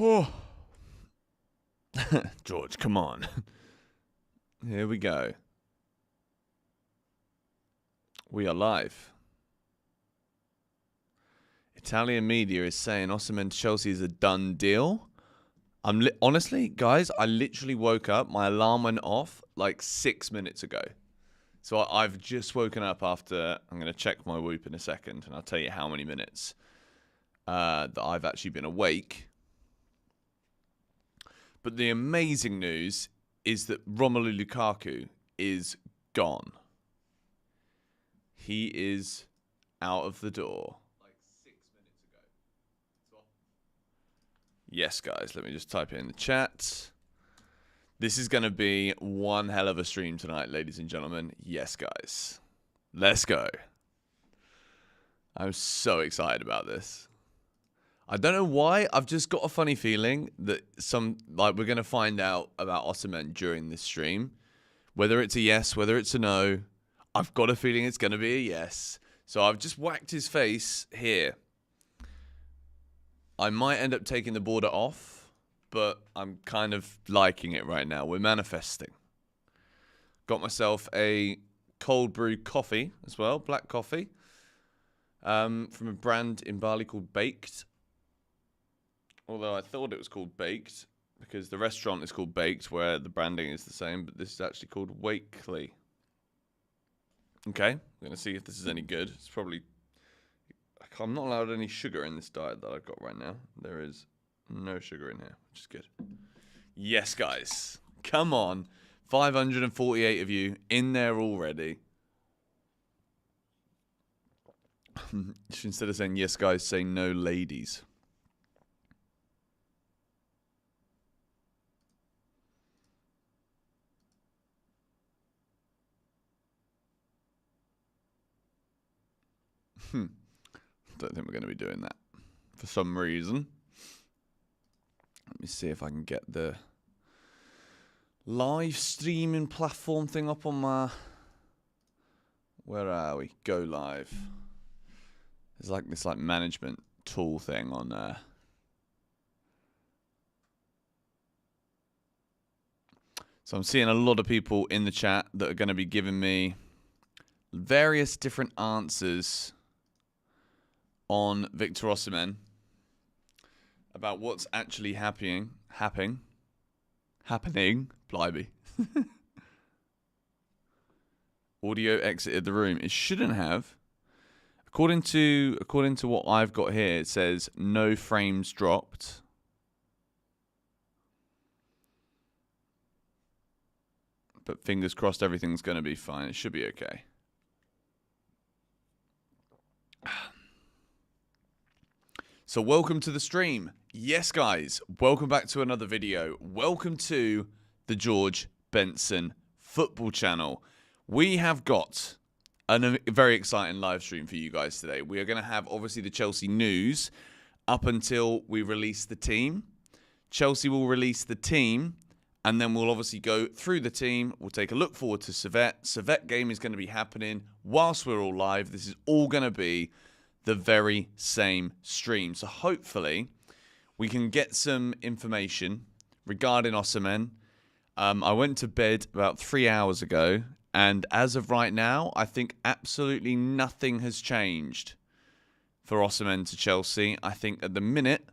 Oh. George, come on. Here we go. We are live. Italian media is saying Osimhen to Chelsea is a done deal. Honestly, guys, I literally woke up. My alarm went off like 6 minutes ago. So I've just woken up after... I'm going to check my Whoop in a second, and I'll tell you how many minutes that I've actually been awake. But the amazing news is that Romelu Lukaku is gone. He is out of the door. Like 6 minutes ago. Yes, guys, let me just type it in the chat. This is going to be one hell of a stream tonight, ladies and gentlemen. Yes, guys. Let's go. I'm so excited about this. I don't know why. I've just got a funny feeling that we're going to find out about Osimhen during this stream. Whether it's a yes, whether it's a no. I've got a feeling it's going to be a yes. So I've just whacked his face here. I might end up taking the border off, but I'm kind of liking it right now. We're manifesting. Got myself a cold brew coffee as well, black coffee, from a brand in Bali called Baked. Although I thought it was called Baked because the restaurant is called Baked, where the branding is the same, but this is actually called Wakely. Okay, we're going to see if this is any good. It's probably... I'm not allowed any sugar in this diet that I've got right now. There is no sugar in here, which is good. Yes, guys. Come on. 548 of you in there already. Instead of saying yes, guys, say no, ladies. Don't think we're going to be doing that for some reason. Let me see if I can get the live streaming platform thing up on my... Where are we? Go live. There's like this management tool thing on So I'm seeing a lot of people in the chat that are going to be giving me various different answers on Victor Osimhen about what's actually happening, blimey. Audio exited the room. It shouldn't have. According to what I've got here, it says no frames dropped. But fingers crossed everything's going to be fine. It should be okay. So welcome to the stream. Yes, guys, welcome back to another video. Welcome to the George Benson Football Channel. We have got a very exciting live stream for you guys today. We are going to have, obviously, the Chelsea news up until we release the team. Chelsea will release the team, and then we'll obviously go through the team. We'll take a look forward to Servette. Servette game is going to be happening whilst we're all live. This is all going to be the very same stream. So hopefully we can get some information regarding Osimhen. I went to bed about 3 hours ago, and as of right now, I think absolutely nothing has changed for Osimhen to Chelsea. I think at the minute,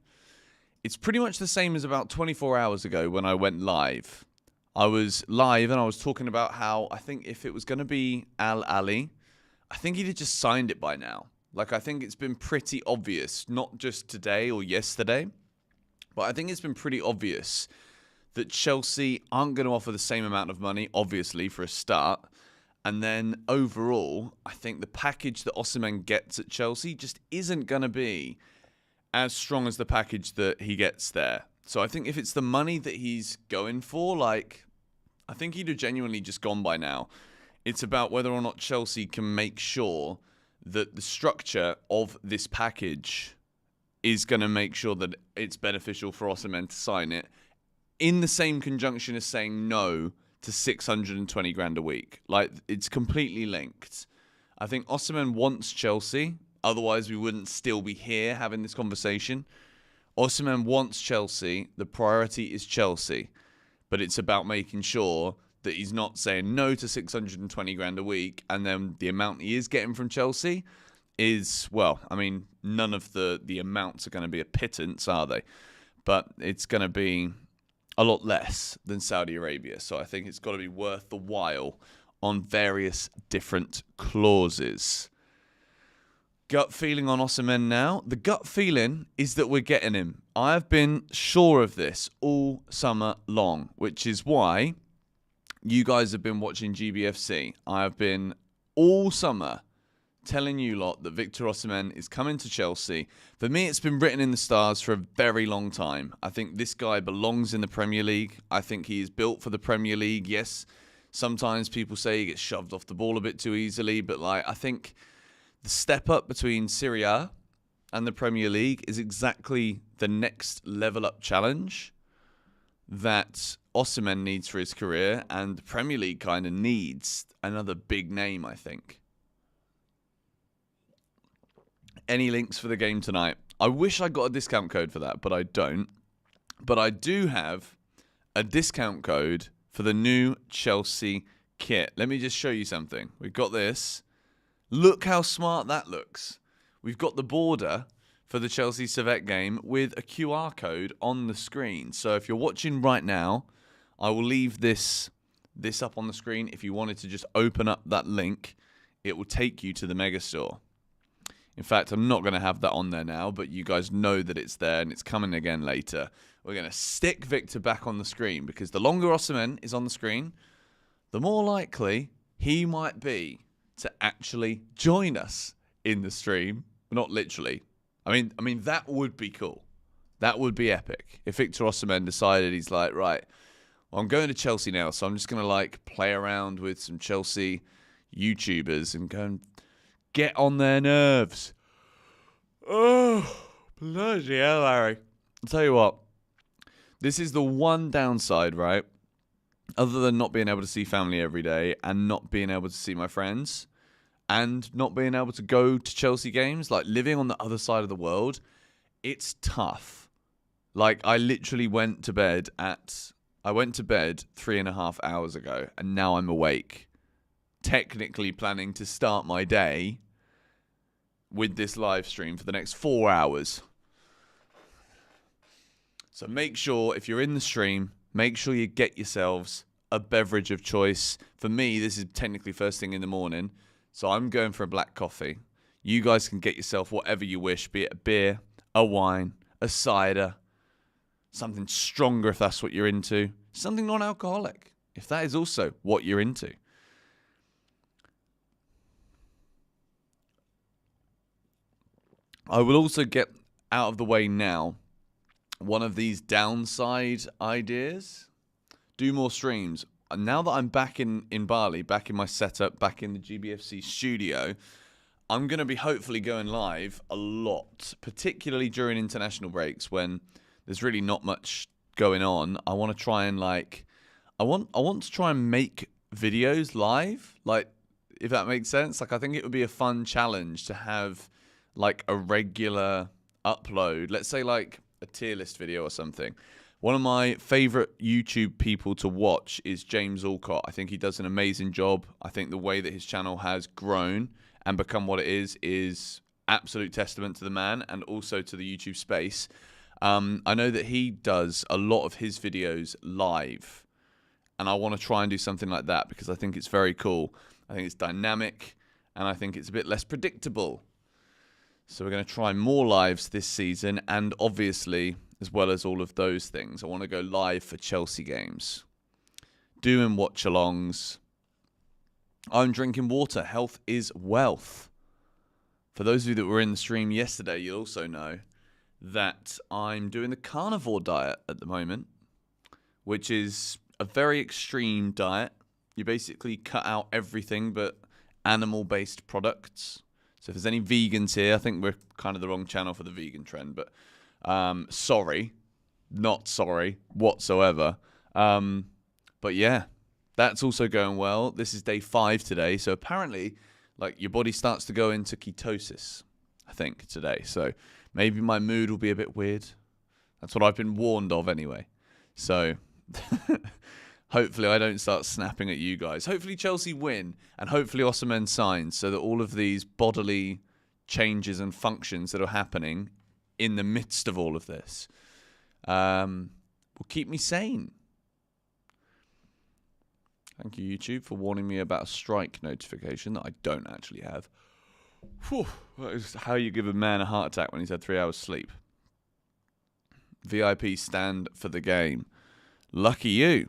it's pretty much the same as about 24 hours ago when I went live. I was live and I was talking about how I think if it was going to be Al Ali, I think he'd have just signed it by now. Like, I think it's been pretty obvious, not just today or yesterday, but I think it's been pretty obvious that Chelsea aren't going to offer the same amount of money, obviously, for a start. And then overall, I think the package that Osimhen gets at Chelsea just isn't going to be as strong as the package that he gets there. So I think if it's the money that he's going for, like, I think he'd have genuinely just gone by now. It's about whether or not Chelsea can make sure that the structure of this package is going to make sure that it's beneficial for Osimhen to sign it in the same conjunction as saying no to 620 grand a week. Like, it's completely linked. I think Osimhen wants Chelsea. Otherwise, we wouldn't still be here having this conversation. Osimhen wants Chelsea. The priority is Chelsea. But it's about making sure that he's not saying no to 620 grand a week, and then the amount he is getting from Chelsea is, well, I mean, none of the amounts are going to be a pittance, are they? But it's going to be a lot less than Saudi Arabia. So I think it's got to be worth the while on various different clauses. Gut feeling on Osimhen now. The gut feeling is that we're getting him. I have been sure of this all summer long, which is why you guys have been watching GBFC. I have been all summer telling you lot that Victor Osimhen is coming to Chelsea. For me, it's been written in the stars for a very long time. I think this guy belongs in the Premier League. I think he is built for the Premier League. Yes, sometimes people say he gets shoved off the ball a bit too easily, but I think the step up between Serie A and the Premier League is exactly the next level up challenge that Osimhen needs for his career, and the Premier League kind of needs another big name, I think. Any links for the game tonight? I wish I got a discount code for that, but I don't. But I do have a discount code for the new Chelsea kit. Let me just show you something. We've got this. Look how smart that looks. We've got the border for the Chelsea Servette game with a QR code on the screen. So if you're watching right now, I will leave this up on the screen. If you wanted to just open up that link, it will take you to the Megastore. In fact, I'm not going to have that on there now, but you guys know that it's there and it's coming again later. We're going to stick Victor back on the screen because the longer Osimhen is on the screen, the more likely he might be to actually join us in the stream. Not literally. I mean that would be cool. That would be epic. If Victor Osimhen decided he's like, right, well, I'm going to Chelsea now, so I'm just going to play around with some Chelsea YouTubers and go and get on their nerves. Oh, bloody hell, Larry. I'll tell you what. This is the one downside, right? Other than not being able to see family every day and not being able to see my friends and not being able to go to Chelsea games, living on the other side of the world, it's tough. I literally went to bed 3.5 hours ago and now I'm awake, technically planning to start my day with this live stream for the next 4 hours. So make sure, if you're in the stream, make sure you get yourselves a beverage of choice. For me, this is technically first thing in the morning, so I'm going for a black coffee. You guys can get yourself whatever you wish, be it a beer, a wine, a cider, something stronger if that's what you're into, something non-alcoholic if that is also what you're into. I will also get out of the way now one of these downside ideas. Do more streams. Now that I'm back in Bali, back in my setup, back in the GBFC studio, I'm going to be hopefully going live a lot, particularly during international breaks when there's really not much going on. I want to try and I want to try and make videos live, if that makes sense. I think it would be a fun challenge to have a regular upload. Let's say a tier list video or something. One of my favorite YouTube people to watch is James Alcott. I think he does an amazing job. I think the way that his channel has grown and become what it is absolute testament to the man and also to the YouTube space. I know that he does a lot of his videos live, and I want to try and do something like that because I think it's very cool. I think it's dynamic, and I think it's a bit less predictable. So we're going to try more lives this season, and obviously, as well as all of those things, I want to go live for Chelsea games, doing watch-alongs. I'm drinking water. Health is wealth. For those of you that were in the stream yesterday, you'll also know that I'm doing the carnivore diet at the moment, which is a very extreme diet. You basically cut out everything but animal-based products. So if there's any vegans here, I think we're kind of the wrong channel for the vegan trend, but sorry, not sorry whatsoever. But yeah, that's also going well. This is day 5 today. So apparently, your body starts to go into ketosis, I think, today. So maybe my mood will be a bit weird. That's what I've been warned of anyway. So hopefully I don't start snapping at you guys. Hopefully Chelsea win, and hopefully Osimhen signs, so that all of these bodily changes and functions that are happening in the midst of all of this will keep me sane. Thank you, YouTube, for warning me about a strike notification that I don't actually have. Whew, that is how you give a man a heart attack when he's had 3 hours sleep. VIP stand for the game. Lucky you.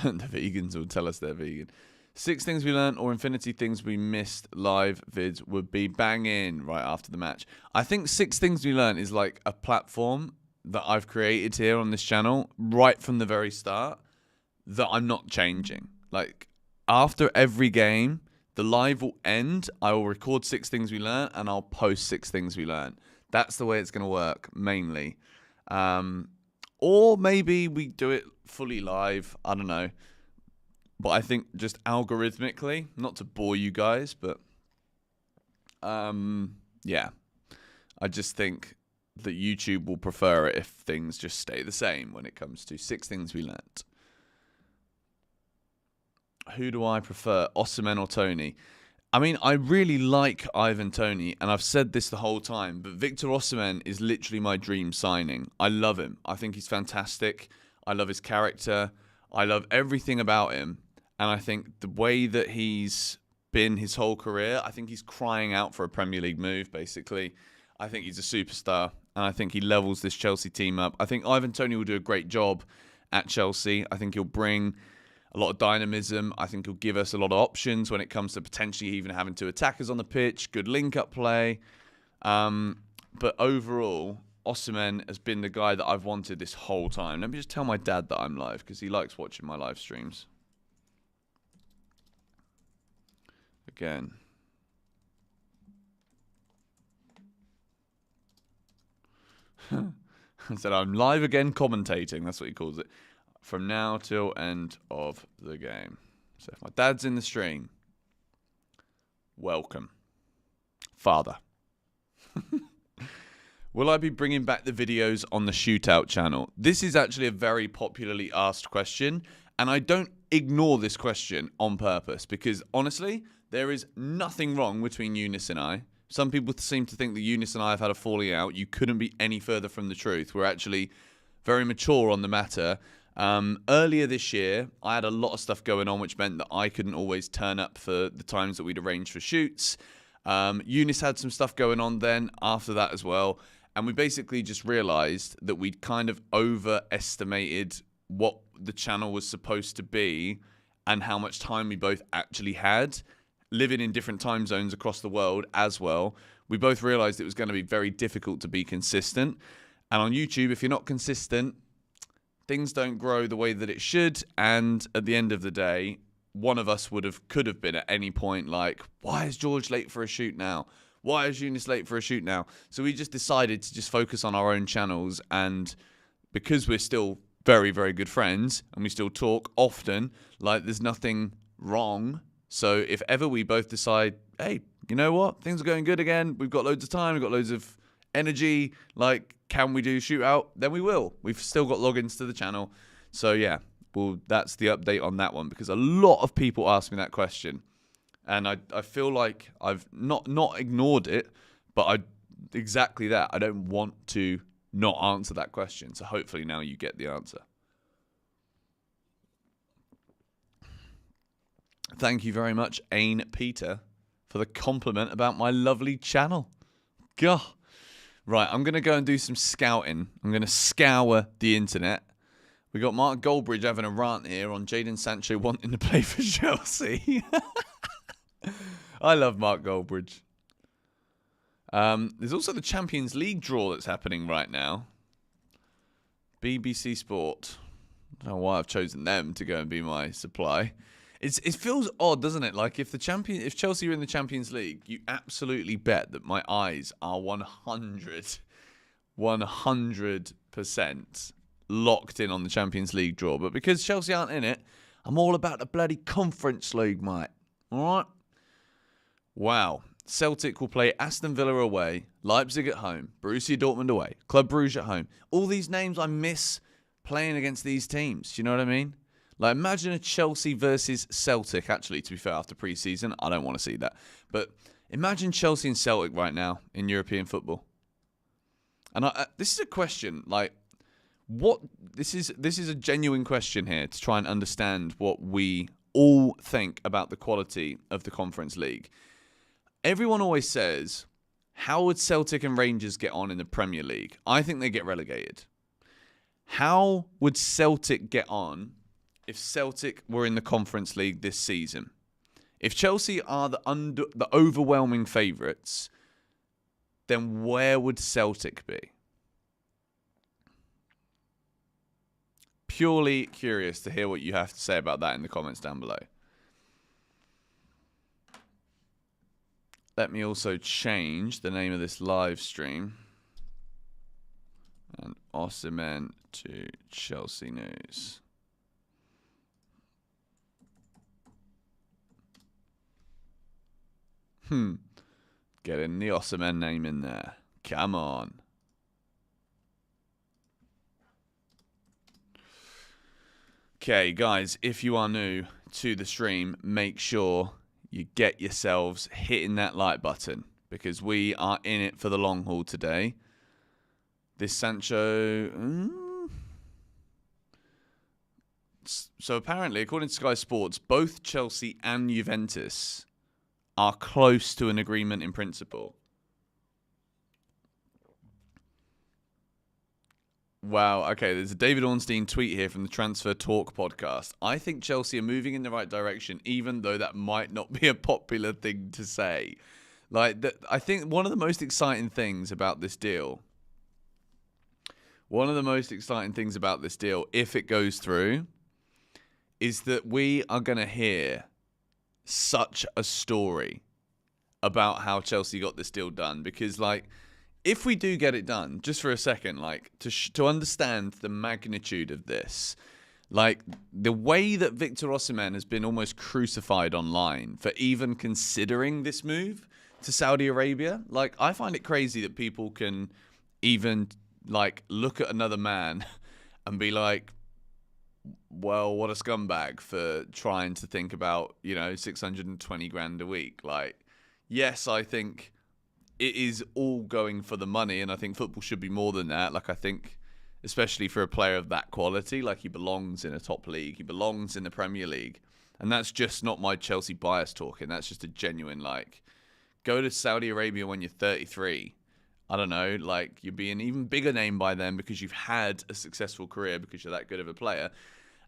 The vegans will tell us they're vegan. 6 things we learned or infinity things we missed live vids would be banging right after the match. I think 6 things we learned is like a platform that I've created here on this channel right from the very start that I'm not changing. Like, after every game, the live will end. I will record 6 things we learned and I'll post 6 things we learned. That's the way it's going to work, mainly. Or maybe we do it fully live. I don't know. But I think just algorithmically, not to bore you guys, but yeah. I just think that YouTube will prefer it if things just stay the same when it comes to 6 things we learnt. Who do I prefer, Osimhen or Toney? I mean, I really like Ivan Toney, and I've said this the whole time, but Victor Osimhen is literally my dream signing. I love him. I think he's fantastic. I love his character. I love everything about him. And I think the way that he's been his whole career, I think he's crying out for a Premier League move, basically. I think he's a superstar, and I think he levels this Chelsea team up. I think Ivan Toney will do a great job at Chelsea. I think he'll bring a lot of dynamism. I think he'll give us a lot of options when it comes to potentially even having 2 attackers on the pitch, good link-up play. But overall, Osimhen has been the guy that I've wanted this whole time. Let me just tell my dad that I'm live, because he likes watching my live streams. Again. I said, I'm live again commentating. That's what he calls it. From now till end of the game. So if my dad's in the stream, welcome. Father. Will I be bringing back the videos on the Shootout channel? This is actually a very popularly asked question, and I don't ignore this question on purpose, because honestly, there is nothing wrong between Eunice and I. Some people seem to think that Eunice and I have had a falling out. You couldn't be any further from the truth. We're actually very mature on the matter. Earlier this year, I had a lot of stuff going on, which meant that I couldn't always turn up for the times that we'd arranged for shoots. Eunice had some stuff going on then after that as well. And we basically just realized that we'd kind of overestimated what the channel was supposed to be and how much time we both actually had. Living in different time zones across the world as well, we both realized it was going to be very difficult to be consistent. And on YouTube, if you're not consistent, things don't grow the way that it should. And at the end of the day, one of us could have been at any point like, why is George late for a shoot now? Why is Eunice late for a shoot now? So we just decided to just focus on our own channels. And because we're still very, very good friends and we still talk often, like there's nothing wrong. So if ever we both decide, hey, you know what? Things are going good again. We've got loads of time. We've got loads of energy. Like, can we do Shootout? Then we will. We've still got logins to the channel. So yeah, well, that's the update on that one, because a lot of people ask me that question. And I feel like I've not ignored it, but exactly that. I don't want to not answer that question. So hopefully now you get the answer. Thank you very much, Ain Peter, for the compliment about my lovely channel. Gah. Right, I'm going to go and do some scouting. I'm going to scour the internet. We got Mark Goldbridge having a rant here on Jadon Sancho wanting to play for Chelsea. I love Mark Goldbridge. There's also the Champions League draw that's happening right now. BBC Sport. I don't know why I've chosen them to go and be my supply. It feels odd, doesn't it? Like if Chelsea are in the Champions League, you absolutely bet that my eyes are 100% locked in on the Champions League draw. But because Chelsea aren't in it, I'm all about the bloody Conference League, mate. All right? Wow. Celtic will play Aston Villa away, Leipzig at home, Borussia Dortmund away, Club Brugge at home. All these names I miss playing against these teams. You know what I mean? Like, imagine a Chelsea versus Celtic. Actually, to be fair, after pre-season, I don't want to see that. But imagine Chelsea and Celtic right now in European football. And this is a question, like, what? This is a genuine question here to try and understand what we all think about the quality of the Conference League. Everyone always says, how would Celtic and Rangers get on in the Premier League? I think they get relegated. How would Celtic get on if Celtic were in the Conference League this season? If Chelsea are the overwhelming favourites, then where would Celtic be? Purely curious to hear what you have to say about that in the comments down below. Let me also change the name of this live stream. And Osimhen to Chelsea news. Getting the Osimhen name in there. Come on. Okay, guys, if you are new to the stream, make sure you get yourselves hitting that like button because we are in it for the long haul today. This Sancho... So apparently, according to Sky Sports, both Chelsea and Juventus are close to an agreement in principle. Wow, okay, there's a David Ornstein tweet here from the Transfer Talk podcast. I think Chelsea are moving in the right direction, even though that might not be a popular thing to say. Like, I think one of the most exciting things about this deal, if it goes through, is that we are going to hear such a story about how Chelsea got this deal done. Because, like, if we do get it done, just for a second, like, to understand the magnitude of this, like, the way that Victor Osimhen has been almost crucified online for even considering this move to Saudi Arabia, like, I find it crazy that people can even, like, look at another man and be like, well, what a scumbag for trying to think about, 620 grand a week. Like, yes, I think it is all going for the money, and I think football should be more than that. Like, I think, especially for a player of that quality, like, he belongs in a top league. He belongs in the Premier League. And that's just not my Chelsea bias talking. That's just a genuine, like, go to Saudi Arabia when you're 33. I don't know, like, you'll be an even bigger name by then because you've had a successful career because you're that good of a player.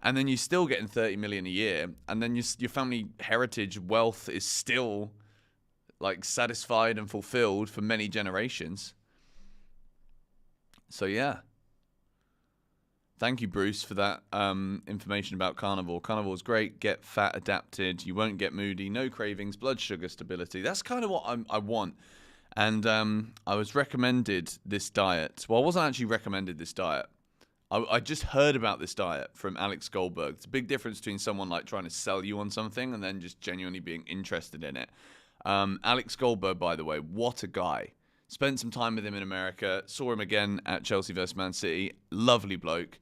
And then you're still getting 30 million a year. And then your family heritage wealth is still, like, satisfied and fulfilled for many generations. So, yeah. Thank you, Bruce, for that information about carnivore. Carnivore is great. Get fat adapted. You won't get moody. No cravings. Blood sugar stability. That's kind of what I want. And I was recommended this diet. Well, I wasn't actually recommended this diet. I just heard about this diet from Alex Goldberg. It's a big difference between someone, like, trying to sell you on something and then just genuinely being interested in it. Alex Goldberg, by the way, what a guy. Spent some time with him in America. Saw him again at Chelsea vs Man City. Lovely bloke.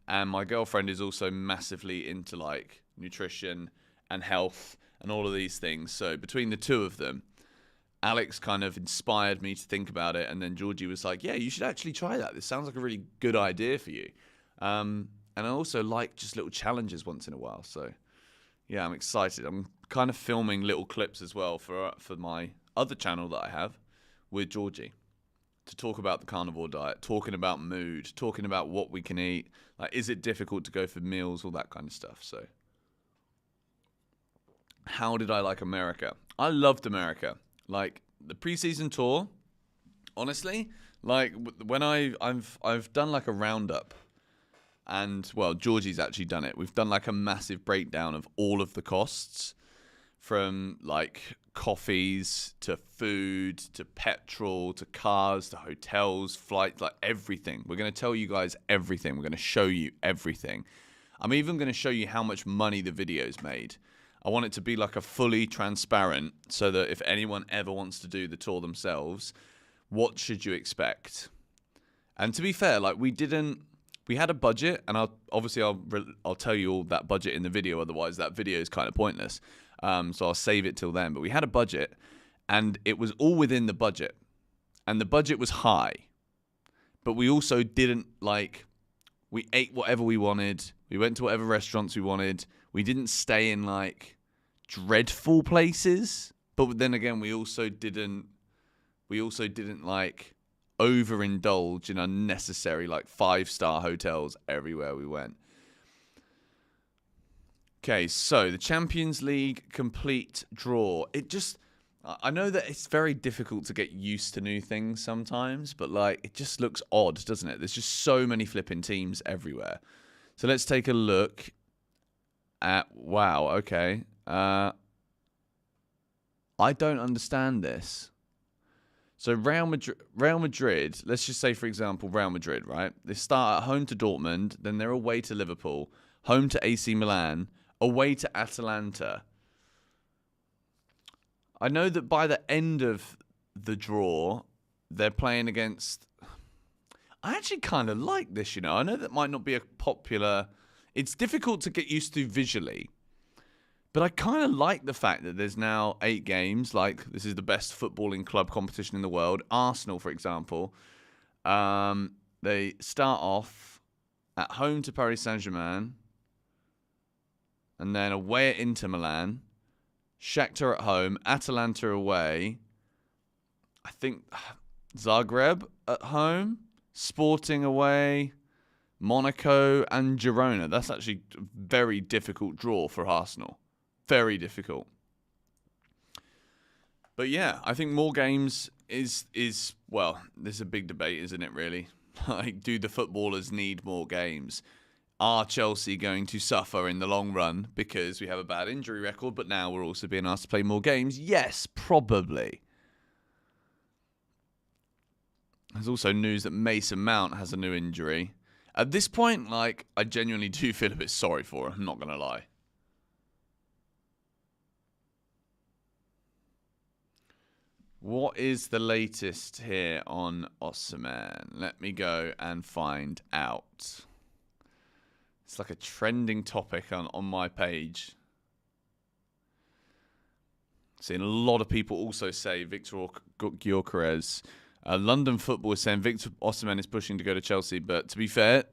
And my girlfriend is also massively into, like, nutrition and health and all of these things. So between the two of them, Alex kind of inspired me to think about it. And then Georgie was like, yeah, you should actually try that. This sounds like a really good idea for you. And I also like just little challenges once in a while. So, yeah, I'm excited. I'm kind of filming little clips as well for my other channel that I have with Georgie to talk about the carnivore diet, talking about mood, talking about what we can eat. Like, is it difficult to go for meals, all that kind of stuff. So, how did I like America? I loved America. Like, the preseason tour, honestly, like, when I've done, like, a roundup, and, well, Georgie's actually done it. We've done, like, a massive breakdown of all of the costs, from, like, coffees to food to petrol to cars to hotels, flights, like, everything. We're going to tell you guys everything. We're going to show you everything. I'm even going to show you how much money the video's made. I want it to be like a fully transparent, so that if anyone ever wants to do the tour themselves, what should you expect? And to be fair, like we had a budget, and I'll tell you all that budget in the video. Otherwise, that video is kind of pointless. So I'll save it till then. But we had a budget, and it was all within the budget, and the budget was high. But we also didn't we ate whatever we wanted. We went to whatever restaurants we wanted. We didn't stay in like dreadful places, but then again, we also didn't like overindulge in unnecessary like 5-star hotels everywhere we went. Okay, so the Champions League complete draw. I know that it's very difficult to get used to new things sometimes, but like it just looks odd, doesn't it? There's just so many flipping teams everywhere. So let's take a look at, wow, okay. I don't understand this. So Real Madrid, let's just say, for example, Real Madrid, right? They start at home to Dortmund, then they're away to Liverpool, home to AC Milan, away to Atalanta. I know that by the end of the draw, they're playing against... I actually kind of like this, you know. I know that might not be a popular... It's difficult to get used to visually. But I kind of like the fact that there's now 8 games. Like, this is the best footballing club competition in the world. Arsenal, for example. They start off at home to Paris Saint-Germain. And then away at Inter Milan. Shakhtar at home. Atalanta away. I think Zagreb at home. Sporting away. Monaco and Girona. That's actually a very difficult draw for Arsenal. Very difficult. But yeah, I think more games is well, there's a big debate, isn't it, really? Like, do the footballers need more games? Are Chelsea going to suffer in the long run because we have a bad injury record, but now we're also being asked to play more games? Yes, probably. There's also news that Mason Mount has a new injury. At this point, like, I genuinely do feel a bit sorry for him, I'm not going to lie. What is the latest here on Osimhen? Let me go and find out. It's like a trending topic on my page. Seeing a lot of people also say Victor Gyökeres. London Football is saying Victor Osimhen is pushing to go to Chelsea, but to be fair,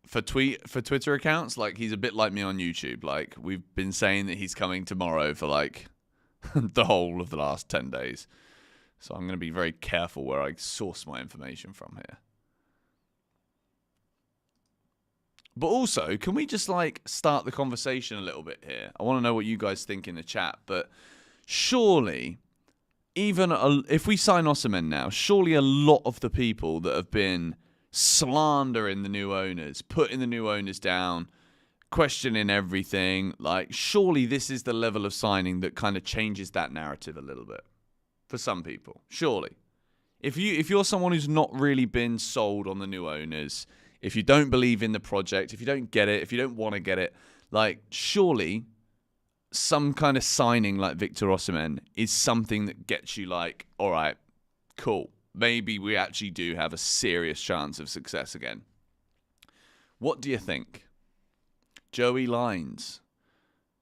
for Twitter accounts, like, he's a bit like me on YouTube. Like, we've been saying that he's coming tomorrow for like the whole of the last 10 days. So I'm going to be very careful where I source my information from here. But also, can we just like start the conversation a little bit here? I want to know what you guys think in the chat. But surely, even if we sign Osimhen now, surely a lot of the people that have been slandering the new owners, putting the new owners down, questioning everything, like, surely this is the level of signing that kind of changes that narrative a little bit. For some people, surely. If you're someone who's not really been sold on the new owners, if you don't believe in the project, if you don't get it, if you don't want to get it, like, surely some kind of signing like Victor Osimhen is something that gets you like, all right, cool. Maybe we actually do have a serious chance of success again. What do you think? Joey Lines.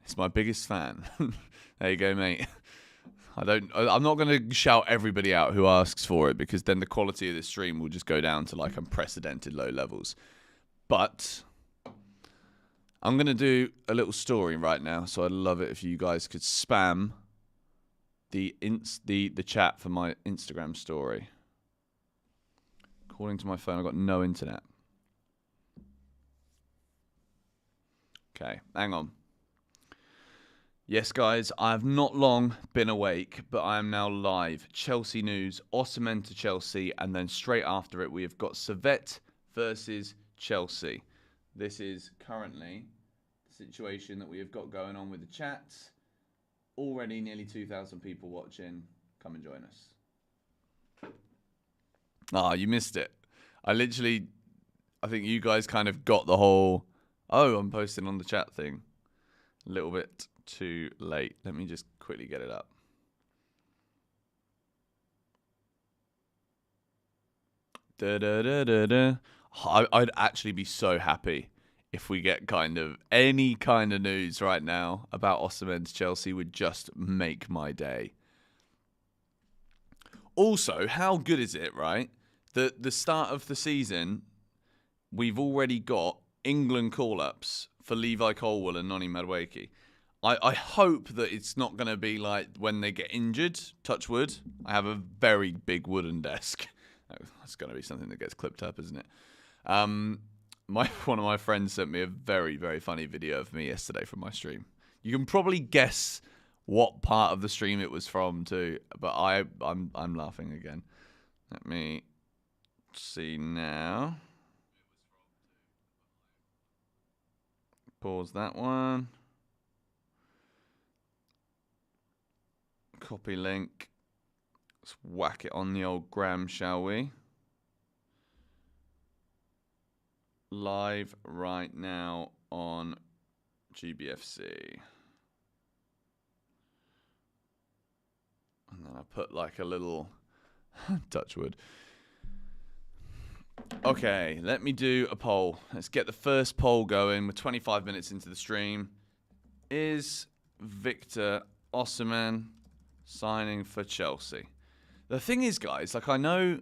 He's my biggest fan. There you go, mate. I'm not going to shout everybody out who asks for it, because then the quality of the stream will just go down to like unprecedented low levels. But I'm going to do a little story right now, so I'd love it if you guys could spam the chat for my Instagram story. According to my phone, I've got no internet. Okay, hang on. Yes, guys, I have not long been awake, but I am now live. Chelsea news, Osimhen to Chelsea, and then straight after it, we have got Servette versus Chelsea. This is currently the situation that we have got going on with the chat. Already nearly 2,000 people watching. Come and join us. Ah, you missed it. I think you guys kind of got the whole, oh, I'm posting on the chat thing a little bit too late. Let me just quickly get it up. I'd actually be so happy if we get kind of any kind of news right now about Osimhen to Chelsea. Would just make my day. Also, how good is it, right? The start of the season, we've already got England call-ups for Levi Colwill and Noni Madueke. I hope that it's not going to be like when they get injured, touch wood. I have a very big wooden desk. That's going to be something that gets clipped up, isn't it? One of my friends sent me a very, very funny video of me yesterday from my stream. You can probably guess what part of the stream it was from too, but I'm laughing again. Let me see now. Pause that one. Copy link. Let's whack it on the old gram, shall we? Live right now on GBFC. And then I put like a little touch wood. Okay, let me do a poll. Let's get the first poll going. We're 25 minutes into the stream. Is Victor Osimhen signing for Chelsea? The thing is, guys, like I know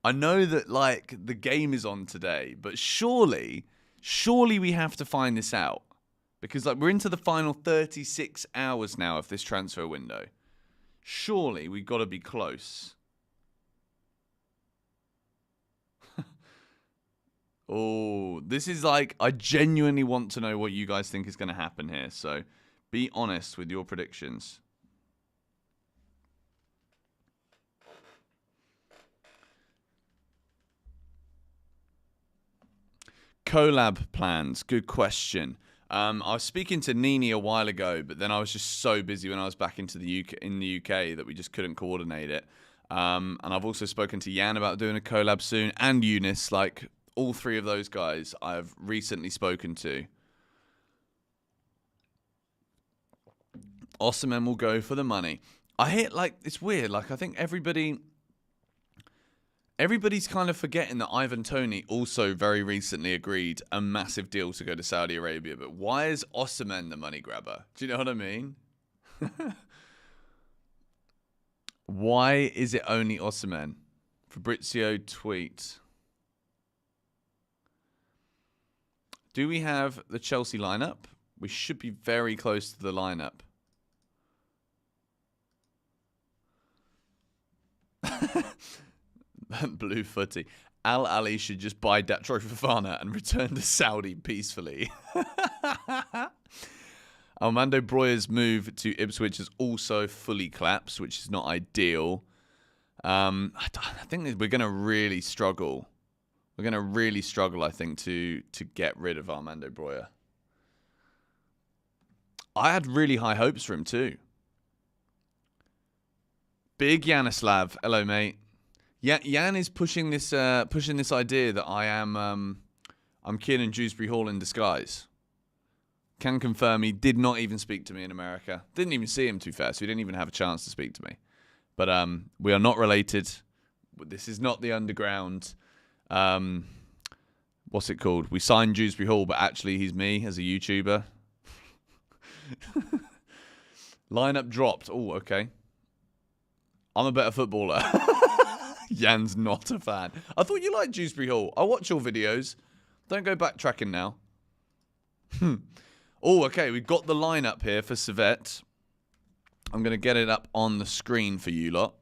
that like the game is on today, but surely we have to find this out because like we're into the final 36 hours now of this transfer window. Surely we've got to be close. Oh, this is like, I genuinely want to know what you guys think is going to happen here. So be honest with your predictions. Collab plans. Good question. I was speaking to Nini a while ago, but then I was just so busy when I was back in the UK that we just couldn't coordinate it. And I've also spoken to Jan about doing a collab soon, and Eunice. Like all three of those guys, I've recently spoken to. Osimhen will go for the money. I hit like it's weird. Like I think everybody's kind of forgetting that Ivan Toney also very recently agreed a massive deal to go to Saudi Arabia. But why is Osimhen the money grabber? Do you know what I mean? Why is it only Osimhen? Fabrizio tweet. Do we have the Chelsea lineup? We should be very close to the lineup. Blue footy. Al Ali should just buy Datro Fofana and return to Saudi peacefully. Armando Broja's move to Ipswich is also fully collapsed, which is not ideal. I think that we're going to really struggle. We're going to really struggle, I think, to get rid of Armando Broja. I had really high hopes for him too. Big Yanislav. Hello, mate. Jan is pushing this idea that I'm Kiernan Dewsbury Hall in disguise. Can confirm he did not even speak to me in America. Didn't even see him too fast, so he didn't even have a chance to speak to me. But we are not related. This is not the underground. What's it called? We signed Dewsbury Hall, but actually he's me as a YouTuber. Lineup dropped. Oh, okay. I'm a better footballer. Jan's not a fan. I thought you liked Dewsbury Hall. I watch your videos. Don't go backtracking now. Oh, okay. We've got the lineup here for Servette. I'm going to get it up on the screen for you lot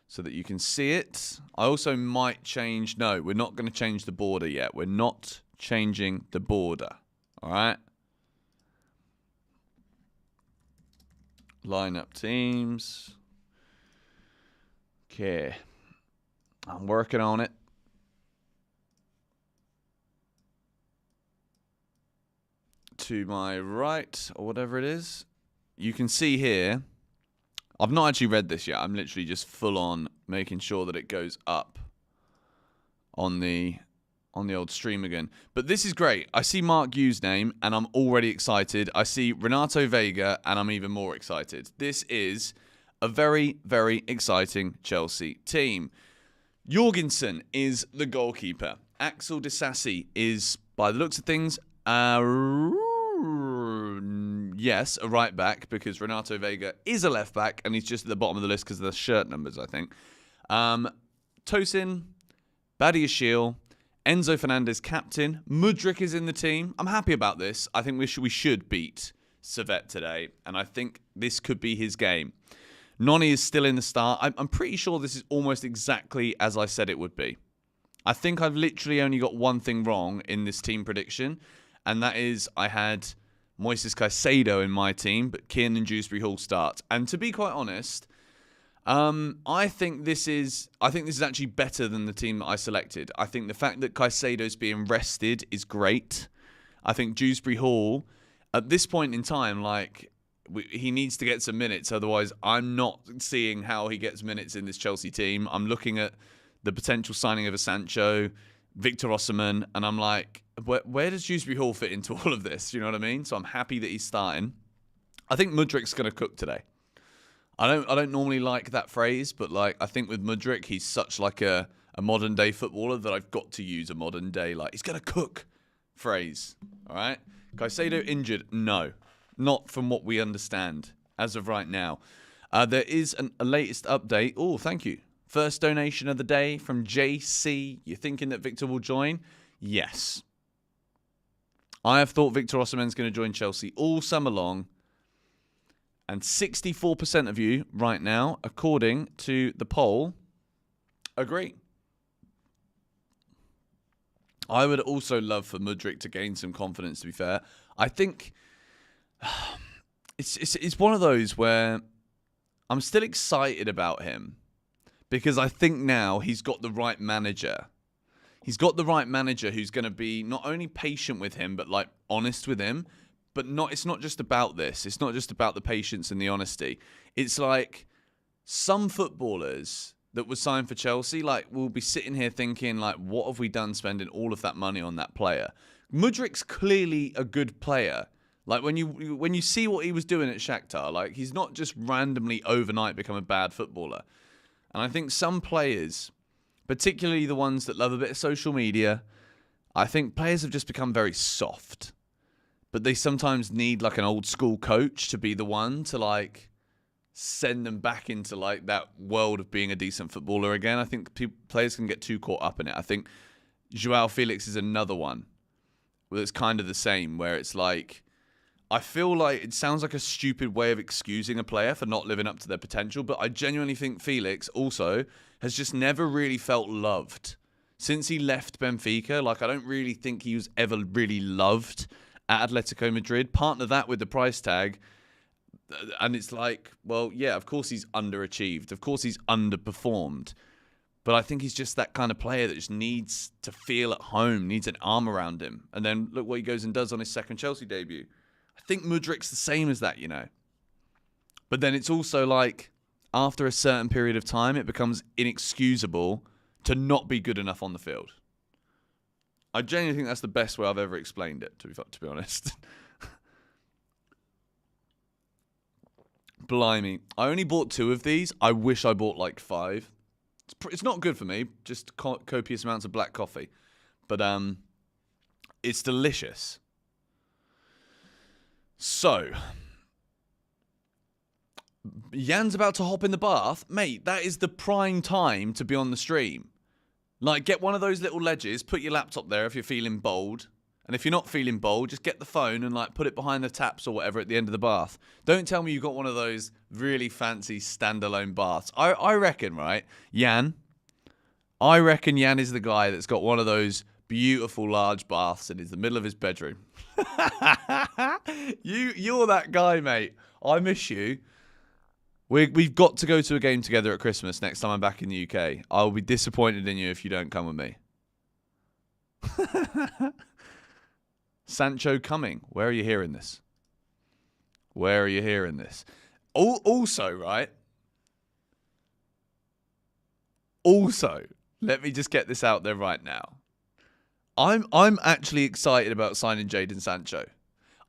so that you can see it. I also might change... No, we're not going to change the border yet. We're not changing the border. All right? Lineup teams. Okay. I'm working on it. To my right, or whatever it is, you can see here, I've not actually read this yet. I'm literally just full on making sure that it goes up on the on the old stream again. But this is great. I see Mark Yu's name, and I'm already excited. I see Renato Vega, and I'm even more excited. This is a very, very exciting Chelsea team. Jorgensen is the goalkeeper. Axel Disasi is, by the looks of things, yes, a right back, because Renato Vega is a left back, and he's just at the bottom of the list because of the shirt numbers, I think. Tosin, Badiashile, Enzo Fernandez captain. Mudryk is in the team. I'm happy about this. I think we should beat Servette today, and I think this could be his game. Noni is still in the start. I'm pretty sure this is almost exactly as I said it would be. I think I've literally only got one thing wrong in this team prediction, and that is I had Moises Caicedo in my team, but Kiernan Dewsbury Hall starts. And to be quite honest, I think this is actually better than the team that I selected. I think the fact that Caicedo's being rested is great. I think Dewsbury Hall, at this point in time, he needs to get some minutes. Otherwise, I'm not seeing how he gets minutes in this Chelsea team. I'm looking at the potential signing of a Sancho, Victor Osimhen, and I'm like, where does Dewsbury Hall fit into all of this? You know what I mean? So I'm happy that he's starting. I think Mudryk's going to cook today. I don't normally like that phrase, but I think with Mudryk, he's such a modern day footballer that I've got to use a modern day he's going to cook phrase. All right? Caicedo injured? No. Not from what we understand as of right now. There is a latest update. Oh, thank you. First donation of the day from JC. You're thinking that Victor will join? Yes. I have thought Victor Osimhen's going to join Chelsea all summer long. And 64% of you right now, according to the poll, agree. I would also love for Mudryk to gain some confidence, to be fair. I think it's one of those where I'm still excited about him because I think now he's got the right manager. He's got the right manager who's going to be not only patient with him, but honest with him. But it's not just about this. It's not just about the patience and the honesty. It's some footballers that were signed for Chelsea, will be sitting here thinking, what have we done spending all of that money on that player? Mudryk's clearly a good player. When you see what he was doing at Shakhtar, he's not just randomly overnight become a bad footballer. And I think some players, particularly the ones that love a bit of social media, I think players have just become very soft. But they sometimes need an old school coach to be the one to send them back into that world of being a decent footballer again. I think players can get too caught up in it. I think Joao Felix is another one where it's kind of the same, where it's I feel it sounds like a stupid way of excusing a player for not living up to their potential, but I genuinely think Felix also has just never really felt loved. Since he left Benfica, I don't really think he was ever really loved at Atletico Madrid. Partner that with the price tag, and it's well, yeah, of course he's underachieved. Of course he's underperformed. But I think he's just that kind of player that just needs to feel at home, needs an arm around him. And then look what he goes and does on his second Chelsea debut. I think Mudryk's the same as that, But then it's also after a certain period of time, it becomes inexcusable to not be good enough on the field. I genuinely think that's the best way I've ever explained it, to be honest. Blimey. I only bought 2 of these. I wish I bought 5. It's not good for me, just copious amounts of black coffee. But it's delicious. So, Jan's about to hop in the bath. Mate, that is the prime time to be on the stream. Get one of those little ledges, put your laptop there if you're feeling bold. And if you're not feeling bold, just get the phone and put it behind the taps or whatever at the end of the bath. Don't tell me you got one of those really fancy standalone baths. I reckon, right, Jan is the guy that's got one of those beautiful large baths and is the middle of his bedroom. You're that guy, mate. I miss you. We've got to go to a game together at Christmas next time I'm back in the UK. I'll be disappointed in you if you don't come with me. Sancho coming. Where are you hearing this? Where are you hearing this? Also, right? Also, let me just get this out there right now. I'm actually excited about signing Jadon Sancho.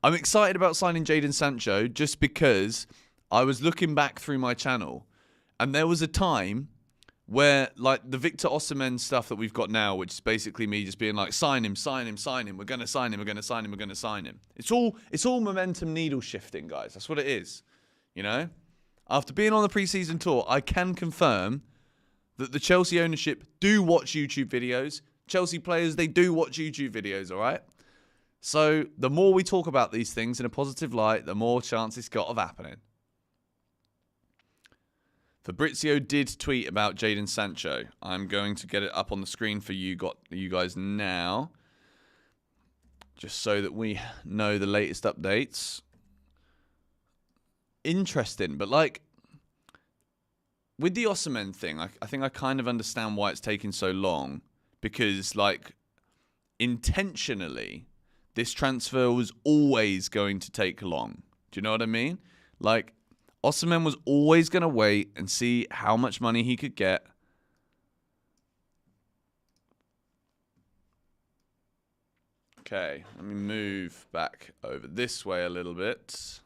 I'm excited about signing Jadon Sancho just because I was looking back through my channel and there was a time where, like, the Victor Osimhen stuff that we've got now, which is basically me just being like, sign him, sign him, sign him, we're going to sign him, we're going to sign him, we're going to sign him. It's all momentum needle shifting, guys. That's what it is, you know? After being on the preseason tour, I can confirm that the Chelsea ownership do watch YouTube videos. Chelsea players, they do watch YouTube videos, all right? So the more we talk about these things in a positive light, the more chance it's got of happening. Fabrizio did tweet about Jadon Sancho. I'm going to get it up on the screen for you guys now, just so that we know the latest updates. Interesting, but like with the Osimhen thing, I think I kind of understand why it's taking so long, because like intentionally this transfer was always going to take long. Do you know what I mean? Like, Osimhen was always going to wait and see how much money he could get. Okay, let me move back over this way a little bit.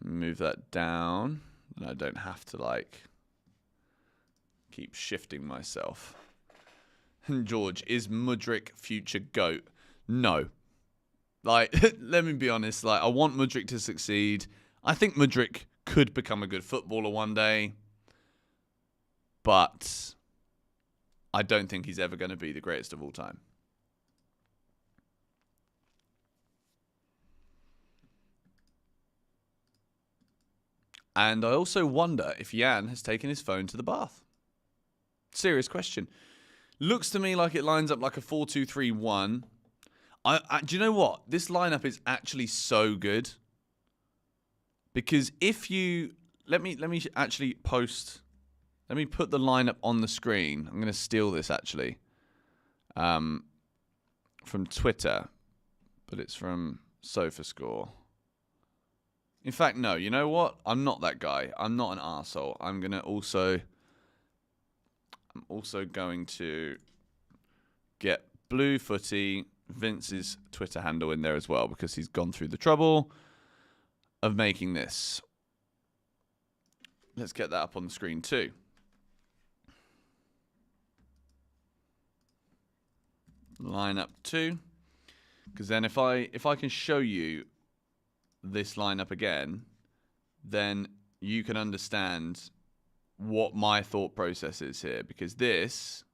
Move that down. And I don't have to, like, keep shifting myself. And George, is Mudryk future GOAT? No. Like, let me be honest. Like, I want Mudryk to succeed. I think Mudryk could become a good footballer one day. But I don't think he's ever going to be the greatest of all time. And I also wonder if Jan has taken his phone to the bath. Serious question. Looks to me like it lines up like a 4-2-3-1. Do you know what? This lineup is actually so good. Because if you... Let me actually post... Let me put the lineup on the screen. I'm going to steal this, actually. From Twitter. But it's from SofaScore. In fact, no. You know what? I'm not that guy. I'm not an arsehole. I'm also going to get Blue Footy, Vince's Twitter handle, in there as well, because he's gone through the trouble of making this. Let's get that up on the screen too. Lineup 2. Because then if I can show you this lineup again, then you can understand what my thought process is here. Because this,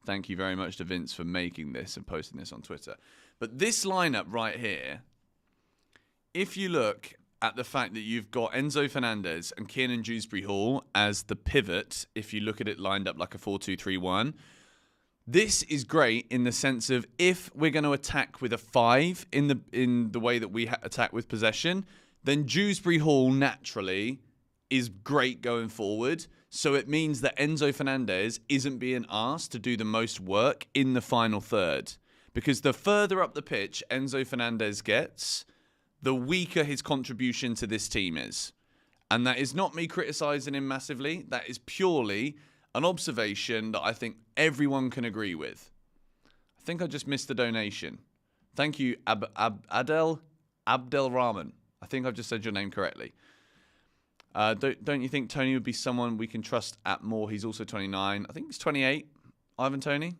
thank you very much to Vince for making this and posting this on Twitter. But this lineup right here, if you look at the fact that you've got Enzo Fernandez and Kiernan Dewsbury-Hall as the pivot, if you look at it lined up like a 4-2-3-1, this is great in the sense of if we're going to attack with a 5 in the way that we attack with possession, then Dewsbury-Hall naturally is great going forward. So it means that Enzo Fernandez isn't being asked to do the most work in the final third. Because the further up the pitch Enzo Fernandez gets, the weaker his contribution to this team is. And that is not me criticising him massively. That is purely an observation that I think everyone can agree with. I think I just missed the donation. Thank you, Abdel Rahman. I think I've just said your name correctly. Don't you think Tony would be someone we can trust at more? He's also 29. I think he's 28, Ivan Toney.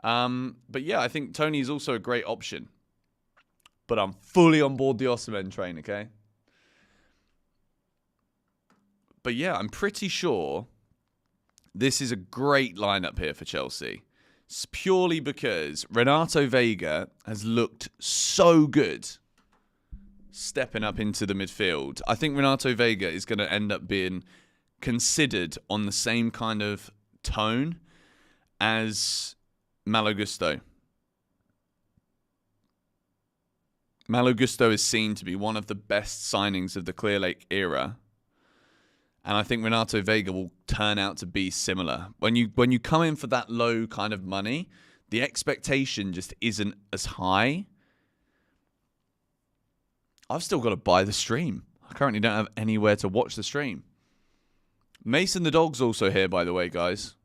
But yeah, I think Tony is also a great option. But I'm fully on board the Osimhen train, okay? But yeah, I'm pretty sure this is a great lineup here for Chelsea. It's purely because Renato Vega has looked so good stepping up into the midfield. I think Renato Vega is going to end up being considered on the same kind of tone as Malo Gusto. Malo Gusto is seen to be one of the best signings of the Clear Lake era. And I think Renato Vega will turn out to be similar. When you come in for that low kind of money, the expectation just isn't as high. I've still got to buy the stream. I currently don't have anywhere to watch the stream. Mason the dog's also here, by the way, guys.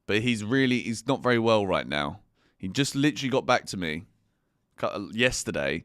but he's not very well right now. He just literally got back to me yesterday,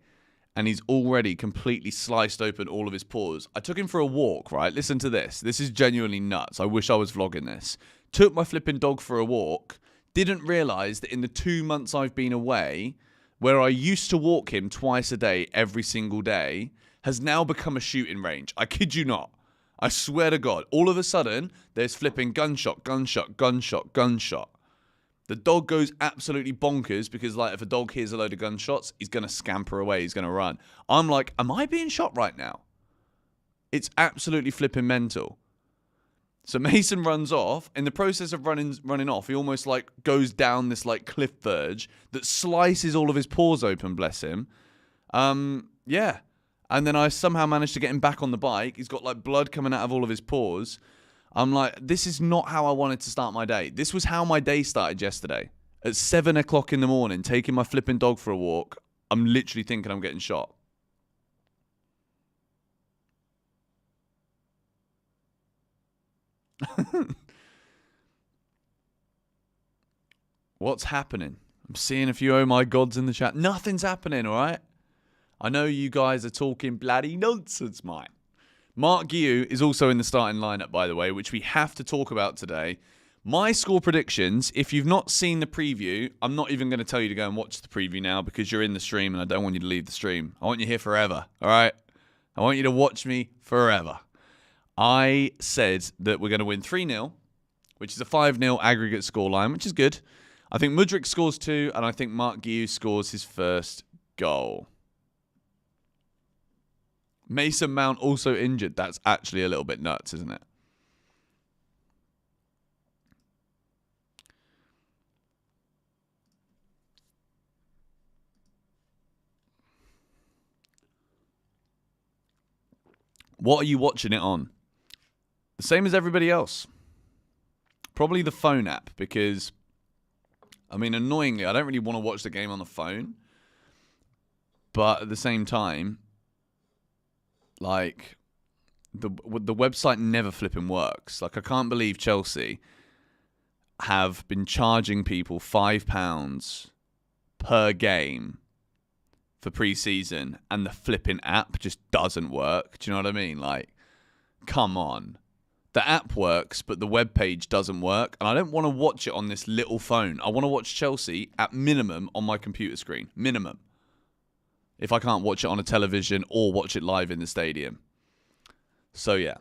and he's already completely sliced open all of his pores. I took him for a walk, right? Listen to this. This is genuinely nuts. I wish I was vlogging this. Took my flipping dog for a walk. Didn't realise that in the 2 months I've been away, where I used to walk him twice a day, every single day, has now become a shooting range. I kid you not. I swear to God. All of a sudden, there's flipping gunshot, gunshot, gunshot, gunshot. The dog goes absolutely bonkers because, like, if a dog hears a load of gunshots, he's going to scamper away. He's going to run. I'm like, am I being shot right now? It's absolutely flipping mental. So Mason runs off. In the process of running off, he almost, like, goes down this, like, cliff verge that slices all of his pores open, bless him. Yeah. And then I somehow managed to get him back on the bike. He's got, like, blood coming out of all of his pores. I'm like, this is not how I wanted to start my day. This was how my day started yesterday. At 7 o'clock in the morning, taking my flipping dog for a walk. I'm literally thinking I'm getting shot. What's happening? I'm seeing a few oh my gods in the chat. Nothing's happening, all right? I know you guys are talking bloody nonsense, mate. Mark Guiu is also in the starting lineup, by the way, which we have to talk about today. My score predictions, if you've not seen the preview, I'm not even going to tell you to go and watch the preview now because you're in the stream and I don't want you to leave the stream. I want you here forever, all right? I want you to watch me forever. I said that we're going to win 3-0, which is a 5-0 aggregate scoreline, which is good. I think Mudryk scores 2, and I think Mark Guiu scores his first goal. Mason Mount also injured. That's actually a little bit nuts, isn't it? What are you watching it on? The same as everybody else. Probably the phone app because, I mean, annoyingly, I don't really want to watch the game on the phone. But at the same time, like, the website never flipping works. Like, I can't believe Chelsea have been charging people £5 per game for pre-season, and the flipping app just doesn't work. Do you know what I mean? Like, come on. The app works, but the web page doesn't work, and I don't want to watch it on this little phone. I want to watch Chelsea at minimum on my computer screen. Minimum. If I can't watch it on a television or watch it live in the stadium. So, yeah.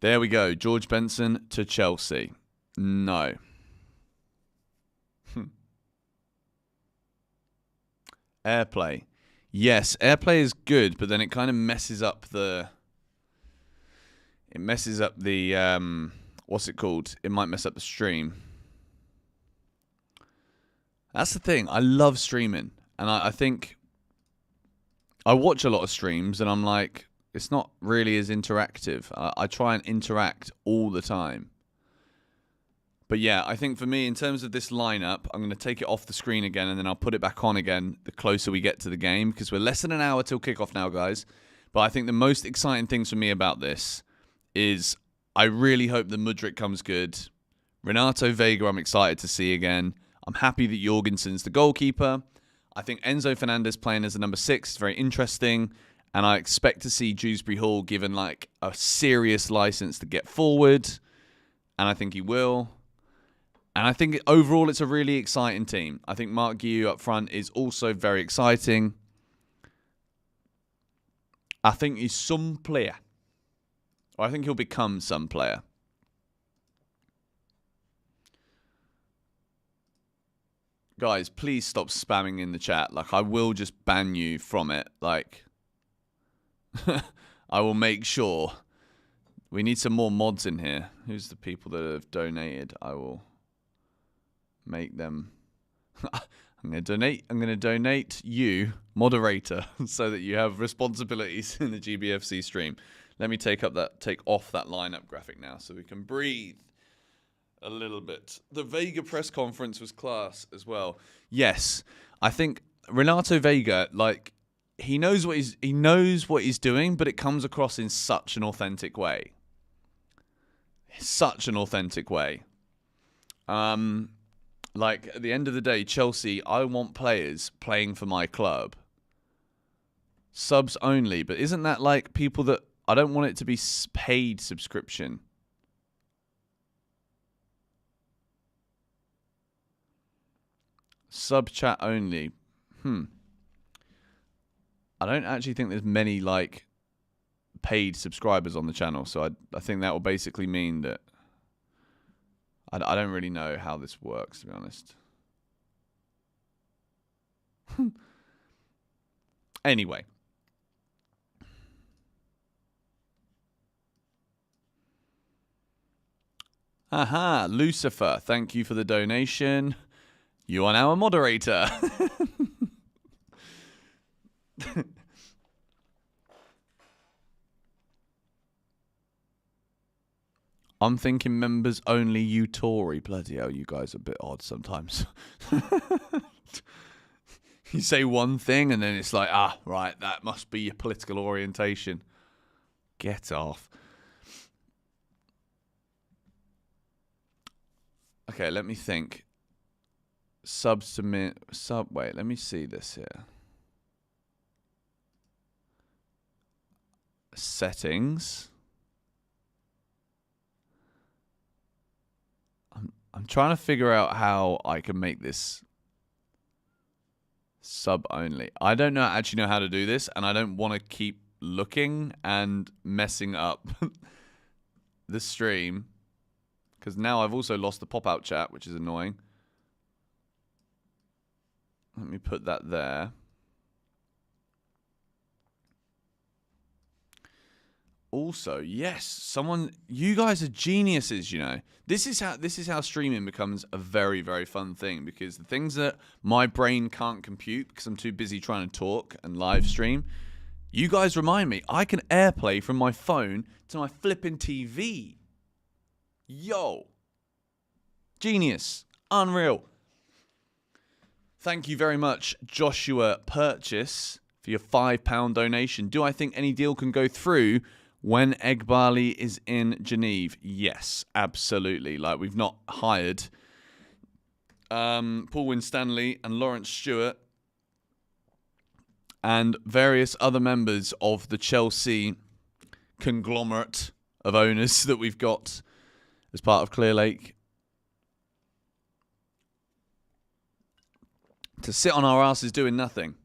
There we go. George Benson to Chelsea. No. Airplay. Yes, AirPlay is good, but then it kind of messes up the... It messes up the... what's it called? It might mess up the stream. That's the thing. I love streaming. And I think... I watch a lot of streams and I'm like, it's not really as interactive. I try and interact all the time. But yeah, I think for me, in terms of this lineup, I'm going to take it off the screen again and then I'll put it back on again the closer we get to the game, because we're less than an hour till kickoff now, guys. But I think the most exciting things for me about this is I really hope that Mudryk comes good. Renato Vega, I'm excited to see again. I'm happy that Jorgensen's the goalkeeper. I think Enzo Fernandez playing as a number 6 is very interesting. And I expect to see Dewsbury Hall given like a serious license to get forward. And I think he will. And I think overall it's a really exciting team. I think Mark Guiu up front is also very exciting. I think he's some player. Or I think he'll become some player. Guys, please stop spamming in the chat. Like, I will just ban you from it. Like, I will make sure. We need some more mods in here. Who's the people that have donated? I will... make them. I'm going to donate you, moderator, so that you have responsibilities in the GBFC stream. Let me take off that lineup graphic now so we can breathe a little bit. The Vega press conference was class as well. Yes, I think Renato Vega, like, he knows what he's doing, but it comes across in such an authentic way. such an authentic way. Like, at the end of the day, Chelsea, I want players playing for my club. Subs only, but isn't that like people that... I don't want it to be paid subscription. Sub chat only. I don't actually think there's many, like, paid subscribers on the channel, so I think that will basically mean that... I don't really know how this works, to be honest. Anyway. Aha, Lucifer, thank you for the donation. You are now a moderator. I'm thinking members only, you Tory. Bloody hell, you guys are a bit odd sometimes. You say one thing and then it's like, ah, right, that must be your political orientation. Get off. Okay, let me think. Wait, let me see this here. Settings. I'm trying to figure out how I can make this sub only. I don't actually know how to do this, and I don't want to keep looking and messing up the stream, because now I've also lost the pop-out chat, which is annoying. Let me put that there. Also, yes, you guys are geniuses, you know. This is how streaming becomes a very, very fun thing, because the things that my brain can't compute because I'm too busy trying to talk and live stream, you guys remind me. I can AirPlay from my phone to my flipping TV. Yo. Genius. Unreal. Thank you very much, Joshua Purchase, for your £5 donation. Do I think any deal can go through when Eghbali is in Geneva? Yes, absolutely. Like, we've not hired Paul Winstanley and Lawrence Stewart and various other members of the Chelsea conglomerate of owners that we've got as part of Clear Lake to sit on our asses doing nothing.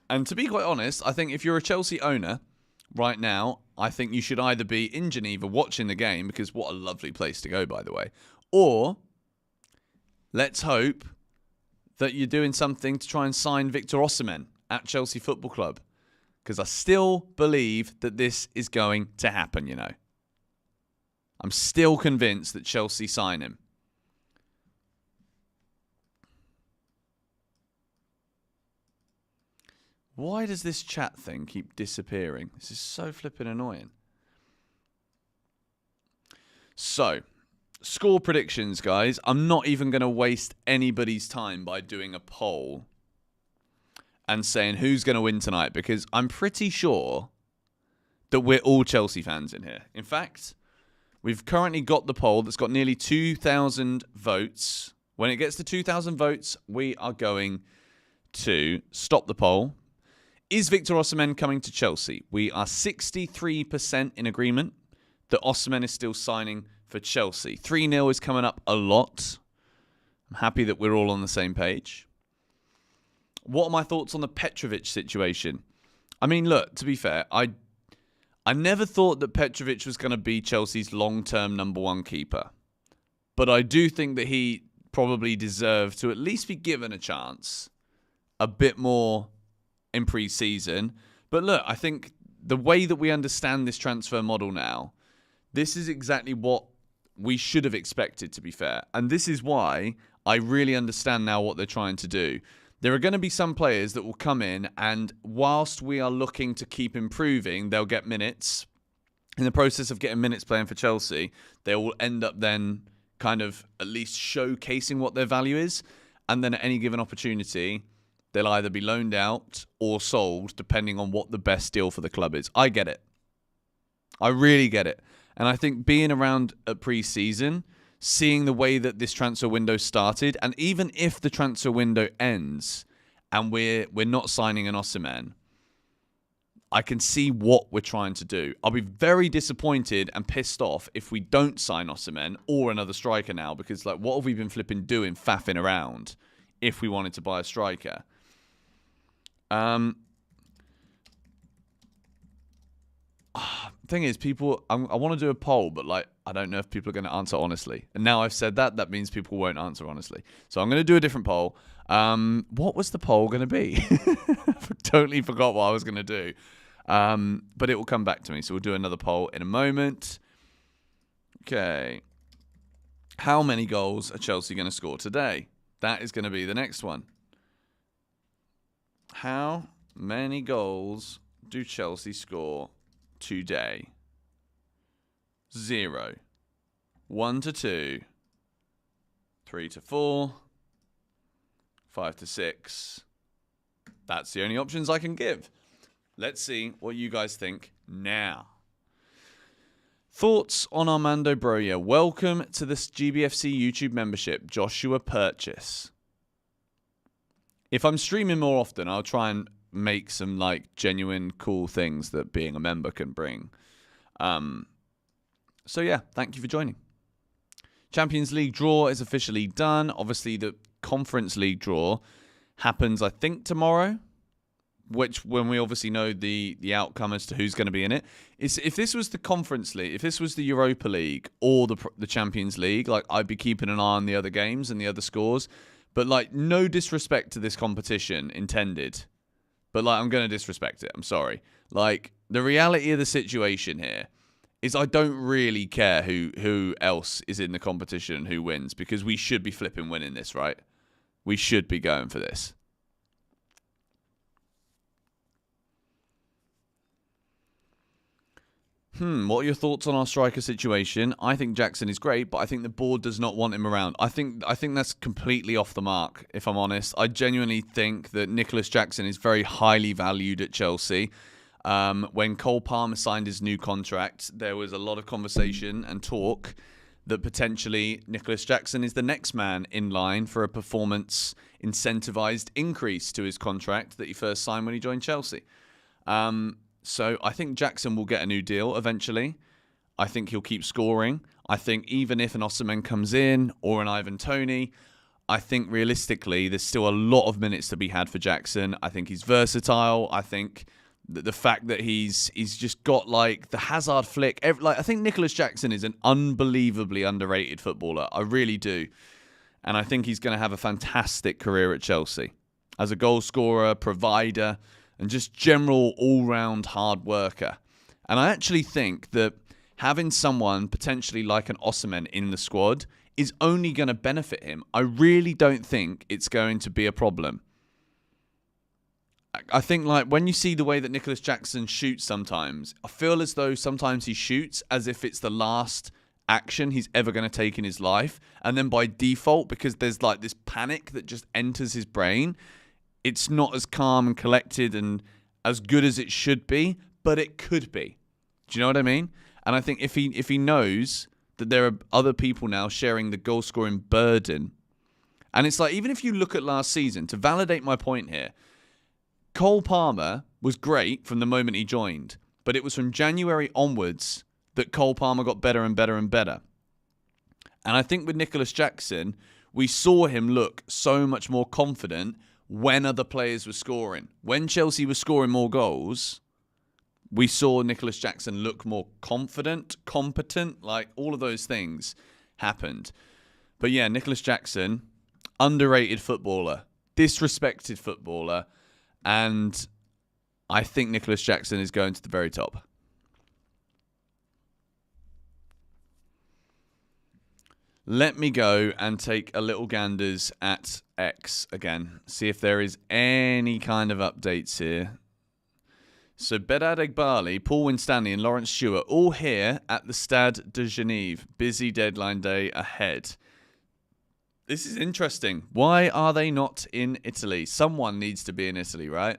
And to be quite honest, I think if you're a Chelsea owner right now, I think you should either be in Geneva watching the game, because what a lovely place to go, by the way, or let's hope that you're doing something to try and sign Victor Osimhen at Chelsea Football Club, because I still believe that this is going to happen, you know. I'm still convinced that Chelsea sign him. Why does this chat thing keep disappearing? This is so flipping annoying. So, score predictions, guys. I'm not even going to waste anybody's time by doing a poll and saying who's going to win tonight, because I'm pretty sure that we're all Chelsea fans in here. In fact, we've currently got the poll that's got nearly 2,000 votes. When it gets to 2,000 votes, we are going to stop the poll. Is Victor Osimhen coming to Chelsea? We are 63% in agreement that Osimhen is still signing for Chelsea. 3-0 is coming up a lot. I'm happy that we're all on the same page. What are my thoughts on the Petrovic situation? I mean, look, to be fair, I never thought that Petrovic was going to be Chelsea's long-term number one keeper. But I do think that he probably deserved to at least be given a chance a bit more in pre-season. But look, I think the way that we understand this transfer model now, this is exactly what we should have expected, to be fair. And this is why I really understand now what they're trying to do. There are going to be some players that will come in, and whilst we are looking to keep improving, they'll get minutes. In the process of getting minutes playing for Chelsea, they will end up then kind of at least showcasing what their value is. And then at any given opportunity, they'll either be loaned out or sold, depending on what the best deal for the club is. I get it. I really get it. And I think being around at pre-season, seeing the way that this transfer window started, and even if the transfer window ends and we're not signing an Osimhen, I can see what we're trying to do. I'll be very disappointed and pissed off if we don't sign Osimhen or another striker now, because like, what have we been flipping doing, faffing around if we wanted to buy a striker? Thing is, people, I want to do a poll, but like, I don't know if people are going to answer honestly. And now I've said that, that means people won't answer honestly. So I'm going to do a different poll. What was the poll going to be? I totally forgot what I was going to do. But it will come back to me. So we'll do another poll in a moment. Okay. How many goals are Chelsea going to score today? That is going to be the next one. How many goals do Chelsea score today? 0, 1 to 2, 3 to 4, 5 to 6. That's the only options I can give. Let's see what you guys think now. Thoughts on Armando Broja? Welcome to this GBFC YouTube membership, Joshua Purchase. If I'm streaming more often, I'll try and make some like genuine cool things that being a member can bring. So yeah, thank you for joining. Champions League draw is officially done. Obviously, the Conference League draw happens, I think, tomorrow, which when we obviously know the outcome as to who's going to be in it. If this was the Conference League, if this was the Europa League or the Champions League, like I'd be keeping an eye on the other games and the other scores. But like, no disrespect to this competition intended. But like, I'm going to disrespect it. I'm sorry. Like, the reality of the situation here is I don't really care who else is in the competition and who wins, because we should be flipping winning this, right? We should be going for this. What are your thoughts on our striker situation? I think Jackson is great, but I think the board does not want him around. I think that's completely off the mark, if I'm honest. I genuinely think that Nicholas Jackson is very highly valued at Chelsea. When Cole Palmer signed his new contract, there was a lot of conversation and talk that potentially Nicholas Jackson is the next man in line for a performance incentivized increase to his contract that he first signed when he joined Chelsea. So I think Jackson will get a new deal eventually. I think he'll keep scoring. I think even if an Osimhen comes in or an Ivan Toney, I think realistically there's still a lot of minutes to be had for Jackson. I think he's versatile. I think the fact that he's just got like the Hazard flick. I think Nicholas Jackson is an unbelievably underrated footballer. I really do. And I think he's going to have a fantastic career at Chelsea as a goal scorer, provider, and just general all-round hard worker. And I actually think that having someone potentially like an Osimhen in the squad is only going to benefit him. I really don't think it's going to be a problem. I think like when you see the way that Nicholas Jackson shoots sometimes, I feel as though sometimes he shoots as if it's the last action he's ever going to take in his life. And then by default, because there's like this panic that just enters his brain, it's not as calm and collected and as good as it should be, but it could be. Do you know what I mean? And I think if he knows that there are other people now sharing the goal-scoring burden, and it's like, even if you look at last season, to validate my point here, Cole Palmer was great from the moment he joined, but it was from January onwards that Cole Palmer got better and better and better. And I think with Nicholas Jackson, we saw him look so much more confident when other players were scoring. When Chelsea was scoring more goals, we saw Nicholas Jackson look more confident, competent, like all of those things happened. But yeah, Nicholas Jackson, underrated footballer, disrespected footballer, and I think Nicholas Jackson is going to the very top. Let me go and take a little ganders at X again. See if there is any kind of updates here. So Bedad Egbali, Paul Winstanley and Lawrence Stewart all here at the Stade de Genève. Busy deadline day ahead. This is interesting. Why are they not in Italy? Someone needs to be in Italy, right?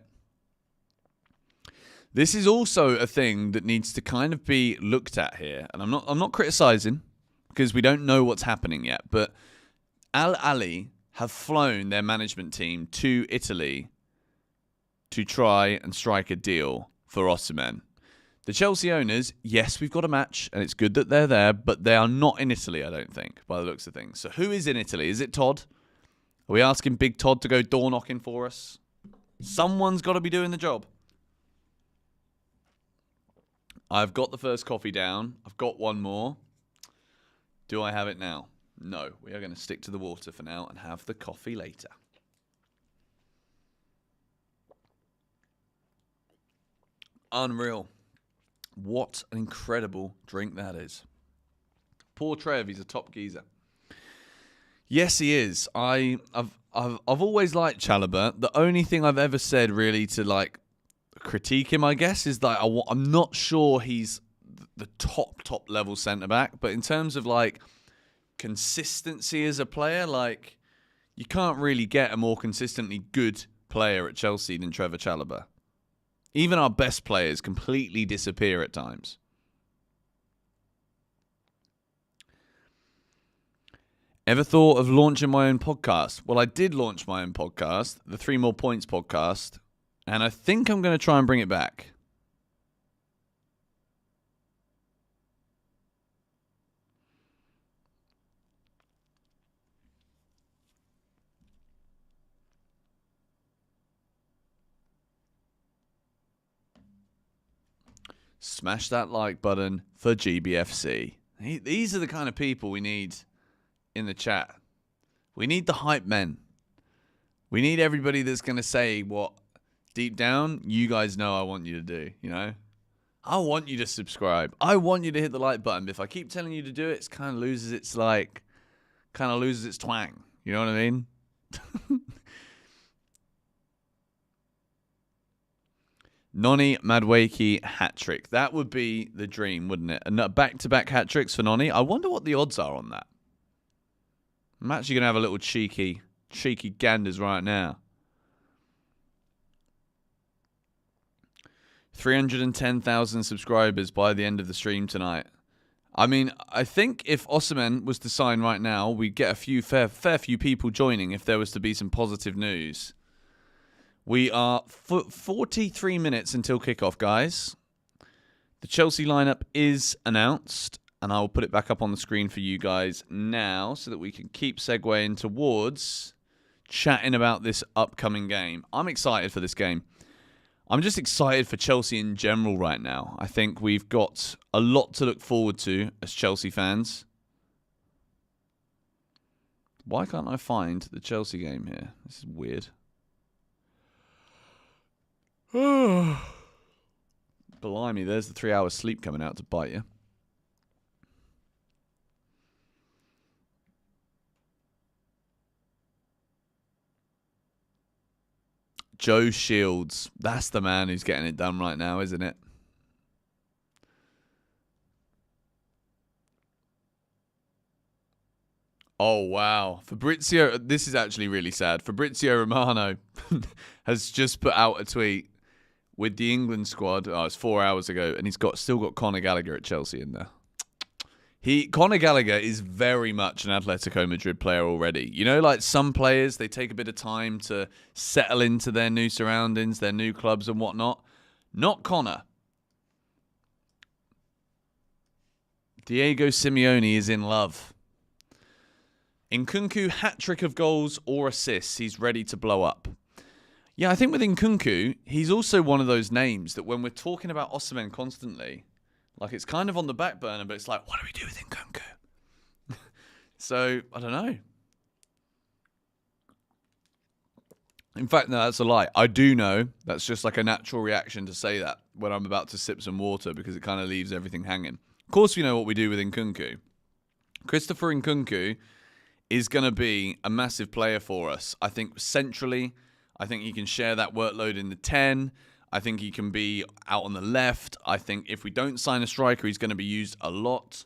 This is also a thing that needs to kind of be looked at here. And I'm not criticizing because we don't know what's happening yet. But Al Ahly have flown their management team to Italy to try and strike a deal for Osimhen. The Chelsea owners, yes, we've got a match, and it's good that they're there, but they are not in Italy, I don't think, by the looks of things. So who is in Italy? Is it Todd? Are we asking Big Todd to go door knocking for us? Someone's got to be doing the job. I've got the first coffee down. I've got one more. Do I have it now? No. We are going to stick to the water for now and have the coffee later. Unreal. What an incredible drink that is. Poor Trev, he's a top geezer. Yes, he is. I've always liked Chalobah. The only thing I've ever said really to like critique him, I guess, is that I'm not sure he's the top level centre back. But in terms of like consistency as a player, like you can't really get a more consistently good player at Chelsea than Trevor Chalobah. Even our best players completely disappear at times. Ever thought of launching my own podcast? Well, I did launch my own podcast, the 3 More Points podcast, and I think I'm going to try and bring it back. Smash that like button for GBFC. These are the kind of people we need in the chat. We need the hype men. We need everybody that's going to say what deep down you guys know I want you to do, you know? I want you to subscribe. I want you to hit the like button. But if I keep telling you to do it, it kind of loses its twang. You know what I mean? Noni Madueke hat-trick. That would be the dream, wouldn't it? And back-to-back hat-tricks for Noni. I wonder what the odds are on that. I'm actually going to have a little cheeky ganders right now. 310,000 subscribers by the end of the stream tonight. I mean, I think if Osimhen was to sign right now, we'd get a fair few people joining if there was to be some positive news. We are 43 minutes until kickoff, guys. The Chelsea lineup is announced, and I will put it back up on the screen for you guys now so that we can keep segueing towards chatting about this upcoming game. I'm excited for this game. I'm just excited for Chelsea in general right now. I think we've got a lot to look forward to as Chelsea fans. Why can't I find the Chelsea game here? This is weird. Blimey, there's the 3 hours sleep coming out to bite you. Joe Shields. That's the man who's getting it done right now, isn't it? Oh, wow. Fabrizio, this is actually really sad. Fabrizio Romano has just put out a tweet with the England squad. Oh, it's 4 hours ago, and he's still got Conor Gallagher at Chelsea in there. Conor Gallagher is very much an Atletico Madrid player already. You know, like some players, they take a bit of time to settle into their new surroundings, their new clubs and whatnot. Not Conor. Diego Simeone is in love. Nkunku, hat-trick of goals or assists. He's ready to blow up. Yeah, I think with Nkunku, he's also one of those names that when we're talking about Osimhen constantly, like it's kind of on the back burner, but it's like, what do we do with Nkunku? So, I don't know. In fact, no, that's a lie. I do know. That's just like a natural reaction to say that when I'm about to sip some water because it kind of leaves everything hanging. Of course, we know what we do with Nkunku. Christopher Nkunku is going to be a massive player for us. I think centrally, I think he can share that workload in the 10. I think he can be out on the left. I think if we don't sign a striker, he's going to be used a lot.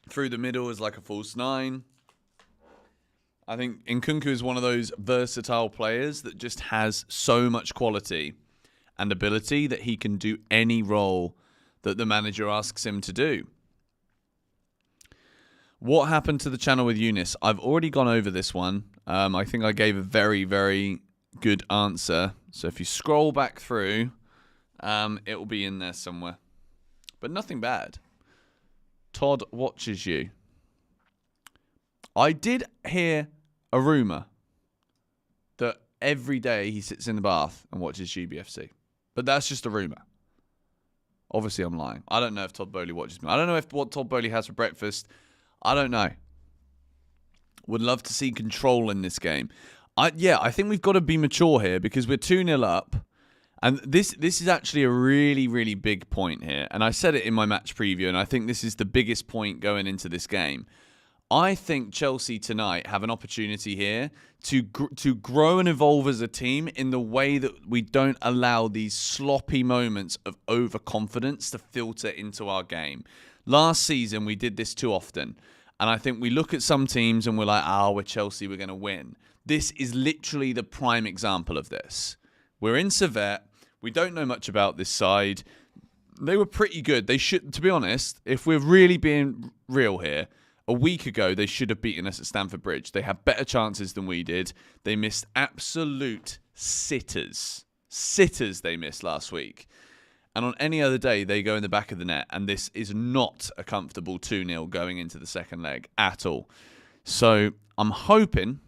Through the middle as like a false 9. I think Nkunku is one of those versatile players that just has so much quality. and ability that he can do any role that the manager asks him to do. What happened to the channel with Eunice? I've already gone over this one. I think I gave a very, very good answer. So if you scroll back through, it will be in there somewhere. But nothing bad. Todd watches you. I did hear a rumour that every day he sits in the bath and watches GBFC. But that's just a rumour. Obviously, I'm lying. I don't know if Todd Bowley watches me. I don't know what Todd Bowley has for breakfast. I don't know. Would love to see control in this game. I think we've got to be mature here because we're 2-0 up. And this is actually a really, really big point here. And I said it in my match preview, and I think this is the biggest point going into this game. I think Chelsea tonight have an opportunity here to grow and evolve as a team in the way that we don't allow these sloppy moments of overconfidence to filter into our game. Last season, we did this too often. And I think we look at some teams and we're like, we're Chelsea, we're going to win. This is literally the prime example of this. We're in Servette. We don't know much about this side. They were pretty good. They should, to be honest, if we're really being real here, a week ago, they should have beaten us at Stamford Bridge. They had better chances than we did. They missed absolute sitters. Sitters they missed last week. And on any other day, they go in the back of the net. And this is not a comfortable 2-0 going into the second leg at all. So I'm hoping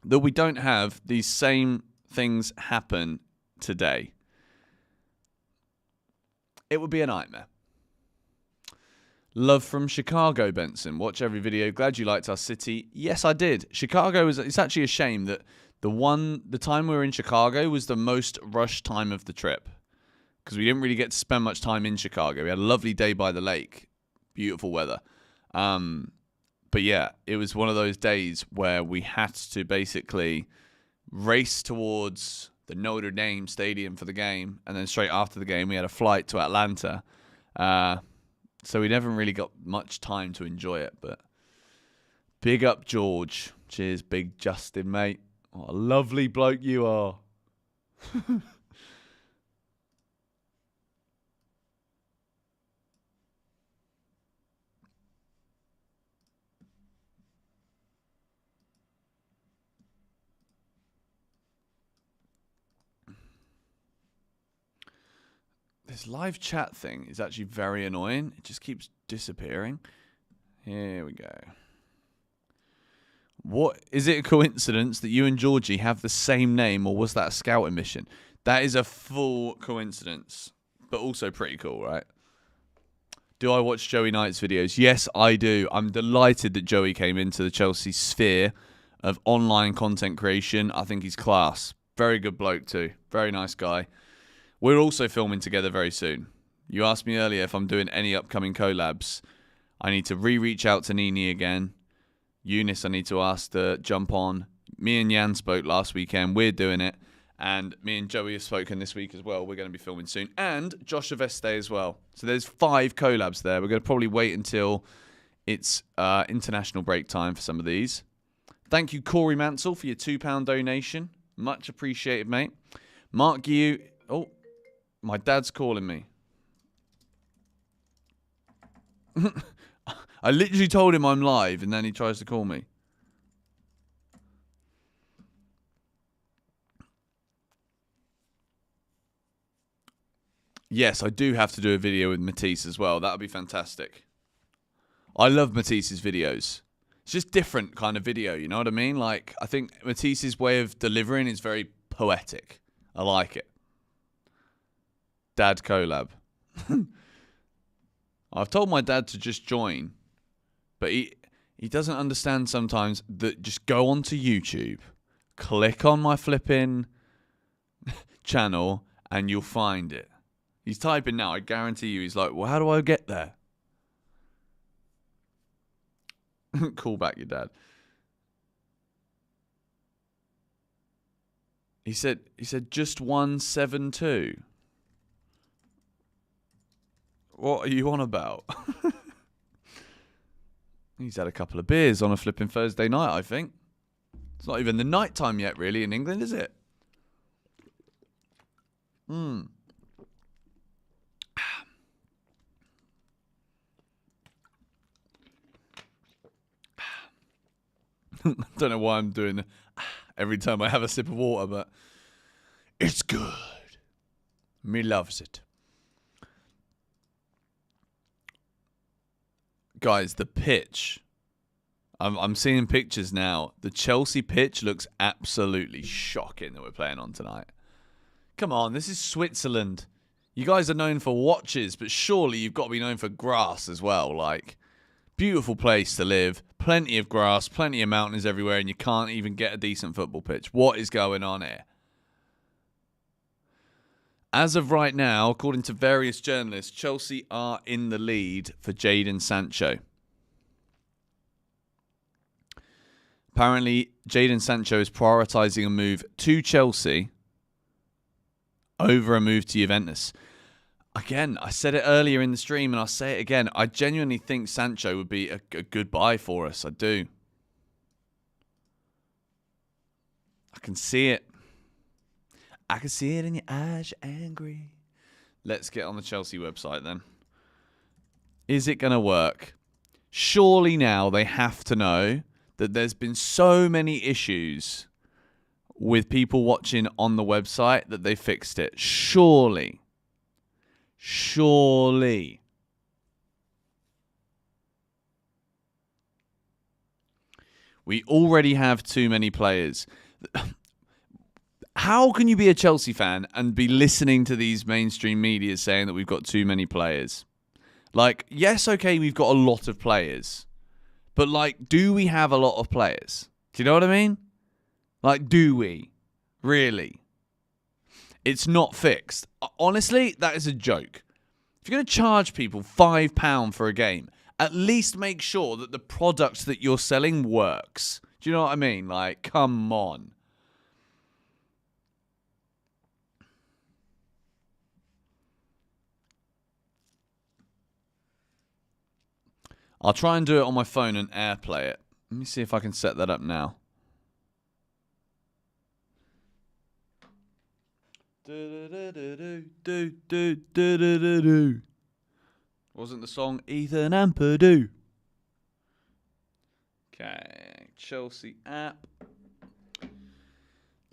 that we don't have these same things happen today. It would be a nightmare. Love from Chicago, Benson. Watch every video. Glad you liked our city. Yes, I did. Chicago it's actually a shame that the time we were in Chicago was the most rushed time of the trip. Because we didn't really get to spend much time in Chicago. We had a lovely day by the lake. Beautiful weather. But yeah, it was one of those days where we had to basically race towards the Notre Dame Stadium for the game. And then straight after the game, we had a flight to Atlanta. So we never really got much time to enjoy it. But big up, George. Cheers, big Justin, mate. What a lovely bloke you are. This live chat thing is actually very annoying. It just keeps disappearing. Here we go. What is it a coincidence that you and Georgie have the same name, or was that a scouting mission? That is a full coincidence, but also pretty cool, right? Do I watch Joey Knight's videos? Yes, I do. I'm delighted that Joey came into the Chelsea sphere of online content creation. I think he's class. Very good bloke too. Very nice guy. We're also filming together very soon. You asked me earlier if I'm doing any upcoming collabs. I need to reach out to Nini again. Eunice, I need to ask to jump on. Me and Jan spoke last weekend. We're doing it. And me and Joey have spoken this week as well. We're going to be filming soon. And Josh Aveste as well. So there's 5 collabs there. We're going to probably wait until it's international break time for some of these. Thank you, Corey Mansell, for your £2 donation. Much appreciated, mate. Mark you. Oh. My dad's calling me. I literally told him I'm live, and then he tries to call me. Yes, I do have to do a video with Matisse as well. That would be fantastic. I love Matisse's videos. It's just different kind of video, you know what I mean? Like, I think Matisse's way of delivering is very poetic. I like it. Dad collab. I've told my dad to just join, but he doesn't understand sometimes that just go onto YouTube, click on my flipping channel, and you'll find it. He's typing now. I guarantee you he's like, well, how do I get there? Call back your dad. He said just 172. What are you on about? He's had a couple of beers on a flipping Thursday night, I think. It's not even the night time yet, really, in England, is it? Don't know why I'm doing it every time I have a sip of water, but it's good. Me loves it. Guys, the pitch. I'm seeing pictures now. The Chelsea pitch looks absolutely shocking that we're playing on tonight. Come on, this is Switzerland. You guys are known for watches, but surely you've got to be known for grass as well. Like, beautiful place to live. Plenty of grass, plenty of mountains everywhere, and you can't even get a decent football pitch. What is going on here? As of right now, according to various journalists, Chelsea are in the lead for Jadon Sancho. Apparently, Jadon Sancho is prioritising a move to Chelsea over a move to Juventus. Again, I said it earlier in the stream and I'll say it again. I genuinely think Sancho would be a good buy for us. I do. I can see it. I can see it in your eyes. You're angry. Let's get on the Chelsea website then. Is it going to work? Surely now they have to know that there's been so many issues with people watching on the website that they fixed it. Surely. Surely. We already have too many players. How can you be a Chelsea fan and be listening to these mainstream media saying that we've got too many players? Like, yes, okay, we've got a lot of players. But, like, do we have a lot of players? Do you know what I mean? Like, do we? Really? It's not fixed. Honestly, that is a joke. If you're going to charge people £5 for a game, at least make sure that the product that you're selling works. Do you know what I mean? Like, come on. I'll try and do it on my phone and AirPlay it. Let me see if I can set that up now. Wasn't the song Ethan and Purdue? Okay, Chelsea app.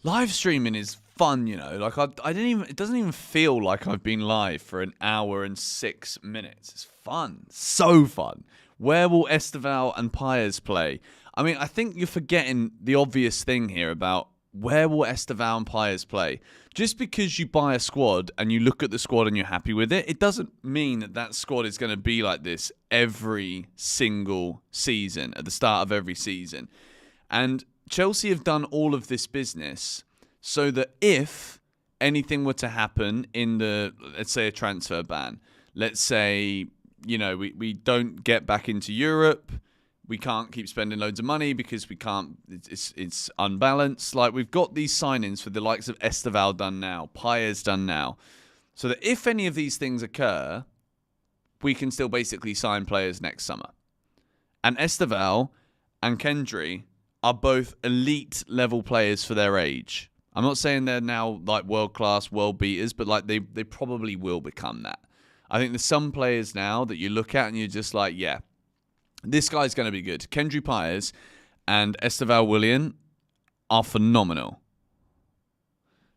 Live streaming is fun, you know. Like I didn't even. It doesn't even feel like I've been live for an hour and 6 minutes. It's fun, so fun. Where will Esteval and Pires play? I mean, I think you're forgetting the obvious thing here about where will Esteval and Pires play. Just because you buy a squad and you look at the squad and you're happy with it, it doesn't mean that that squad is going to be like this every single season, at the start of every season. And Chelsea have done all of this business so that if anything were to happen in the, let's say, a transfer ban, let's say, you know, we don't get back into Europe, we can't keep spending loads of money because we can't, it's unbalanced. Like, we've got these signings for the likes of Esteval done now, Pires done now, so that if any of these things occur, we can still basically sign players next summer. And Esteval and Kendry are both elite level players for their age. I'm not saying they're now like world-class, world beaters, but like they probably will become that. I think there's some players now that you look at and you're just like, yeah, this guy's going to be good. Kendry Pires and Esteval Willian are phenomenal.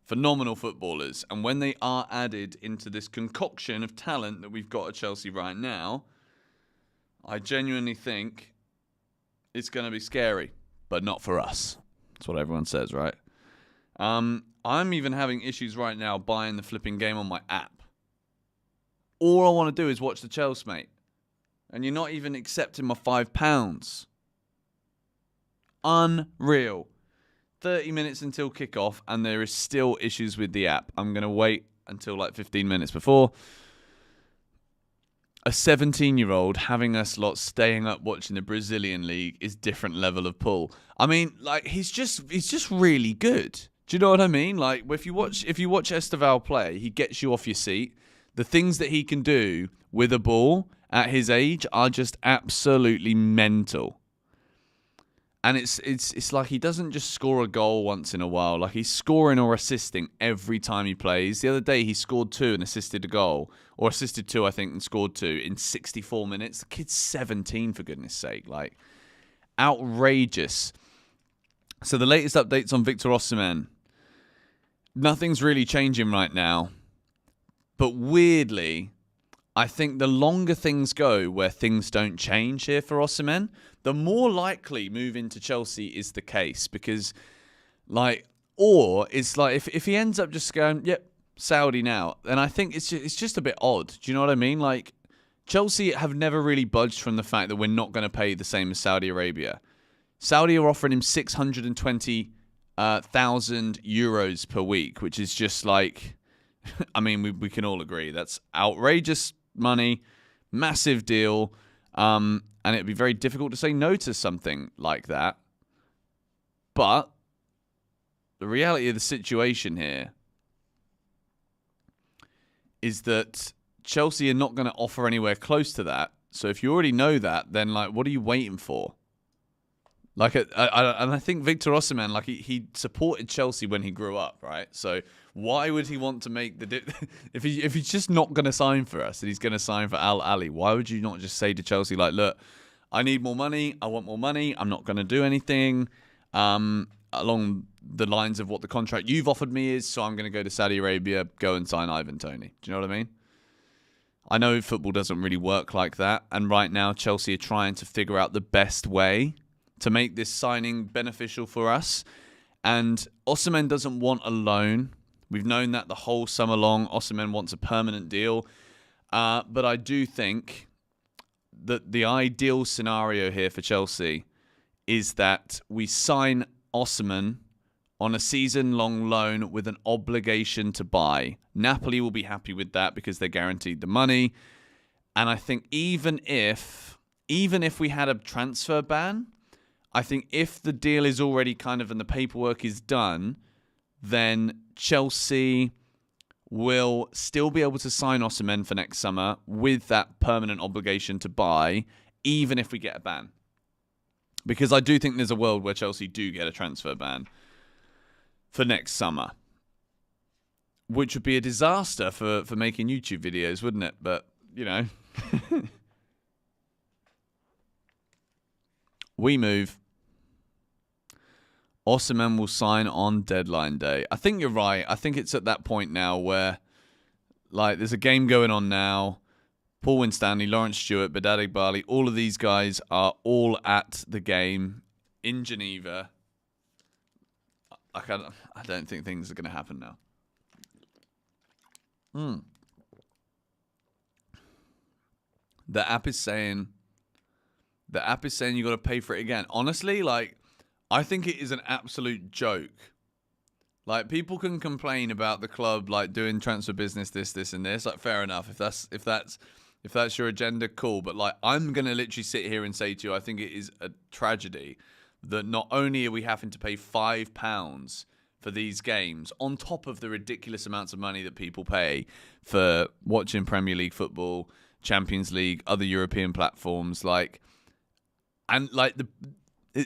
Phenomenal footballers. And when they are added into this concoction of talent that we've got at Chelsea right now, I genuinely think it's going to be scary. But not for us. That's what everyone says, right? I'm even having issues right now buying the flipping game on my app. All I want to do is watch the Chelsea, mate. And you're not even accepting my £5. Unreal. 30 minutes until kickoff, and there is still issues with the app. I'm going to wait until like 15 minutes before. A 17-year-old having us lot staying up watching the Brazilian league is different level of pull. I mean, like, he's just really good. Do you know what I mean? Like, if you watch Esteval play, he gets you off your seat. The things that he can do with a ball at his age are just absolutely mental. And it's like he doesn't just score a goal once in a while. Like, he's scoring or assisting every time he plays. The other day, he scored 2 and assisted a goal. Or assisted 2, I think, and scored 2 in 64 minutes. The kid's 17, for goodness sake. Like, outrageous. So the latest updates on Victor Osimhen. Nothing's really changing right now. But weirdly, I think the longer things go where things don't change here for Osimhen, the more likely moving to Chelsea is the case. Because, like, or it's like if he ends up just going, yep, Saudi now, then I think it's just a bit odd. Do you know what I mean? Like, Chelsea have never really budged from the fact that we're not going to pay the same as Saudi Arabia. Saudi are offering him 620,000 euros per week, which is just like, I mean, we can all agree that's outrageous money, massive deal, and it'd be very difficult to say no to something like that. But the reality of the situation here is that Chelsea are not going to offer anywhere close to that. So if you already know that, then, like, what are you waiting for? Like, and I think Victor Osimhen, like, he supported Chelsea when he grew up, right? So why would he want to make the if he's just not going to sign for us and he's going to sign for Al Ahly? Why would you not just say to Chelsea, like, look, I need more money, I want more money, I'm not going to do anything along the lines of what the contract you've offered me is, so I'm going to go to Saudi Arabia, go and sign Ivan Toney. Do you know what I mean? I know football doesn't really work like that, and right now Chelsea are trying to figure out the best way to make this signing beneficial for us. And Osimhen doesn't want a loan. We've known that the whole summer long. Osimhen wants a permanent deal. But I do think that the ideal scenario here for Chelsea is that we sign Osimhen on a season-long loan with an obligation to buy. Napoli will be happy with that because they're guaranteed the money. And I think even if we had a transfer ban, I think if the deal is already kind of and the paperwork is done, then Chelsea will still be able to sign Osimhen for next summer with that permanent obligation to buy, even if we get a ban. Because I do think there's a world where Chelsea do get a transfer ban for next summer, which would be a disaster for making YouTube videos, wouldn't it? But, you know, we move. Osimhen will sign on deadline day. I think you're right. I think it's at that point now where, like, there's a game going on now. Paul Winstanley, Lawrence Stewart, Badad Igbali, all of these guys are all at the game in Geneva. I don't think things are going to happen now. The app is saying you got to pay for it again. Honestly, like, I think it is an absolute joke. Like, people can complain about the club, like, doing transfer business, this, and this. Like, fair enough. If that's your agenda, cool. But, like, I'm gonna literally sit here and say to you, I think it is a tragedy that not only are we having to pay £5 for these games on top of the ridiculous amounts of money that people pay for watching Premier League football, Champions League, other European platforms, like, and like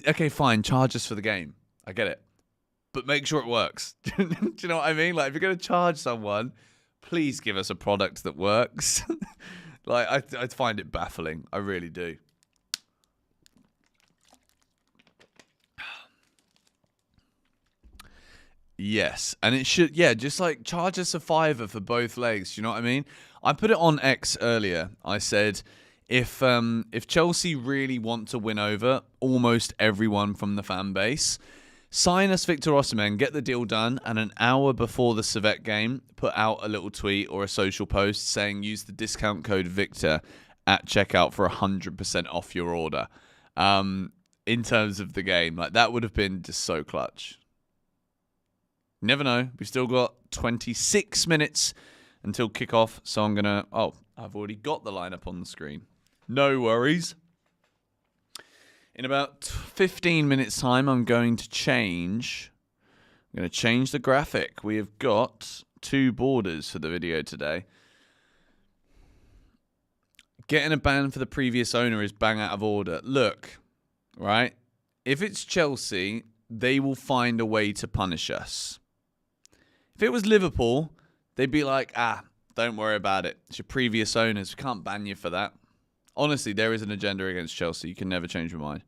okay, fine, charge us for the game. I get it. But make sure it works. Do you know what I mean? Like, if you're going to charge someone, please give us a product that works. Like, I find it baffling. I really do. Yes. And it should, yeah, just like charge us a £5 for both legs. Do you know what I mean? I put it on X earlier. I said, if Chelsea really want to win over almost everyone from the fan base, sign us Victor Osimhen, get the deal done, and an hour before the Servette game, put out a little tweet or a social post saying use the discount code Victor at checkout for 100% off your order. In terms of the game, like, that would have been just so clutch. Never know. We've still got 26 minutes until kickoff, so I'm gonna. Oh, I've already got the lineup on the screen. No worries. In about 15 minutes' time, I'm going to change the graphic. We have got 2 borders for the video today. Getting a ban for the previous owner is bang out of order. Look, right? if it's Chelsea, they will find a way to punish us. If it was Liverpool, they'd be like, don't worry about it. It's your previous owners. We can't ban you for that. Honestly, there is an agenda against Chelsea. You can never change your mind.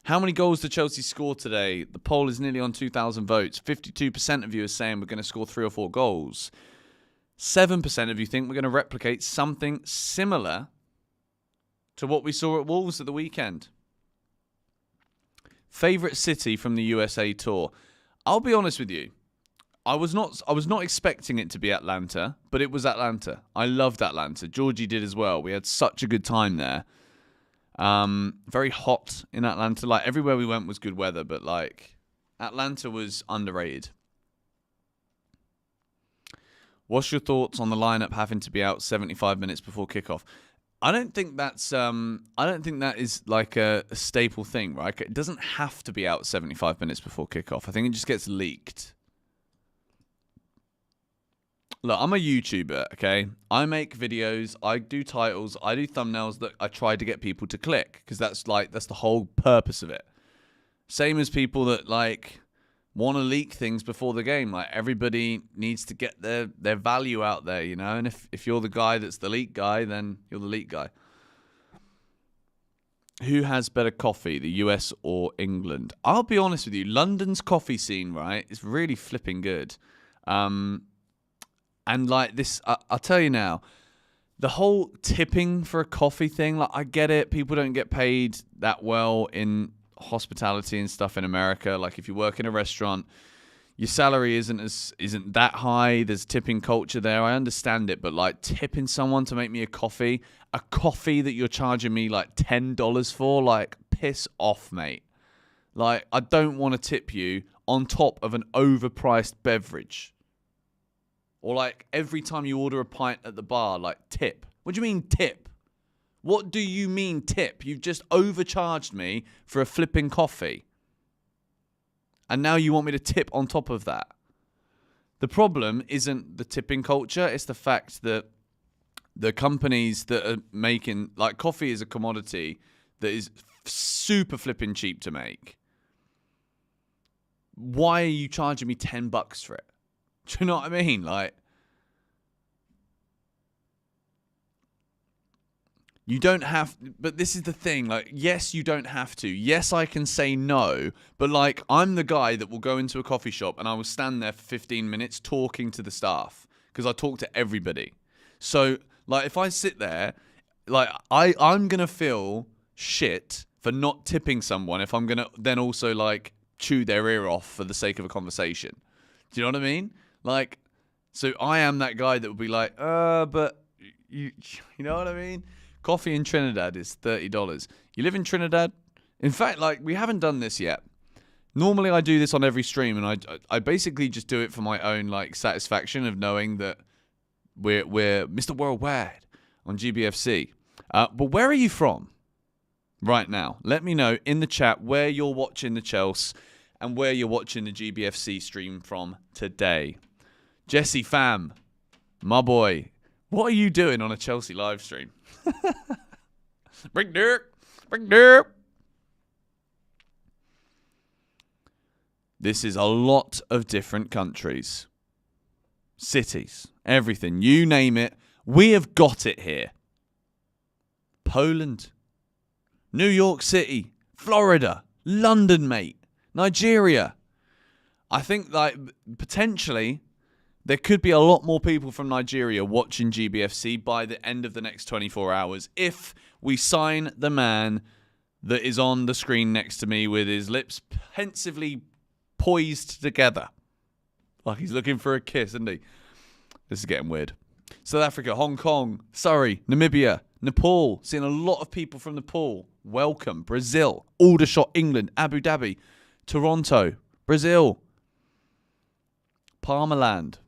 How many goals did Chelsea score today? The poll is nearly on 2,000 votes. 52% of you are saying we're going to score 3 or 4 goals. 7% of you think we're going to replicate something similar to what we saw at Wolves at the weekend. Favourite city from the USA tour? I'll be honest with you. I was not expecting it to be Atlanta, but it was Atlanta. I loved Atlanta. Georgie did as well. We had such a good time there. Very hot in Atlanta. Like, everywhere we went was good weather, but like Atlanta was underrated. What's your thoughts on the lineup having to be out 75 minutes before kickoff? I don't think that is like a staple thing, right? It doesn't have to be out 75 minutes before kickoff. I think it just gets leaked. Look, I'm a YouTuber, okay? I make videos, I do titles, I do thumbnails that I try to get people to click, because that's the whole purpose of it. Same as people that like want to leak things before the game. Like, everybody needs to get their value out there, you know? And if you're the guy that's the leak guy, then you're the leak guy. Who has better coffee, the US or England? I'll be honest with you, London's coffee scene, right, is really flipping good. And like this, I'll tell you now, the whole tipping for a coffee thing, like, I get it. People don't get paid that well in hospitality and stuff in America. Like, if you work in a restaurant, your salary isn't that high. There's tipping culture there. I understand it, but like, tipping someone to make me a coffee that you're charging me like $10 for, like, piss off, mate. Like, I don't want to tip you on top of an overpriced beverage. Or like, every time you order a pint at the bar, like, tip. What do you mean tip? What do you mean tip? You've just overcharged me for a flipping coffee. And now you want me to tip on top of that. The problem isn't the tipping culture. It's the fact that the companies that are making, like, coffee is a commodity that is super flipping cheap to make. Why are you charging me $10 for it? Do you know what I mean? Like, you don't have, but this is the thing. Like, yes, you don't have to. Yes, I can say no, but like, I'm the guy that will go into a coffee shop and I will stand there for 15 minutes talking to the staff, because I talk to everybody. So, like, if I sit there, like, I'm going to feel shit for not tipping someone if I'm going to then also, like, chew their ear off for the sake of a conversation. Do you know what I mean? Like, so I am that guy that would be like, but you know what I mean? Coffee in Trinidad is $30. You live in Trinidad? In fact, like, we haven't done this yet. Normally I do this on every stream, and I basically just do it for my own, like, satisfaction of knowing that we're Mr. Worldwide on GBFC. But where are you from right now? Let me know in the chat where you're watching the Chelsea and where you're watching the GBFC stream from today. Jesse fam, my boy, what are you doing on a Chelsea live stream? Bring Dirk. This is a lot of different countries, cities, everything. You name it, we have got it here. Poland, New York City, Florida, London, mate, Nigeria. I think, like, potentially there could be a lot more people from Nigeria watching GBFC by the end of the next 24 hours if we sign the man that is on the screen next to me with his lips pensively poised together. Like he's looking for a kiss, isn't he? This is getting weird. South Africa, Hong Kong, Surrey, Namibia, Nepal. Seeing a lot of people from Nepal. Welcome. Brazil, Aldershot, England, Abu Dhabi, Toronto, Brazil, Parmaland.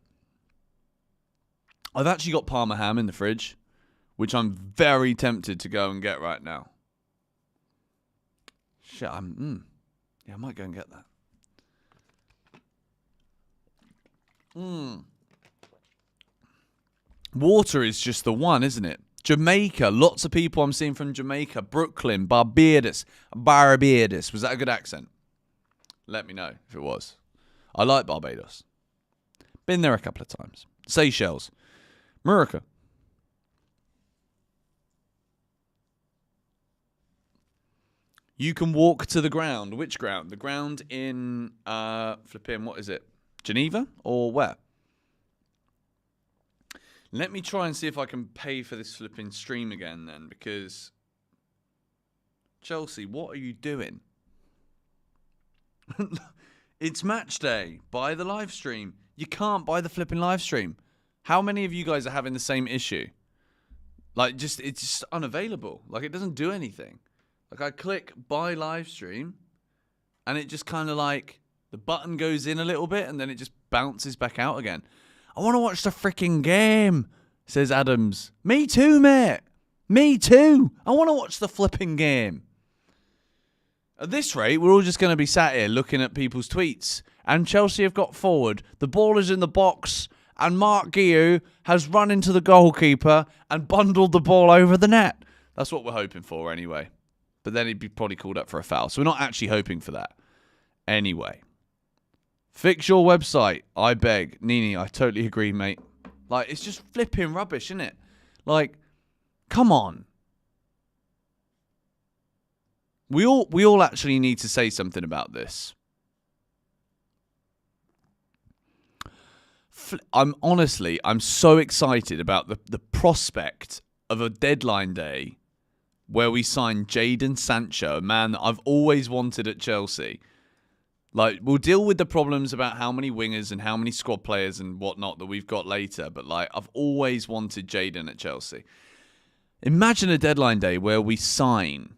I've actually got Parma ham in the fridge, which I'm very tempted to go and get right now. Shit, yeah, I might go and get that. Water is just the one, isn't it? Jamaica. Lots of people I'm seeing from Jamaica. Brooklyn. Barbados. Was that a good accent? Let me know if it was. I like Barbados. Been there a couple of times. Seychelles. Morocco. You can walk to the ground. Which ground? The ground in, what is it? Geneva or where? Let me try and see if I can pay for this flipping stream again then, because Chelsea, what are you doing? It's match day. Buy the live stream. You can't buy the flipping live stream. How many of you guys are having the same issue? Like, it's just unavailable. Like, it doesn't do anything. Like, I click buy live stream, and it just kind of like, the button goes in a little bit, and then it just bounces back out again. I want to watch the freaking game, says Adams. Me too, mate. Me too. I want to watch the flipping game. At this rate, we're all just going to be sat here looking at people's tweets. And Chelsea have got forward. The ball is in the box. And Mark Guiu has run into the goalkeeper and bundled the ball over the net. That's what we're hoping for anyway. But then he'd be probably called up for a foul. So we're not actually hoping for that. Anyway. Fix your website, I beg. Nini, I totally agree, mate. Like, it's just flipping rubbish, isn't it? Like, come on. We all actually need to say something about this. I'm so excited about the prospect of a deadline day where we sign Jadon Sancho, a man that I've always wanted at Chelsea. Like, we'll deal with the problems about how many wingers and how many squad players and whatnot that we've got later. But, like, I've always wanted Jadon at Chelsea. Imagine a deadline day where we sign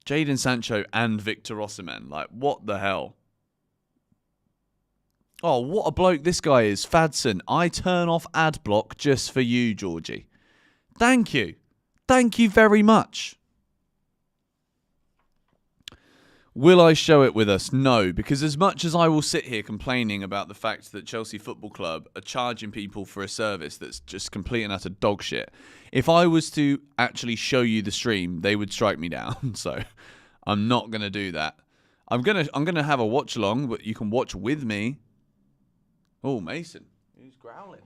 Jadon Sancho and Victor Osimhen. Like, what the hell? Oh, what a bloke this guy is. Fadson, I turn off ad block just for you, Georgie. Thank you. Thank you very much. Will I show it with us? No, because as much as I will sit here complaining about the fact that Chelsea Football Club are charging people for a service that's just complete and utter dog shit, if I was to actually show you the stream, they would strike me down. So I'm not going to do that. I'm gonna have a watch along, but you can watch with me. Oh, Mason, he's growling.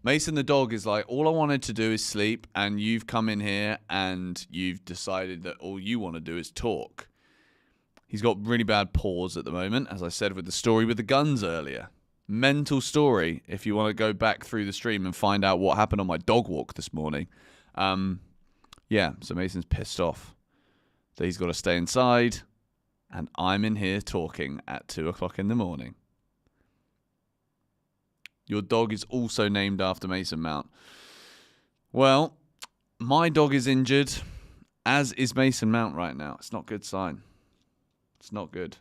Mason the dog is like, all I wanted to do is sleep, and you've come in here and you've decided that all you want to do is talk. He's got really bad paws at the moment, as I said with the story with the guns earlier. Mental story, if you want to go back through the stream and find out what happened on my dog walk this morning. Yeah, so Mason's pissed off that he's got to stay inside, and I'm in here talking at 2 o'clock in the morning. Your dog is also named after Mason Mount. Well, my dog is injured, as is Mason Mount right now. It's not a good sign. It's not good.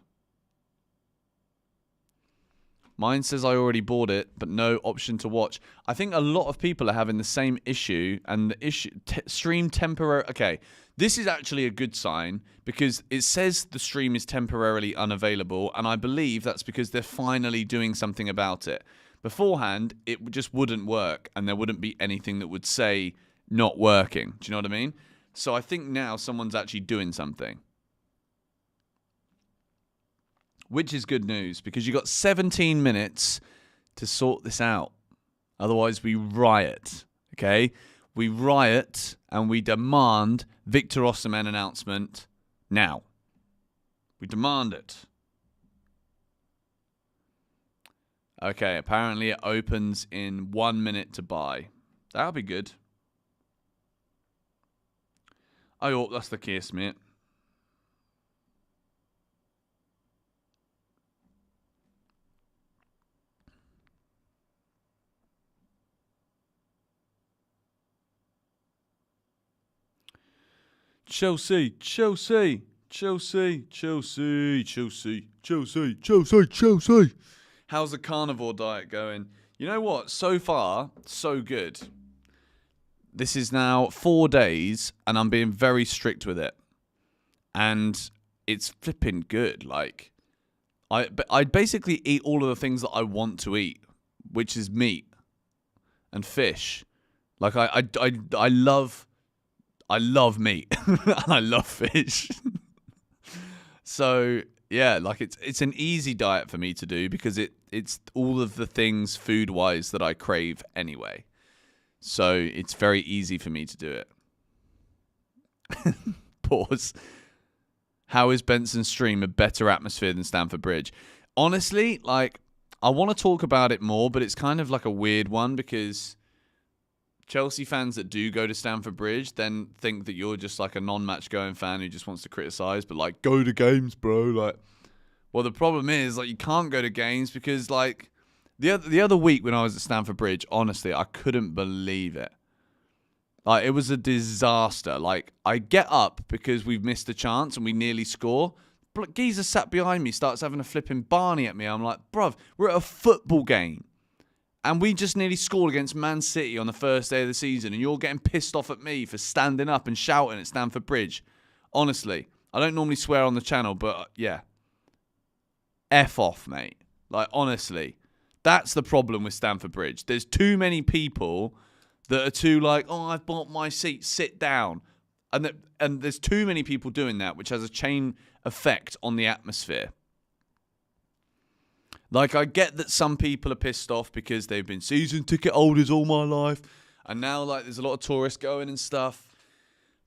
Mine says I already bought it, but no option to watch. I think a lot of people are having the same issue, and the issue stream temporary. Okay, this is actually a good sign because it says the stream is temporarily unavailable, and I believe that's because they're finally doing something about it. Beforehand, it just wouldn't work, and there wouldn't be anything that would say not working. Do you know what I mean? So I think now someone's actually doing something. Which is good news, because you've got 17 minutes to sort this out. Otherwise, we riot, okay? We riot, and we demand Victor Osimhen announcement now. We demand it. Okay, apparently it opens in 1 minute to buy. That'll be good. I hope that's the case, mate. Chelsea, Chelsea, Chelsea, Chelsea, Chelsea, Chelsea, Chelsea, Chelsea. How's the carnivore diet going? You know what? So far, so good. This is now 4 days, and I'm being very strict with it. And it's flipping good. Like, I basically eat all of the things that I want to eat, which is meat and fish Like I love meat and I love fish. So yeah, like it's an easy diet for me to do because it's all of the things food wise that I crave anyway. So it's very easy for me to do it. Pause. How is Benson's stream a better atmosphere than Stamford Bridge? Honestly, like, I want to talk about it more, but it's kind of like a weird one because Chelsea fans that do go to Stamford Bridge then think that you're just like a non-match going fan who just wants to criticise, but like, go to games, bro. Like, well, the problem is, like, you can't go to games because, like, the other week when I was at Stamford Bridge, honestly, I couldn't believe it. Like, it was a disaster. Like, I get up because we've missed a chance and we nearly score. But geezer sat behind me, starts having a flipping Barney at me. I'm like, bruv, we're at a football game. And we just nearly scored against Man City on the first day of the season. And you're getting pissed off at me for standing up and shouting at Stamford Bridge. Honestly, I don't normally swear on the channel, but yeah. F off, mate. Like, honestly, that's the problem with Stamford Bridge. There's too many people that are too like, oh, I've bought my seat, sit down. And there's too many people doing that, which has a chain effect on the atmosphere. Like, I get that some people are pissed off because they've been season ticket holders all my life. And now, like, there's a lot of tourists going and stuff.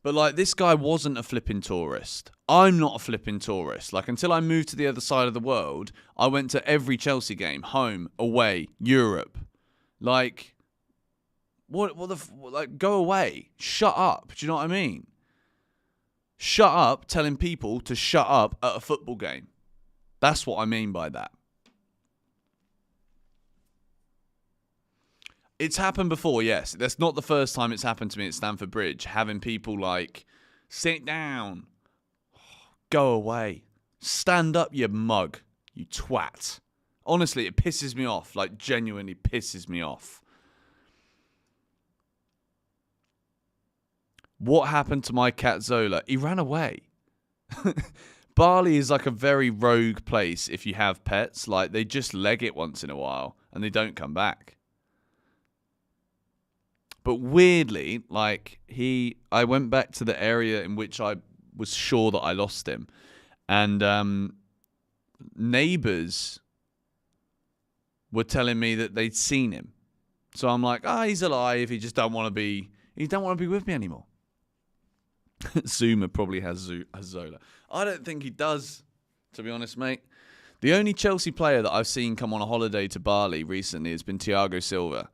But, like, this guy wasn't a flipping tourist. I'm not a flipping tourist. Like, until I moved to the other side of the world, I went to every Chelsea game. Home, away, Europe. Like, like, go away. Shut up. Do you know what I mean? Shut up telling people to shut up at a football game. That's what I mean by that. It's happened before, yes. That's not the first time it's happened to me at Stamford Bridge. Having people like, sit down. Go away. Stand up, you mug. You twat. Honestly, it pisses me off. Like, genuinely pisses me off. What happened to my cat Zola? He ran away. Bali is like a very rogue place if you have pets. Like, they just leg it once in a while and they don't come back. But weirdly, like, I went back to the area in which I was sure that I lost him. And neighbours were telling me that they'd seen him. So I'm like, he's alive. He don't want to be with me anymore. Zuma probably has Zola. I don't think he does, to be honest, mate. The only Chelsea player that I've seen come on a holiday to Bali recently has been Thiago Silva.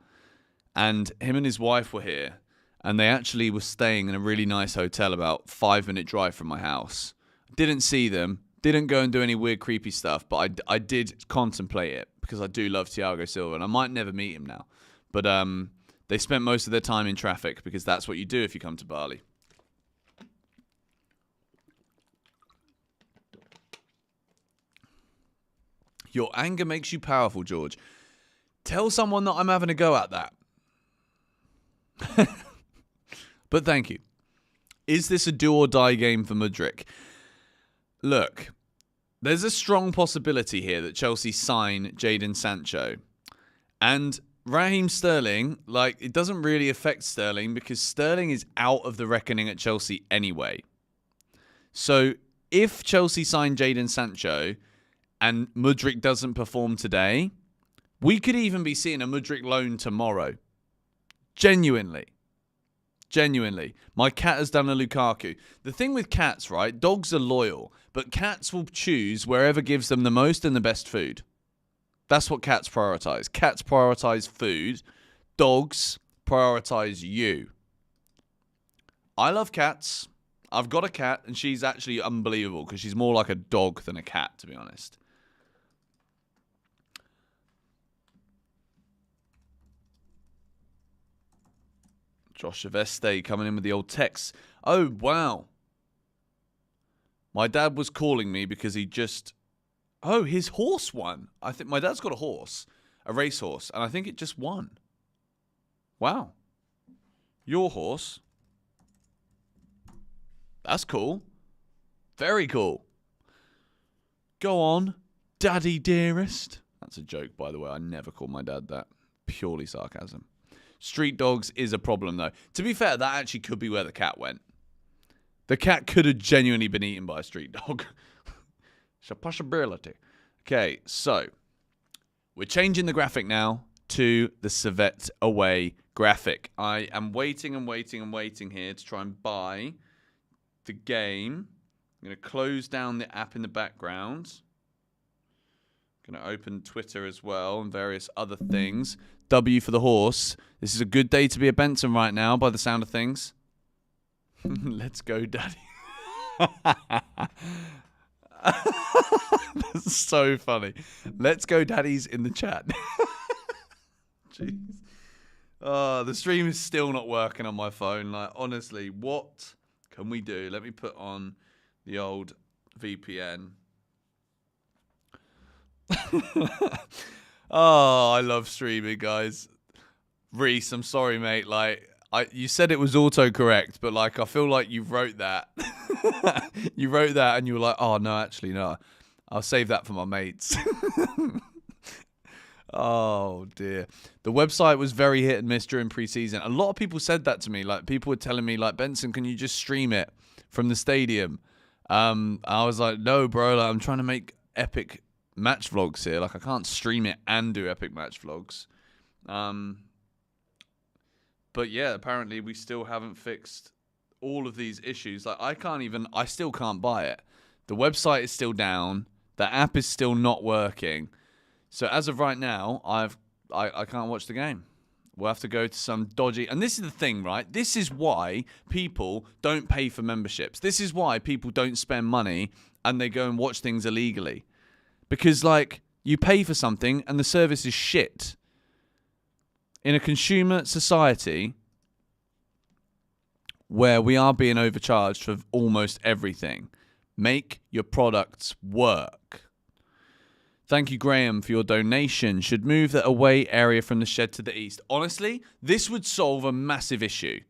And him and his wife were here. And they actually were staying in a really nice hotel about 5-minute drive from my house. Didn't see them. Didn't go and do any weird, creepy stuff. But I did contemplate it because I do love Thiago Silva. And I might never meet him now. But they spent most of their time in traffic because that's what you do if you come to Bali. Your anger makes you powerful, George. Tell someone that I'm having a go at that. But thank you. Is this a do or die game for Mudryk? Look, there's a strong possibility here that Chelsea sign Jadon Sancho. And Raheem Sterling, like, it doesn't really affect Sterling because Sterling is out of the reckoning at Chelsea anyway. So if Chelsea sign Jadon Sancho and Mudryk doesn't perform today, we could even be seeing a Mudryk loan tomorrow. Genuinely. My cat has done a Lukaku. The thing with cats, right? Dogs are loyal, but cats will choose wherever gives them the most and the best food. That's what cats prioritize. Cats prioritize food. Dogs prioritize you. I love cats. I've got a cat, and she's actually unbelievable because she's more like a dog than a cat, to be honest. Josh Aveste coming in with the old text. Oh, wow. My dad was calling me because he just... Oh, his horse won. I think my dad's got a horse, a racehorse, and I think it just won. Wow. Your horse. That's cool. Very cool. Go on, Daddy dearest. That's a joke, by the way. I never call my dad that. Purely sarcasm. Street dogs is a problem, though. To be fair, that actually could be where the cat went. The cat could have genuinely been eaten by a street dog. It's a possibility. Okay, so we're changing the graphic now to the Servette away graphic. I am waiting here to try and buy the game. I'm going to close down the app in the background. I'm going to open Twitter as well and various other things. W for the horse. This is a good day to be a Benson right now, by the sound of things. Let's go, Daddy. That's so funny. Let's go, Daddy's in the chat. Jeez. The stream is still not working on my phone. Like, honestly, what can we do? Let me put on the old VPN. Oh, I love streaming, guys. Reese, I'm sorry, mate. Like, you said it was autocorrect, but like, I feel like you wrote that. You wrote that, and you were like, "Oh no, actually no. I'll save that for my mates." Oh dear. The website was very hit and miss during preseason. A lot of people said that to me. Like, people were telling me, like, "Benson, can you just stream it from the stadium?" I was like, "No, bro. Like, I'm trying to make epic match vlogs here. Like, I can't stream it and do epic match vlogs." But yeah, apparently we still haven't fixed all of these issues. Like, I still can't buy it. The website is still down. The app is still not working. So as of right now, I can't watch the game. We'll have to go to some dodgy... And this is the thing, right? This is why people don't pay for memberships. This is why people don't spend money and they go and watch things illegally. Because, like, you pay for something and the service is shit. In a consumer society where we are being overcharged for almost everything, make your products work. Thank you, Graham, for your donation. Should move the away area from the shed to the east. Honestly, this would solve a massive issue.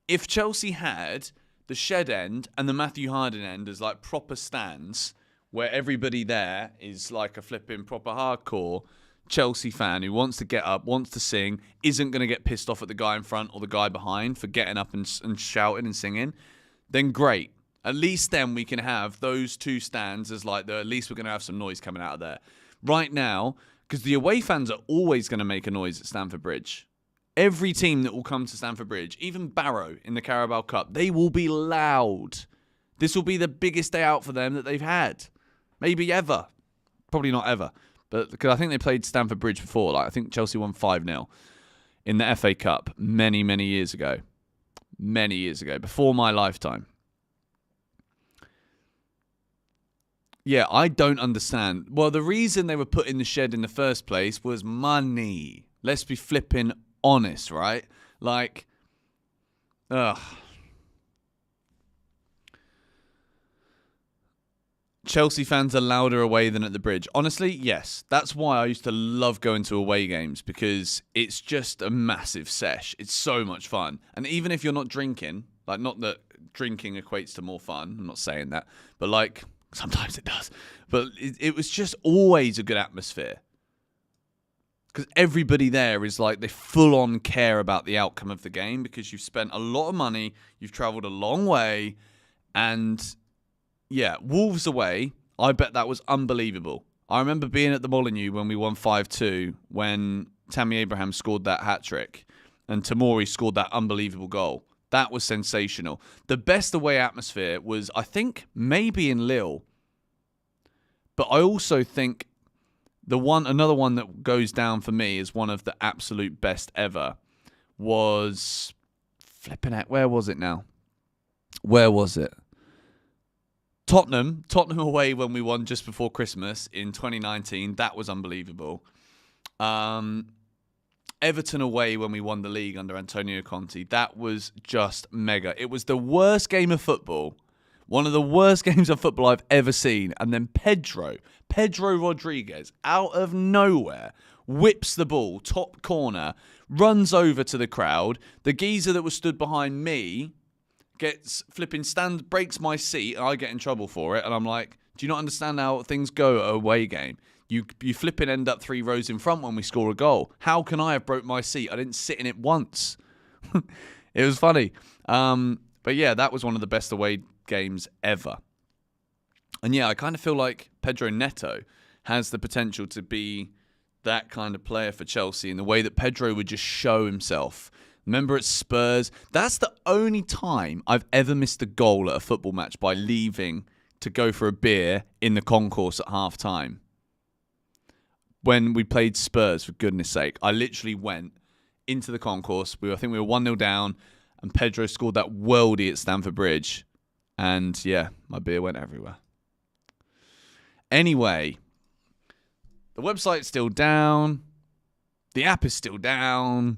If Chelsea had the shed end and the Matthew Harden end as like proper stands, where everybody there is like a flipping proper hardcore Chelsea fan who wants to get up, wants to sing, isn't going to get pissed off at the guy in front or the guy behind for getting up and shouting and singing, then great. At least then we can have those two stands as like, at least we're going to have some noise coming out of there. Right now, because the away fans are always going to make a noise at Stamford Bridge. Every team that will come to Stamford Bridge, even Barrow in the Carabao Cup, they will be loud. This will be the biggest day out for them that they've had. Maybe ever. Probably not ever. But because I think they played Stamford Bridge before. Like, I think Chelsea won 5-0 in the FA Cup many, many years ago. Many years ago. Before my lifetime. Yeah, I don't understand. Well, the reason they were put in the shed in the first place was money. Let's be flipping honest, right? Like, ugh. Chelsea fans are louder away than at the Bridge. Honestly, yes. That's why I used to love going to away games, because it's just a massive sesh. It's so much fun. And even if you're not drinking, like, not that drinking equates to more fun. I'm not saying that. But, like, sometimes it does. But it was just always a good atmosphere. Because everybody there is like, they full on care about the outcome of the game, because you've spent a lot of money, you've travelled a long way, and yeah, Wolves away, I bet that was unbelievable. I remember being at the Molineux when we won 5-2, when Tammy Abraham scored that hat-trick and Tamori scored that unbelievable goal. That was sensational. The best away atmosphere was, I think, maybe in Lille. But I also think another one that goes down for me as one of the absolute best ever was flipping out. Where was it now? Where was it? Tottenham away when we won just before Christmas in 2019. That was unbelievable. Everton away when we won the league under Antonio Conte. That was just mega. It was the worst game of football. One of the worst games of football I've ever seen. And then Pedro Rodriguez, out of nowhere, whips the ball, top corner, runs over to the crowd. The geezer that was stood behind me gets flipping breaks my seat, and I get in trouble for it. And I'm like, do you not understand how things go at a away game? You flipping end up 3 rows in front when we score a goal. How can I have broke my seat? I didn't sit in it once. It was funny. But yeah, that was one of the best away games ever. And yeah, I kind of feel like Pedro Neto has the potential to be that kind of player for Chelsea in the way that Pedro would just show himself. Remember at Spurs? That's the only time I've ever missed a goal at a football match by leaving to go for a beer in the concourse at half-time. When we played Spurs, for goodness sake, I literally went into the concourse. I think we were 1-0 down, and Pedro scored that worldie at Stamford Bridge. And yeah, my beer went everywhere. Anyway, the website's still down. The app is still down.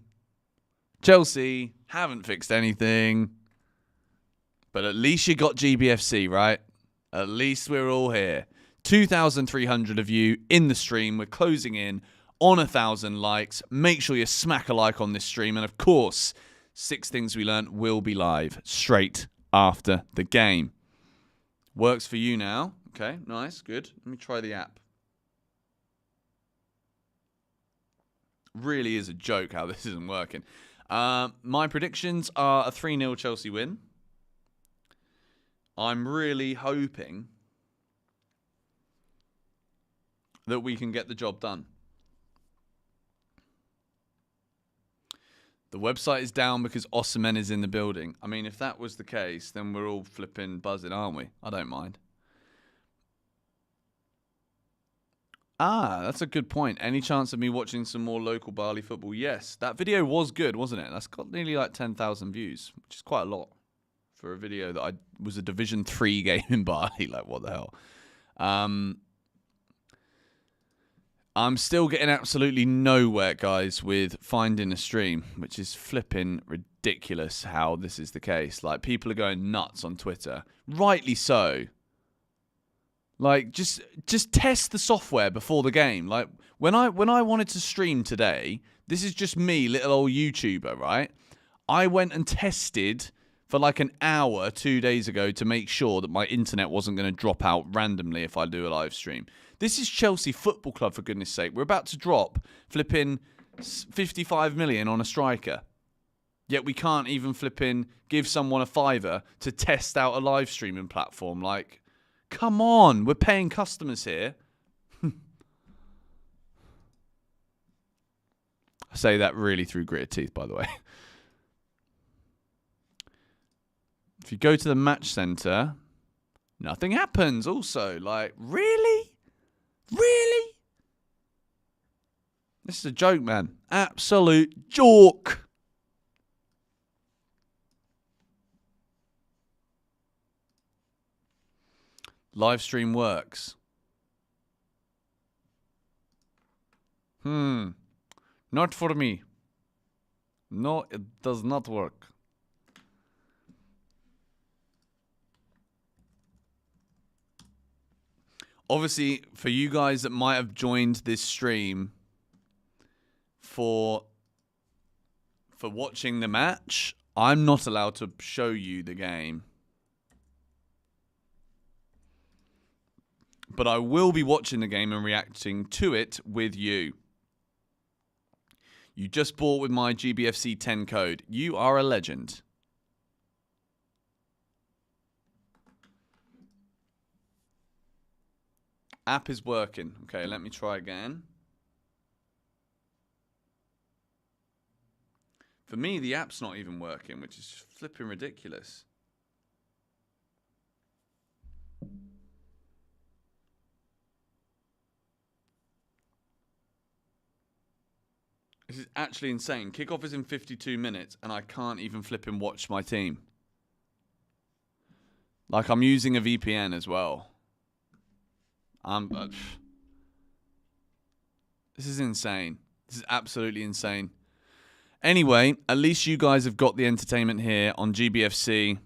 Chelsea haven't fixed anything. But at least you got GBFC, right? At least we're all here. 2,300 of you in the stream. We're closing in on 1,000 likes. Make sure you smack a like on this stream. And of course, 6 Things We Learned will be live straight after the game. Works for you now. Okay, nice, good. Let me try the app. Really is a joke how this isn't working. My predictions are a 3-0 Chelsea win. I'm really hoping that we can get the job done. The website is down because Osimhen is in the building. I mean, if that was the case, then we're all flipping buzzing, aren't we? I don't mind. Ah, that's a good point. Any chance of me watching some more local Bali football? Yes. That video was good, wasn't it? That's got nearly like 10,000 views, which is quite a lot for a video that was a Division 3 game in Bali. Like, what the hell? I'm still getting absolutely nowhere, guys, with finding a stream, which is flipping ridiculous how this is the case. Like, people are going nuts on Twitter. Rightly so. Like, just test the software before the game. Like, when I wanted to stream today, this is just me, little old YouTuber, right? I went and tested for like an hour 2 days ago to make sure that my internet wasn't going to drop out randomly if I do a live stream. This is Chelsea Football Club, for goodness sake. We're about to drop flipping 55 million on a striker. Yet we can't even flipping give someone a fiver to test out a live streaming platform. Like, come on, we're paying customers here. I say that really through gritted teeth, by the way. If you go to the match center, nothing happens also. Like, really? Really? This is a joke, man. Absolute joke. Live stream works. Not for me. No, it does not work. Obviously, for you guys that might have joined this stream for watching the match, I'm not allowed to show you the game. But I will be watching the game and reacting to it with you. You just bought with my GBFC 10 code. You are a legend. App is working. Okay, let me try again. For me, the app's not even working, which is flipping ridiculous. This is actually insane. Kickoff is in 52 minutes, and I can't even flip and watch my team. Like, I'm using a VPN as well. This is insane. This is absolutely insane. Anyway, at least you guys have got the entertainment here on GBFC.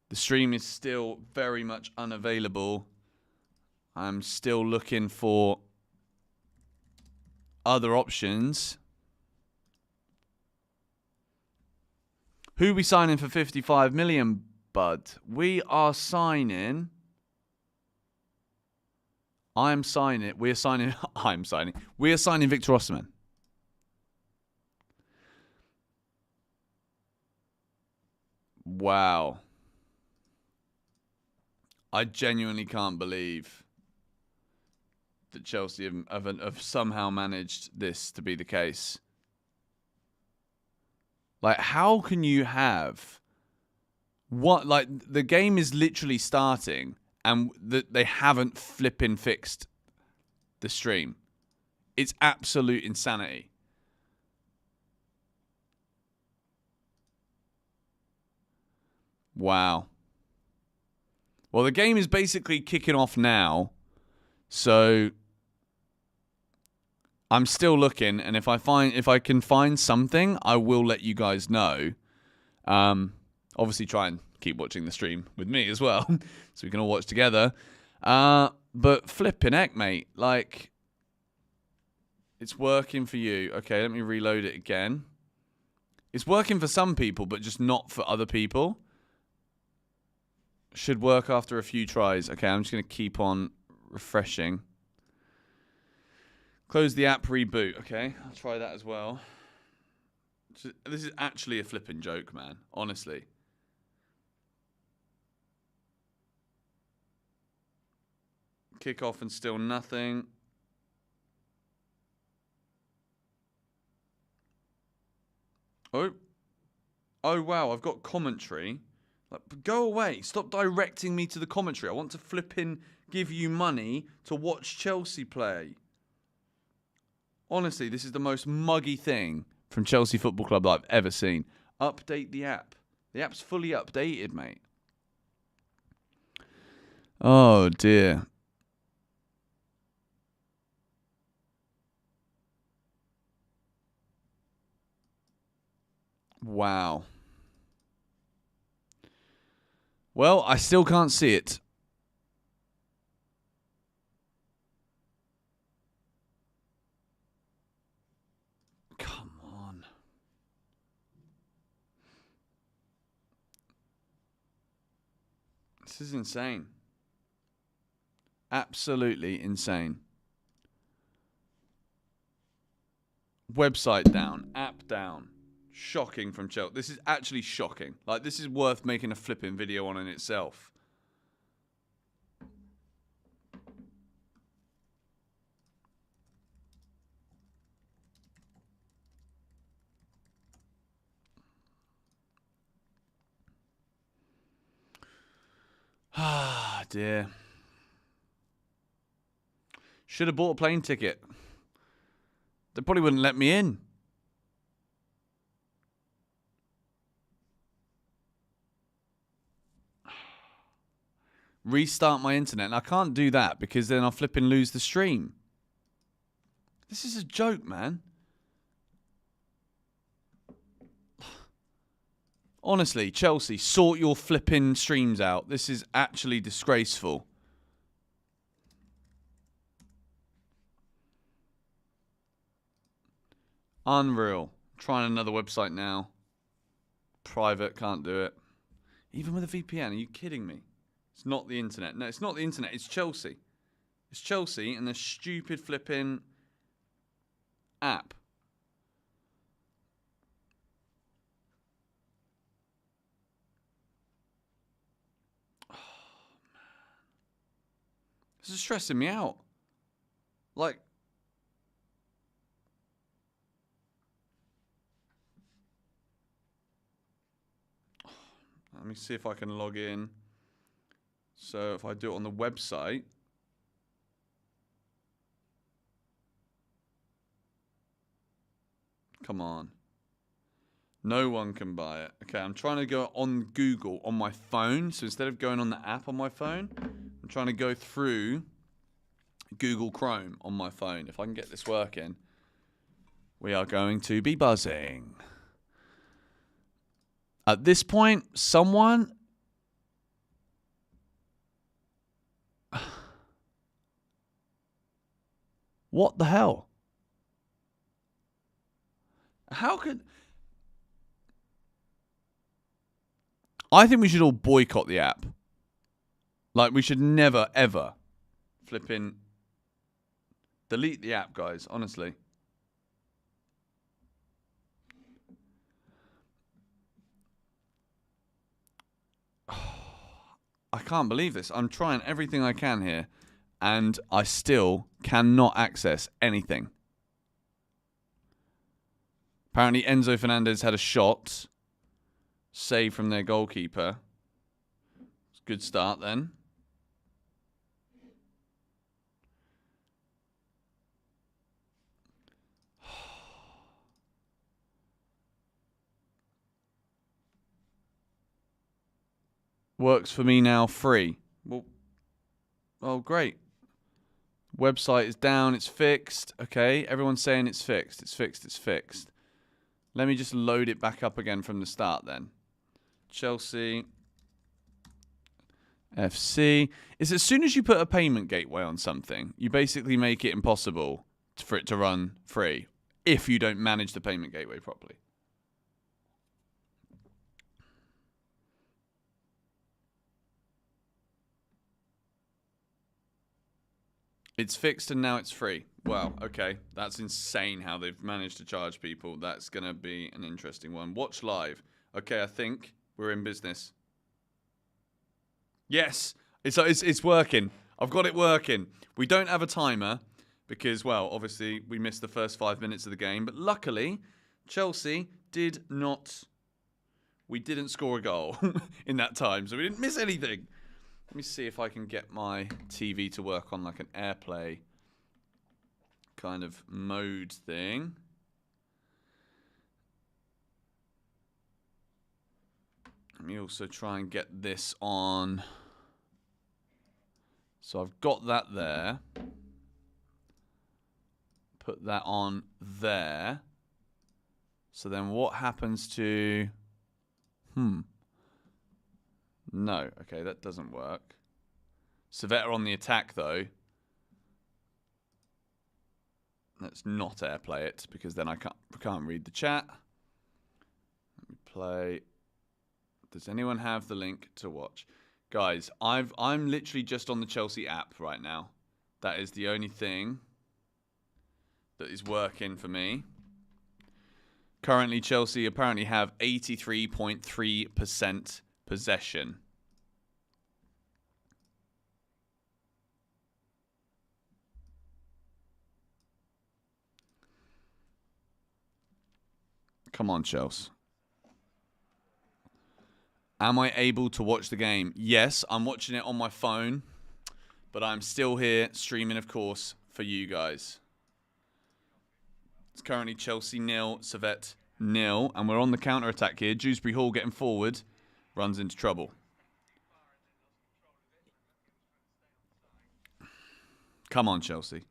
The stream is still very much unavailable. I'm still looking for other options. Who are we signing for 55 million, bud? We are signing... I'm signing. We're signing. I'm signing. We are signing Victor Osimhen. Wow. I genuinely can't believe that Chelsea have somehow managed this to be the case. Like, how can you have what? Like, the game is literally starting, and they haven't flipping fixed the stream. It's absolute insanity. Wow. Well, the game is basically kicking off now, so I'm still looking, and if I can find something, I will let you guys know. Obviously, try and keep watching the stream with me as well, so we can all watch together. But flipping heck, mate, like, it's working for you. Okay, let me reload it again. It's working for some people, but just not for other people. Should work after a few tries. Okay, I'm just going to keep on refreshing. Close the app, reboot. Okay, I'll try that as well. This is actually a flipping joke, man. Honestly. Kickoff and still nothing. Oh, wow, I've got commentary. Like, go away. Stop directing me to the commentary. I want to flipping give you money to watch Chelsea play. Honestly, this is the most muggy thing from Chelsea Football Club that I've ever seen. Update the app. The app's fully updated, mate. Oh, dear. Wow. Well, I still can't see it. Come on. This is insane. Absolutely insane. Website down. App down. Shocking from Chelsea. This is actually shocking. Like, this is worth making a flipping video on in itself. Ah, dear. Should have bought a plane ticket. They probably wouldn't let me in. Restart my internet. And I can't do that because then I'll flipping lose the stream. This is a joke, man. Honestly, Chelsea, sort your flipping streams out. This is actually disgraceful. Unreal. Trying another website now. Private, can't do it. Even with a VPN, are you kidding me? It's not the internet. No, it's not the internet. It's Chelsea. It's Chelsea and the stupid flipping app. Oh, man. This is stressing me out. Like, let me see if I can log in. So if I do it on the website. Come on. No one can buy it. Okay, I'm trying to go on Google on my phone. So instead of going on the app on my phone, I'm trying to go through Google Chrome on my phone. If I can get this working, we are going to be buzzing. At this point, someone... What the hell? How could... I think we should all boycott the app. Like, we should never, ever flipping Delete the app, guys, honestly. I can't believe this. I'm trying everything I can here, and I still cannot access anything. Apparently, Enzo Fernandez had a shot. Save from their goalkeeper. Good start then. Works for me now, free. Well, oh, great. Website is down, it's fixed. Okay, everyone's saying it's fixed. It's fixed, it's fixed. Let me just load it back up again from the start then. Chelsea FC. It's as soon as you put a payment gateway on something, you basically make it impossible for it to run free if you don't manage the payment gateway properly. It's fixed and now it's free. Wow, okay. That's insane how they've managed to charge people. That's going to be an interesting one. Watch live. Okay, I think we're in business. Yes, it's working. I've got it working. We don't have a timer because, well, obviously we missed the first 5 minutes of the game. But luckily, Chelsea did not... We didn't score a goal in that time, so we didn't miss anything. Let me see if I can get my TV to work on like an AirPlay kind of mode thing. Let me also try and get this on. So I've got that there. Put that on there. So then what happens to... No. Okay, that doesn't work. Servette are on the attack, though. Let's not AirPlay it, because then I can't read the chat. Let me play. Does anyone have the link to watch? Guys, I'm literally just on the Chelsea app right now. That is the only thing that is working for me. Currently, Chelsea apparently have 83.3% possession. Come on, Chelsea. Am I able to watch the game? Yes, I'm watching it on my phone, but I'm still here streaming, of course, for you guys. It's currently Chelsea 0, Servette 0, and we're on the counter-attack here. Dewsbury Hall getting forward, runs into trouble. Come on, Chelsea.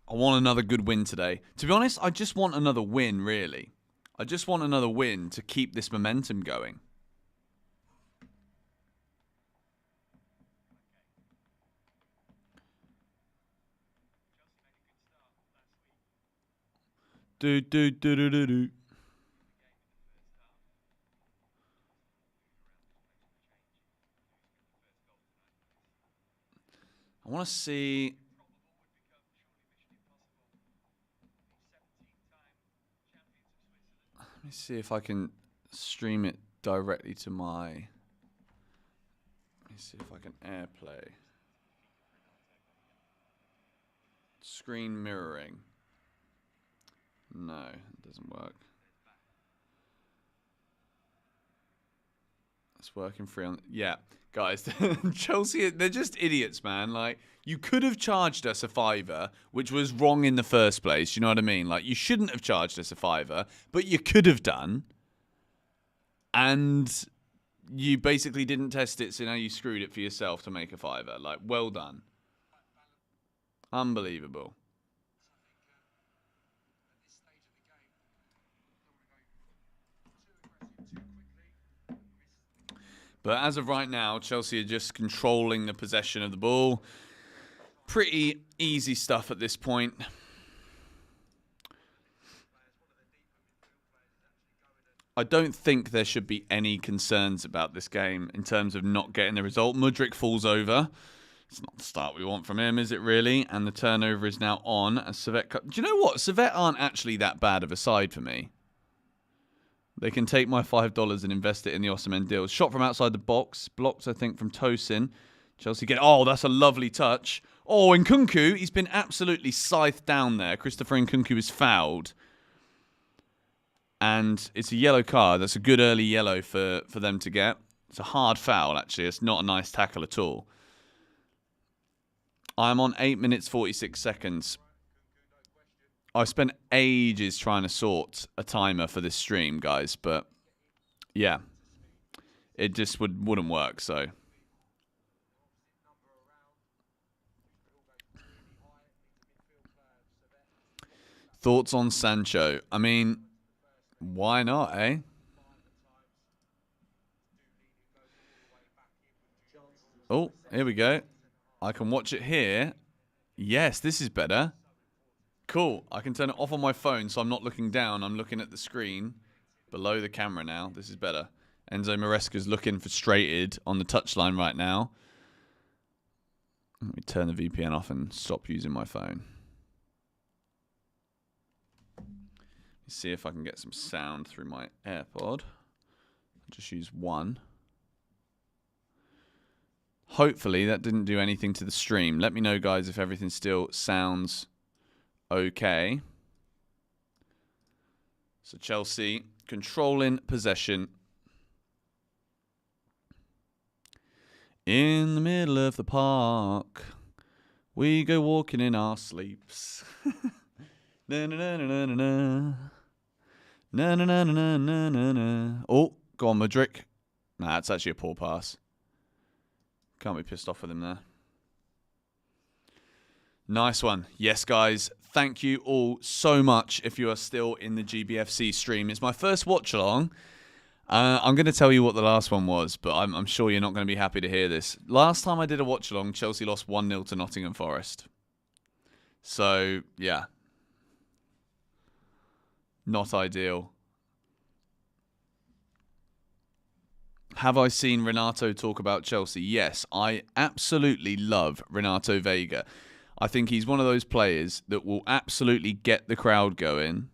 I want another good win today. To be honest, I just want another win, really. I just want another win to keep this momentum going. Do. I want to see... Let me see if I can stream it directly to my... Let me see if I can AirPlay. Screen mirroring. No, it doesn't work. It's working free on... Yeah, guys, Chelsea, they're just idiots, man. Like, you could have charged us a £5, which was wrong in the first place. You know what I mean? Like, you shouldn't have charged us a £5, but you could have done. And you basically didn't test it, so now you screwed it for yourself to make a £5. Like, well done. Unbelievable. But as of right now, Chelsea are just controlling the possession of the ball. Pretty easy stuff at this point. I don't think there should be any concerns about this game in terms of not getting the result. Mudryk falls over. It's not the start we want from him, is it really? And the turnover is now on. As Servette... Do you know what? Servette aren't actually that bad of a side for me. They can take my $5 and invest it in the Osimhen deal. Shot from outside the box. Blocked, I think, from Tosin. Chelsea get... Oh, that's a lovely touch. Oh, Nkunku, he's been absolutely scythed down there. Christopher Nkunku is fouled. And it's a yellow card. That's a good early yellow for them to get. It's a hard foul, actually. It's not a nice tackle at all. I'm on 8 minutes, 46 seconds. I spent ages trying to sort a timer for this stream, guys. But, yeah. It just wouldn't work, so... Thoughts on Sancho? I mean, why not, eh? Oh, here we go. I can watch it here. Yes, this is better. Cool. I can turn it off on my phone so I'm not looking down. I'm looking at the screen below the camera now. This is better. Enzo Maresca's looking frustrated on the touchline right now. Let me turn the VPN off and stop using my phone. Let's see if I can get some sound through my AirPod. I'll just use one. Hopefully that didn't do anything to the stream. Let me know, guys, if everything still sounds okay. So Chelsea controlling possession. In the middle of the park, we go walking in our sleeps. Na na na na na na. Na na na na na na na. Oh, go on, Mudryk. Nah, it's actually a poor pass. Can't be pissed off with him there. Nice one. Yes, guys. Thank you all so much if you are still in the GBFC stream. It's my first watch-along. I'm going to tell you what the last one was, but I'm sure you're not going to be happy to hear this. Last time I did a watch-along, Chelsea lost 1-0 to Nottingham Forest. So, yeah. Not ideal. Have I seen Renato talk about Chelsea? Yes, I absolutely love Renato Vega. I think he's one of those players that will absolutely get the crowd going.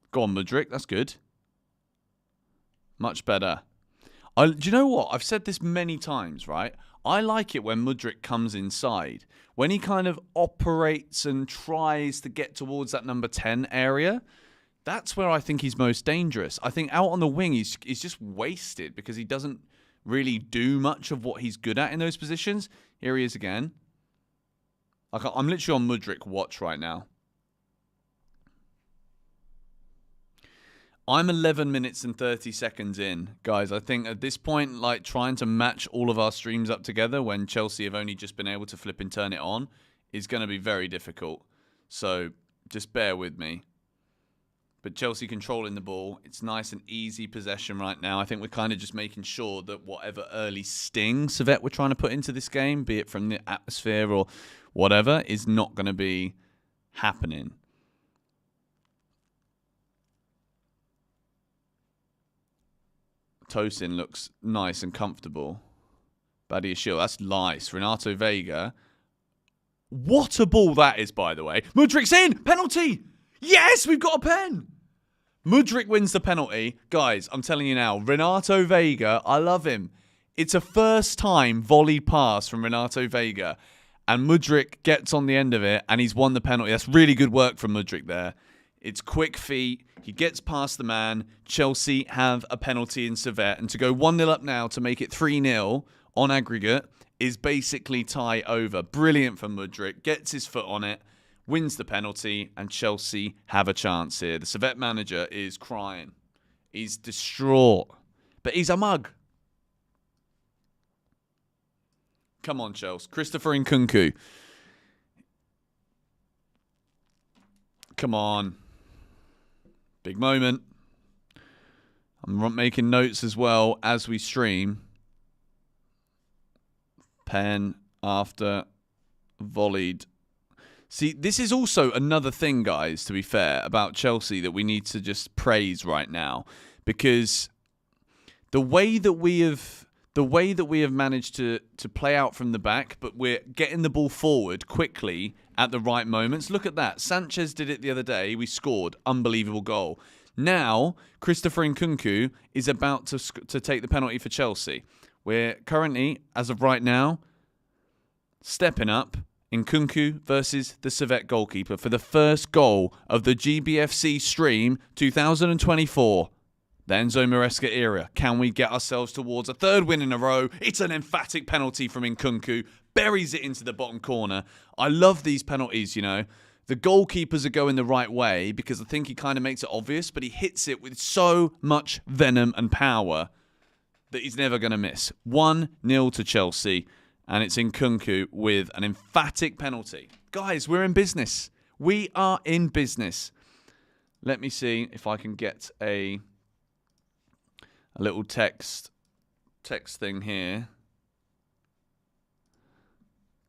Go on, Mudryk. That's good. Much better. Do you know what? I've said this many times, right? I like it when Mudryk comes inside. When he kind of operates and tries to get towards that number 10 area... That's where I think he's most dangerous. I think out on the wing, he's just wasted because he doesn't really do much of what he's good at in those positions. Here he is again. I'm literally on Mudryk watch right now. I'm 11 minutes and 30 seconds in. Guys, I think at this point, like trying to match all of our streams up together when Chelsea have only just been able to flip and turn it on is going to be very difficult. So just bear with me. But Chelsea controlling the ball. It's nice and easy possession right now. I think we're kind of just making sure that whatever early sting Servette were trying to put into this game, be it from the atmosphere or whatever, is not going to be happening. Tosin looks nice and comfortable. Badiashile, that's nice. Renato Vega. What a ball that is, by the way. Mudryk's in! Penalty! Yes, we've got a pen. Mudryk wins the penalty. Guys, I'm telling you now, Renato Vega, I love him. It's a first-time volley pass from Renato Vega. And Mudryk gets on the end of it, and he's won the penalty. That's really good work from Mudryk there. It's quick feet. He gets past the man. Chelsea have a penalty in Servette. And to go 1-0 up now to make it 3-0 on aggregate is basically tie over. Brilliant for Mudryk. Gets his foot on it. Wins the penalty, and Chelsea have a chance here. The Servette manager is crying. He's distraught. But he's a mug. Come on, Chelsea. Christopher Nkunku. Come on. Big moment. I'm making notes as well as we stream. Pen after volleyed. See, this is also another thing, guys, to be fair, about Chelsea that we need to just praise right now. Because the way that we have... the way that we have managed to play out from the back, but we're getting the ball forward quickly at the right moments. Look at that. Sanchez did it the other day. We scored. Unbelievable goal. Now, Christopher Nkunku is about to take the penalty for Chelsea. We're currently, as of right now, stepping up Nkunku versus the Servette goalkeeper for the first goal of the GBFC stream 2024. The Enzo Maresca era. Can we get ourselves towards a third win in a row? It's an emphatic penalty from Nkunku. Buries it into the bottom corner. I love these penalties, you know. The goalkeepers are going the right way because I think he kind of makes it obvious, but he hits it with so much venom and power that he's never going to miss. 1-0 to Chelsea, and it's Nkunku with an emphatic penalty. Guys, we're in business. We are in business. Let me see if I can get a little text thing here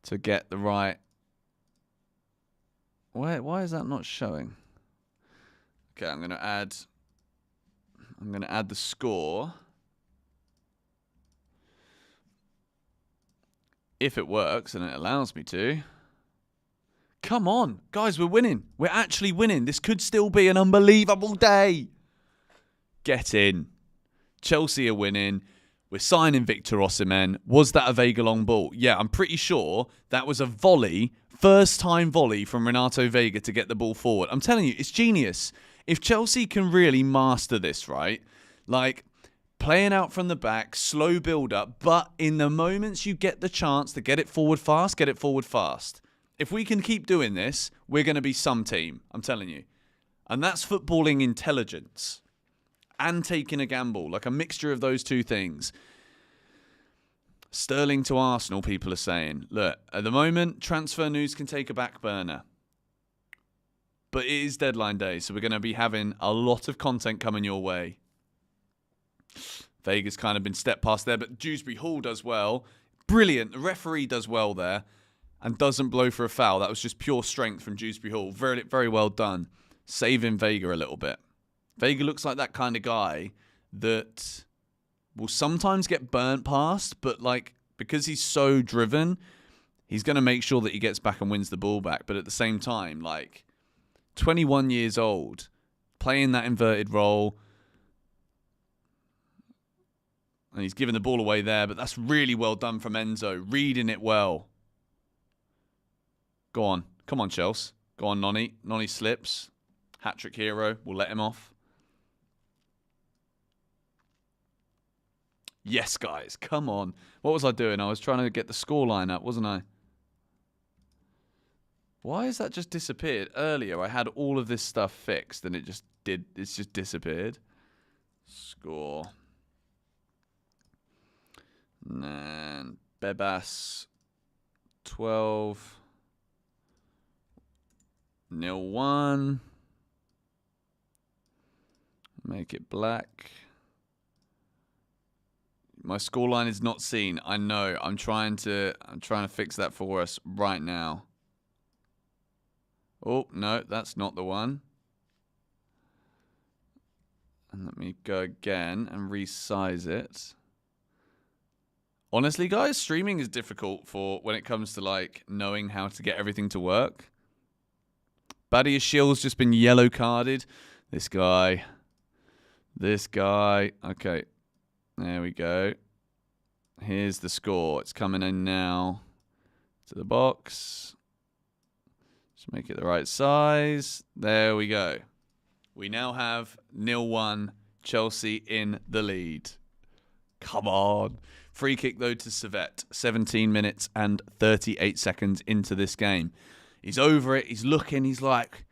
to get the right. Why is that not showing? Okay, I'm going to add the score. If it works and it allows me to. Come on, guys, we're winning. We're actually winning. This could still be an unbelievable day. Get in. Chelsea are winning. We're signing Victor Osimhen. Was that a Vega long ball? Yeah, I'm pretty sure that was a volley, first-time volley from Renato Vega to get the ball forward. I'm telling you, it's genius. If Chelsea can really master this, right? Like, playing out from the back, slow build-up, but in the moments you get the chance to get it forward fast, get it forward fast. If we can keep doing this, we're going to be some team, I'm telling you. And that's footballing intelligence. And taking a gamble, like a mixture of those two things. Sterling to Arsenal, people are saying. Look, at the moment, transfer news can take a back burner. But it is deadline day, so we're going to be having a lot of content coming your way. Vega's kind of been stepped past there, but Dewsbury Hall does well. Brilliant. The referee does well there and doesn't blow for a foul. That was just pure strength from Dewsbury Hall. Very, very well done. Saving Vega a little bit. Vega looks like that kind of guy that will sometimes get burnt past, but like because he's so driven, he's going to make sure that he gets back and wins the ball back. But at the same time, like 21 years old, playing that inverted role, and he's giving the ball away there, but that's really well done from Enzo, reading it well. Go on. Come on, Chelsea. Go on, Noni. Noni slips. Hat-trick hero. We'll let him off. Yes, guys. Come on. What was I doing? I was trying to get the scoreline up, wasn't I? Why has that just disappeared? Earlier, I had all of this stuff fixed, and it's just disappeared. Score. And Bebas 12-0-1. Make it black. My scoreline is not seen. I know. I'm trying to fix that for us right now. Oh, no, that's not the one. And let me go again and resize it. Honestly, guys, streaming is difficult for when it comes to like knowing how to get everything to work. Badia Shield's just been yellow carded. This guy. Okay. There we go. Here's the score. It's coming in now to the box. Just make it the right size. There we go. We now have 0-1 Chelsea in the lead. Come on. Free kick, though, to Servette. 17 minutes and 38 seconds into this game. He's over it. He's looking. He's like,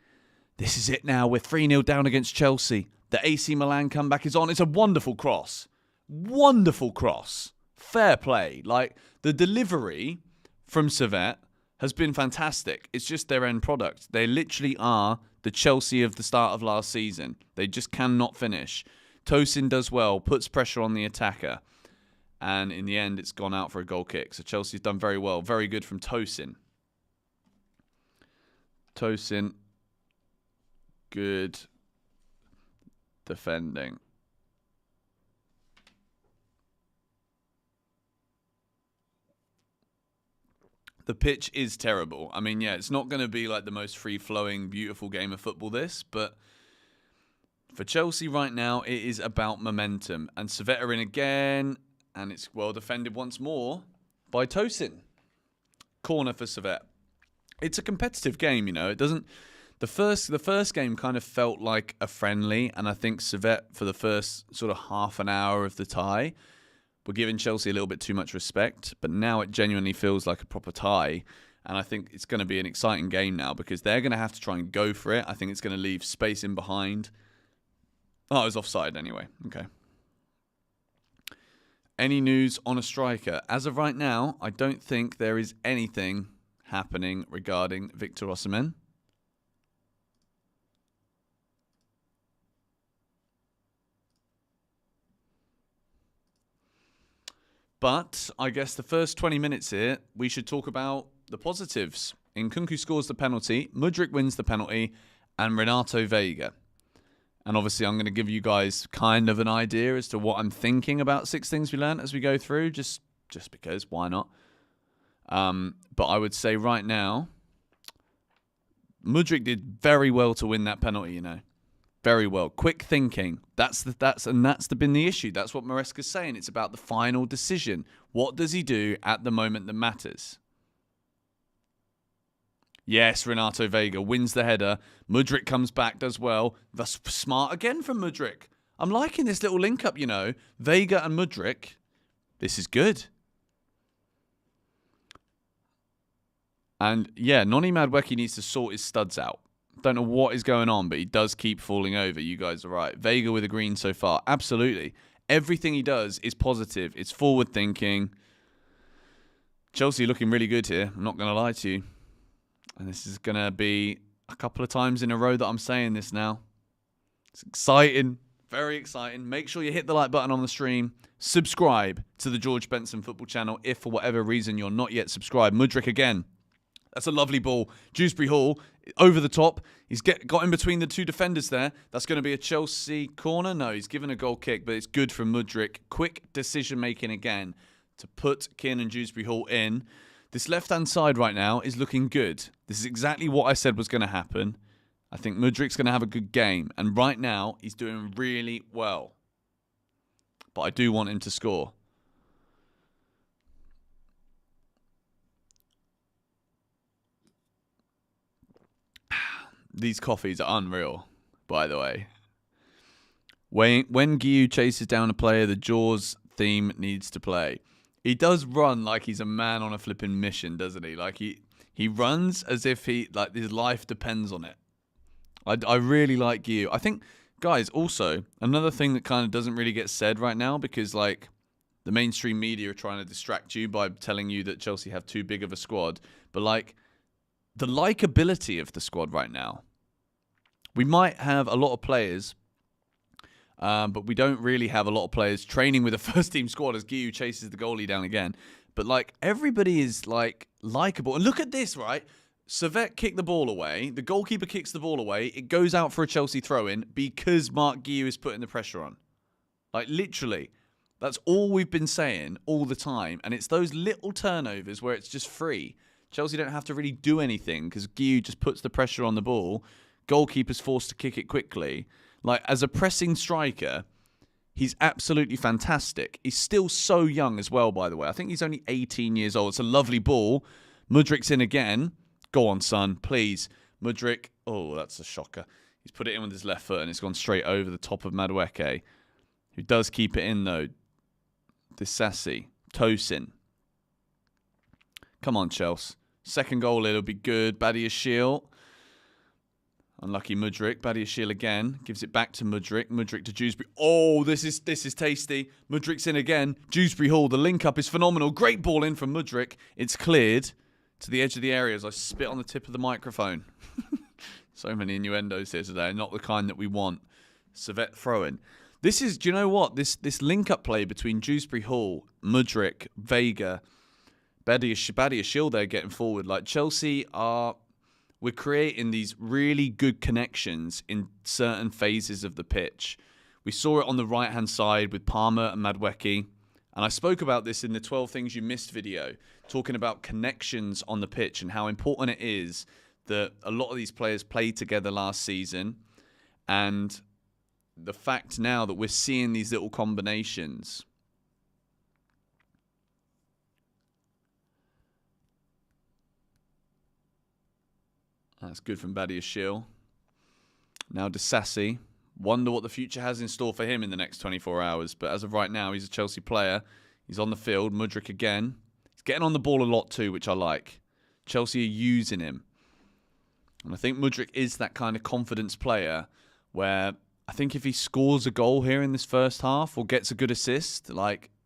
this is it now. We're 3-0 down against Chelsea. The AC Milan comeback is on. It's a wonderful cross. Wonderful cross. Fair play. Like, the delivery from Servette has been fantastic. It's just their end product. They literally are the Chelsea of the start of last season. They just cannot finish. Tosin does well, puts pressure on the attacker. And in the end, it's gone out for a goal kick. So Chelsea's done very well. Very good from Tosin. Tosin. Good defending. The pitch is terrible. I mean, yeah, it's not going to be like the most free-flowing, beautiful game of football, this, but for Chelsea right now, it is about momentum. And Servette are in again, and it's well defended once more by Tosin. Corner for Servette. It's a competitive game, you know. It doesn't. The first game kind of felt like a friendly, and I think Servette for the first sort of half an hour of the tie were giving Chelsea a little bit too much respect. But now it genuinely feels like a proper tie, and I think it's going to be an exciting game now because they're going to have to try and go for it. I think it's going to leave space in behind. Oh, it was offside anyway. Okay. Any news on a striker? As of right now, I don't think there is anything happening regarding Victor Osimhen. But I guess the first 20 minutes here, we should talk about the positives. Nkunku scores the penalty, Mudryk wins the penalty, and Renato Veiga. And obviously, I'm going to give you guys kind of an idea as to what I'm thinking about 6 things we learned as we go through, just because, why not? But I would say right now, Mudryk did very well to win that penalty, you know. Very well. Quick thinking. That's been the issue. That's what Maresca's saying. It's about the final decision. What does he do at the moment that matters? Yes, Renato Veiga wins the header. Mudryk comes back, does well. That's smart again from Mudryk. I'm liking this little link up, you know. Veiga and Mudryk. This is good. And yeah, Noni Madueke needs to sort his studs out. Don't know what is going on, but he does keep falling over. You guys are right. Veiga with a green so far. Absolutely. Everything he does is positive. It's forward thinking. Chelsea looking really good here. I'm not going to lie to you. And this is going to be a couple of times in a row that I'm saying this now. It's exciting. Very exciting. Make sure you hit the like button on the stream. Subscribe to the George Benson Football channel if for whatever reason you're not yet subscribed. Mudryk again. That's a lovely ball. Dewsbury Hall over the top. He's got in between the 2 defenders there. That's going to be a Chelsea corner. No, he's given a goal kick, but it's good from Mudryk. Quick decision-making again to put Kiernan Dewsbury Hall in. This left-hand side right now is looking good. This is exactly what I said was going to happen. I think Mudryk's going to have a good game. And right now, he's doing really well. But I do want him to score. These coffees are unreal, by the way. When Guiu chases down a player, the Jaws theme needs to play. He does run like he's a man on a flipping mission, doesn't he? Like he runs as if his life depends on it. I really like Guiu. I think, guys, also, another thing that kind of doesn't really get said right now because, like, the mainstream media are trying to distract you by telling you that Chelsea have too big of a squad. But, like, the likability of the squad right now. We might have a lot of players, but we don't really have a lot of players training with a first-team squad as Guiu chases the goalie down again. But, like, everybody is, like, likable. And look at this, right? Servette kicked the ball away. The goalkeeper kicks the ball away. It goes out for a Chelsea throw-in because Mark Guiu is putting the pressure on. Like, literally. That's all we've been saying all the time. And it's those little turnovers where it's just free. Chelsea don't have to really do anything because Guiu just puts the pressure on the ball. Goalkeeper's forced to kick it quickly. Like, as a pressing striker, he's absolutely fantastic. He's still so young as well, by the way. I think he's only 18 years old. It's a lovely ball. Mudryk's in again. Go on, son, please. Mudryk. Oh, that's a shocker. He's put it in with his left foot and it's gone straight over the top of Madueke, who does keep it in, though. Disassi. Tosin. Come on, Chelsea. Second goal, it'll be good. Badiashile. Unlucky Mudryk. Badiashile again. Gives it back to Mudryk. Mudryk to Dewsbury. Oh, this is tasty. Mudryk's in again. Dewsbury Hall. The link-up is phenomenal. Great ball in from Mudryk. It's cleared to the edge of the area as I spit on the tip of the microphone. So many innuendos here today. Not the kind that we want. Servette throw-in. This is, do you know what? This link-up play between Dewsbury Hall, Mudryk, Veiga, Badiashile, they're getting forward. Like, Chelsea we're creating these really good connections in certain phases of the pitch. We saw it on the right-hand side with Palmer and Madueke. And I spoke about this in the 12 Things You Missed video, talking about connections on the pitch and how important it is that a lot of these players played together last season. And the fact now that we're seeing these little combinations. That's good from Badiashile. Now Disasi. Wonder what the future has in store for him in the next 24 hours. But as of right now, he's a Chelsea player. He's on the field. Mudryk again. He's getting on the ball a lot too, which I like. Chelsea are using him. And I think Mudryk is that kind of confidence player where I think if he scores a goal here in this first half or gets a good assist,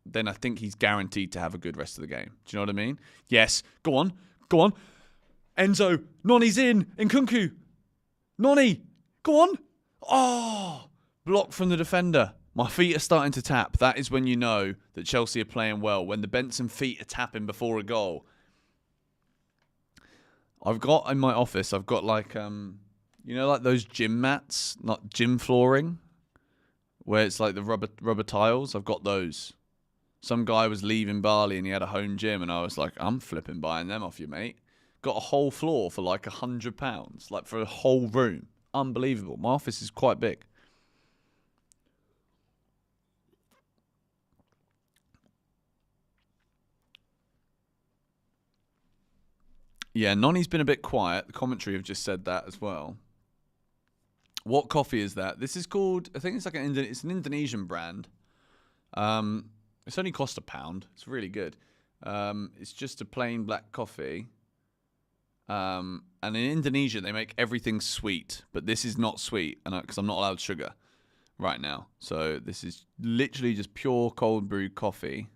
then I think he's guaranteed to have a good rest of the game. Do you know what I mean? Yes. Go on. Go on. Enzo. Noni's in. Nkunku. Noni. Go on. Oh. Blocked from the defender. My feet are starting to tap. That is when you know that Chelsea are playing well. When the Benson feet are tapping before a goal. I've got in my office, I've got like those gym mats, not gym flooring, where it's like the rubber tiles. I've got those. Some guy was leaving Bali and he had a home gym, and I was like, I'm flipping buying them off you, mate. Got a whole floor for like £100, like for a whole room. Unbelievable. My office is quite big. Yeah, Noni's been a bit quiet. The commentary have just said that as well. What coffee is that? This is called, I think it's like it's an Indonesian brand. It's only cost £1. It's really good. It's just a plain black coffee. And in Indonesia, they make everything sweet, but this is not sweet, because I'm not allowed sugar right now. So this is literally just pure cold brew coffee.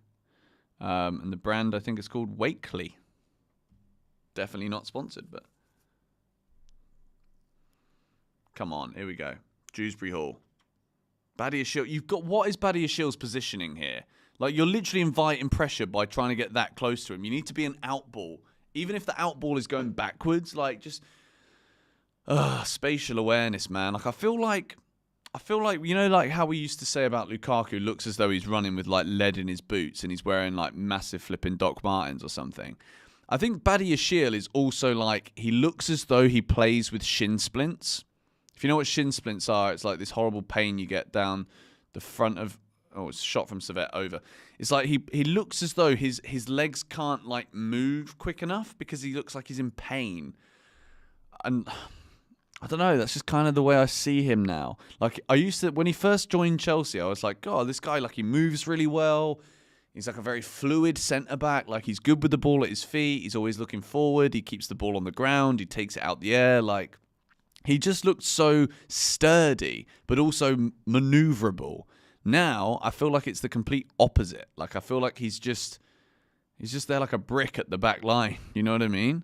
And the brand, I think, is called Wakely. Definitely not sponsored, but come on, here we go. Dewsbury Hall. Badiashile, you've got, what is Badiashile's positioning here? Like, you're literally inviting pressure by trying to get that close to him. You need to be an out ball. Even if the out ball is going backwards, like, just spatial awareness, man. Like, I feel like, you know, like how we used to say about Lukaku looks as though he's running with like lead in his boots and he's wearing like massive flipping Doc Martens or something. I think Badiashile is also like, he looks as though he plays with shin splints. If you know what shin splints are, it's like this horrible pain you get down the front of, it's shot from Servette over. It's like he looks as though his legs can't like move quick enough because he looks like he's in pain. And I don't know, that's just kind of the way I see him now. Like, I used to, when he first joined Chelsea, I was like, God, this guy, like, he moves really well. He's like a very fluid centre-back. Like, he's good with the ball at his feet. He's always looking forward. He keeps the ball on the ground. He takes it out the air. Like, he just looked so sturdy, but also manoeuvrable. Now, I feel like it's the complete opposite. Like, I feel like he's just there like a brick at the back line. You know what I mean?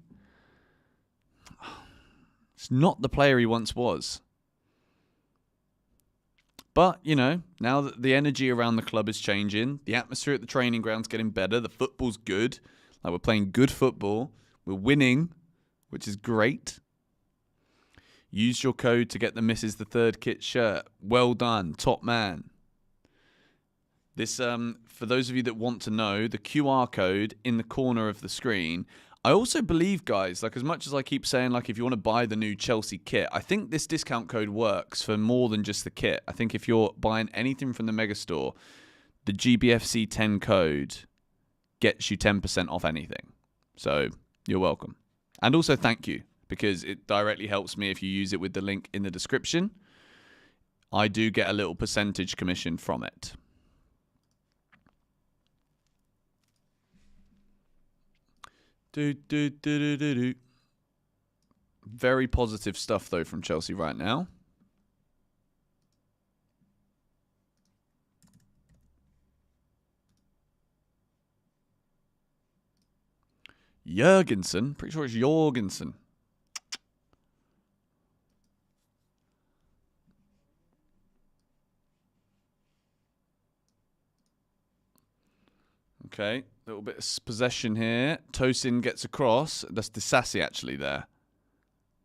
It's not the player he once was. But, you know, now that the energy around the club is changing, the atmosphere at the training ground's getting better, the football's good, like we're playing good football, we're winning, which is great. Use your code to get the Mrs. the Third Kit shirt. Well done, top man. This, for those of you that want to know, the QR code in the corner of the screen. I also believe, guys, like as much as I keep saying, like if you want to buy the new Chelsea kit, I think this discount code works for more than just the kit. I think if you're buying anything from the Megastore, the GBFC10 code gets you 10% off anything. So you're welcome. And also thank you, because it directly helps me if you use it with the link in the description. I do get a little percentage commission from it. Very positive stuff, though, from Chelsea right now. Jurgensen. Pretty sure it's Jorgensen. Okay, a little bit of possession here. Tosin gets across. That's Disasi actually there.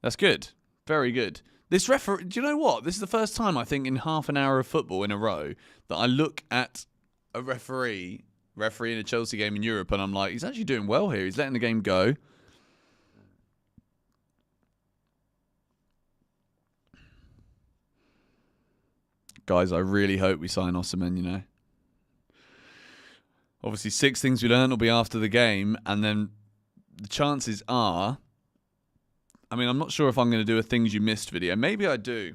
That's good. Very good. This referee, do you know what? This is the first time I think in half an hour of football in a row that I look at a referee refereeing a Chelsea game in Europe, and I'm like, he's actually doing well here. He's letting the game go. Guys, I really hope we sign Osimhen, you know. Obviously, 6 things we learned will be after the game, and then the chances are... I mean, I'm not sure if I'm going to do a things you missed video. Maybe I do.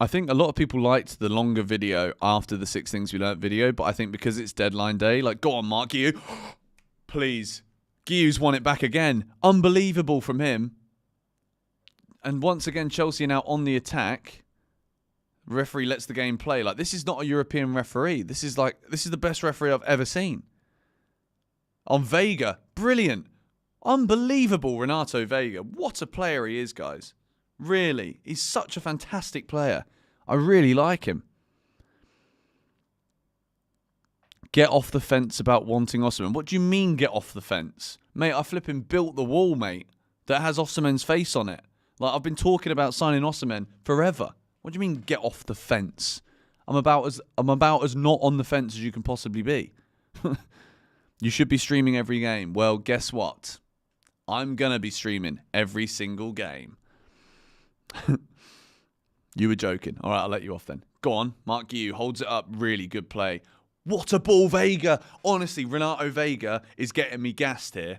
I think a lot of people liked the longer video after the 6 things we learnt video, but I think because it's deadline day, like, go on, Mark Guiu. Please. Guiu's won it back again. Unbelievable from him. And once again, Chelsea are now on the attack. The referee lets the game play. Like, this is not a European referee. This is the best referee I've ever seen. On Vega. Brilliant. Unbelievable, Renato Vega. What a player he is, guys. Really. He's such a fantastic player. I really like him. Get off the fence about wanting Osimhen. What do you mean, get off the fence? Mate, I flipping built the wall, mate, that has Osimhen's face on it. Like, I've been talking about signing Osimhen forever. What do you mean, get off the fence? I'm about as not on the fence as you can possibly be. You should be streaming every game. Well, guess what? I'm going to be streaming every single game. You were joking. All right, I'll let you off then. Go on. Mark Guiu holds it up. Really good play. What a ball, Vega. Honestly, Renato Vega is getting me gassed here.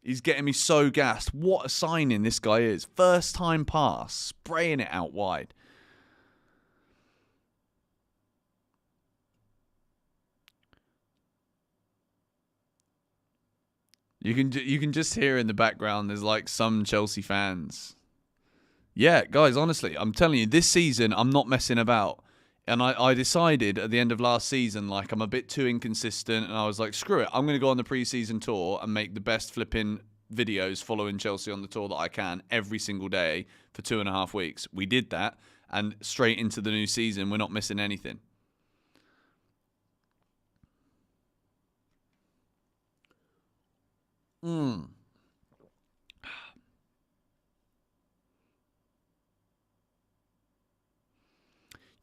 He's getting me so gassed. What a signing this guy is. First time pass. Spraying it out wide. You can just hear in the background there's like some Chelsea fans. Yeah, guys, honestly, I'm telling you, this season I'm not messing about. And I decided at the end of last season, like, I'm a bit too inconsistent. And I was like, screw it. I'm going to go on the pre-season tour and make the best flipping videos following Chelsea on the tour that I can every single day for 2.5 weeks. We did that. And straight into the new season, we're not missing anything.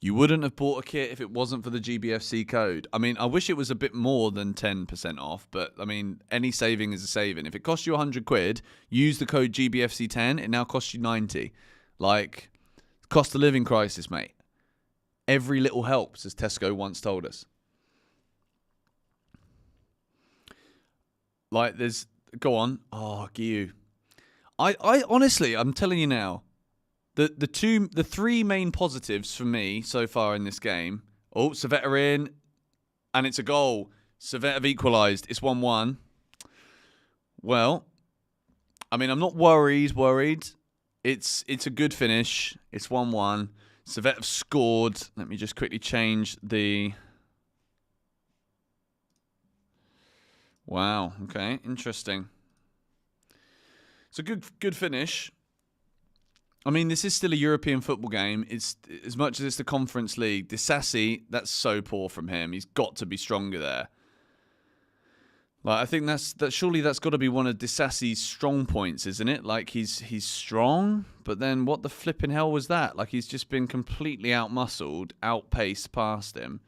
You wouldn't have bought a kit if it wasn't for the GBFC code. I mean, I wish it was a bit more than 10% off, but I mean, any saving is a saving. If it costs you 100 quid, use the code GBFC10, it now costs you 90. Like, cost of living crisis, mate. Every little helps, as Tesco once told us. Like, there's... Go on. Oh, Guiu. I honestly, I'm telling you now, the 3 main positives for me so far in this game. Oh, Servette are in, and it's a goal. Servette have equalised. It's 1-1. Well, I mean, I'm not worried. It's a good finish. It's 1-1. Servette have scored. Let me just quickly change the... Wow. Okay. Interesting. It's a good finish. I mean, this is still a European football game. It's as much as it's the Conference League. Disasi, that's so poor from him. He's got to be stronger there. Like, I think surely that's got to be one of Disasi's strong points, isn't it? Like, he's strong, but then what the flipping hell was that? Like, he's just been completely outmuscled, outpaced past him,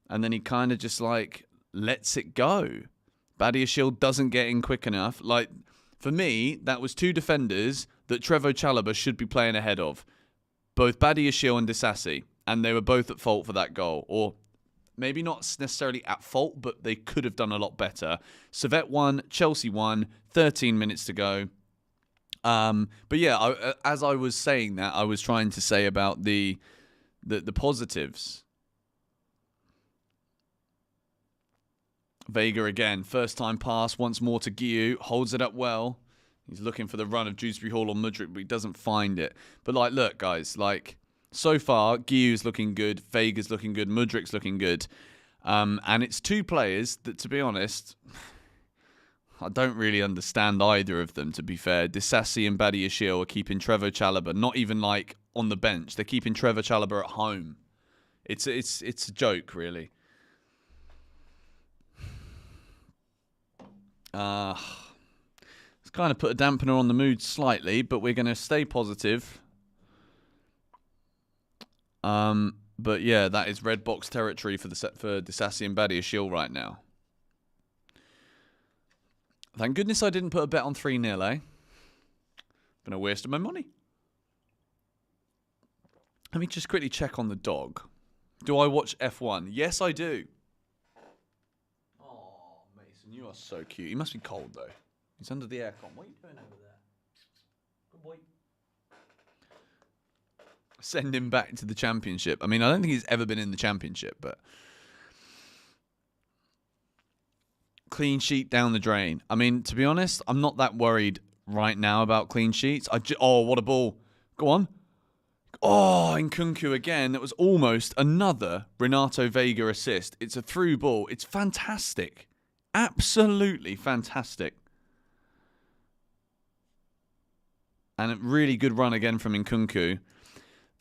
and then he kind of just like lets it go. Badiashile doesn't get in quick enough. Like, for me, that was 2 defenders that Trevoh Chalobah should be playing ahead of. Both Badiashile and Disasi. And they were both at fault for that goal. Or maybe not necessarily at fault, but they could have done a lot better. Servette won, Chelsea won, 13 minutes to go. But yeah, as I was saying that, I was trying to say about the positives. Vega again, first time pass, once more to Guiu, holds it up well. He's looking for the run of Dewsbury Hall or Mudryk, but he doesn't find it. But like, look, guys, like, so far, Guiu's looking good, Vega's looking good, Mudryk's looking good. And it's 2 players that, to be honest, I don't really understand either of them, to be fair. Disasi and Badiashile are keeping Trevoh Chalobah, not even like on the bench. They're keeping Trevoh Chalobah at home. It's a joke, really. It's kind of put a dampener on the mood slightly, but we're going to stay positive. But yeah, that is red box territory for Disasi and Badiashile right now. Thank goodness I didn't put a bet on 3-0, eh? Been a waste of my money. Let me just quickly check on the dog. Do I watch F1? Yes, I do. Oh, Mason, you are so cute. He must be cold, though. He's under the aircon. What are you doing over there? Good boy. Send him back to the championship. I mean, I don't think he's ever been in the championship, but... Clean sheet down the drain. I mean, to be honest, I'm not that worried right now about clean sheets. Oh, what a ball. Go on. Oh, Nkunku again. That was almost another Renato Vega assist. It's a through ball. It's fantastic. Absolutely fantastic. And a really good run again from Nkunku.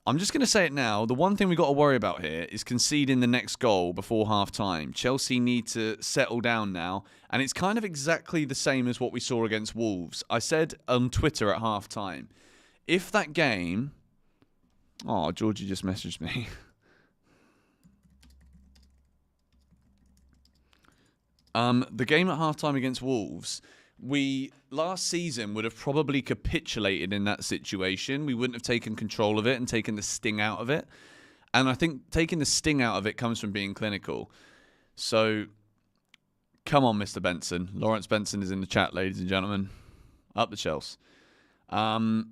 I'm just going to say it now. The one thing we've got to worry about here is conceding the next goal before half-time. Chelsea need to settle down now. And it's kind of exactly the same as what we saw against Wolves. I said on Twitter at half-time, if that game... Oh, Georgie just messaged me. The game at half-time against Wolves... We, last season, would have probably capitulated in that situation. We wouldn't have taken control of it and taken the sting out of it. And I think taking the sting out of it comes from being clinical. So, come on, Mr. Benson. Lawrence Benson is in the chat, ladies and gentlemen. Up the Chelsea. And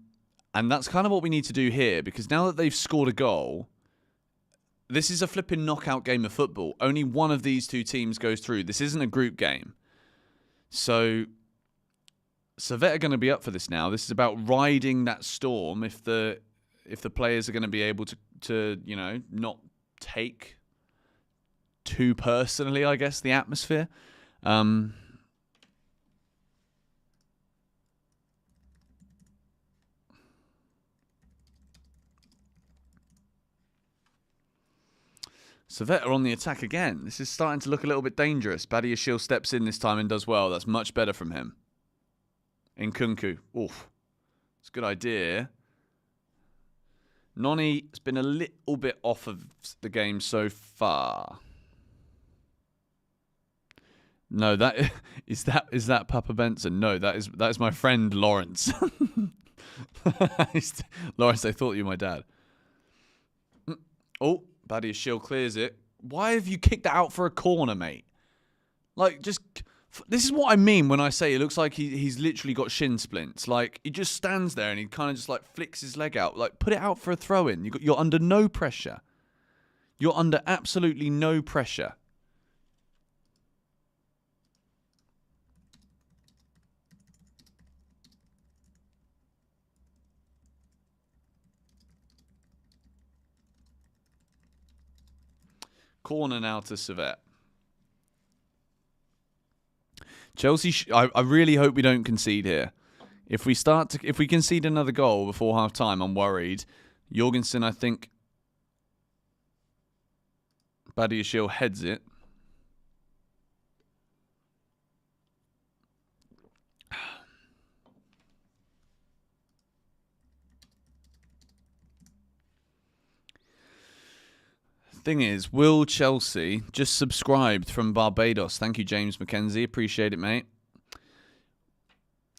that's kind of what we need to do here, because now that they've scored a goal, this is a flipping knockout game of football. Only one of these two teams goes through. This isn't a group game. So... Servette are going to be up for this now. This is about riding that storm. If the players are going to be able to you know, not take too personally, I guess, the atmosphere. Servette are on the attack again. This is starting to look a little bit dangerous. Badiashile steps in this time and does well. That's much better from him. Nkunku. Oof. It's a good idea. Noni has been a little bit off of the game so far. No, that is that Papa Benson. No, that is my friend Lawrence. Lawrence, I thought you were my dad. Oh, Badiashile clears it. Why have you kicked that out for a corner, mate? Like, just... This is what I mean when I say it looks like he's literally got shin splints. Like, he just stands there and he kind of just, like, flicks his leg out. Like, put it out for a throw-in. You're under no pressure. You're under absolutely no pressure. Corner now to Servette. Chelsea, I really hope we don't concede here. If we concede another goal before half time, I'm worried. Jorgensen, I think, Badiashile heads it. Thing is, will Chelsea just subscribed from Barbados? Thank you, James McKenzie. Appreciate it, mate.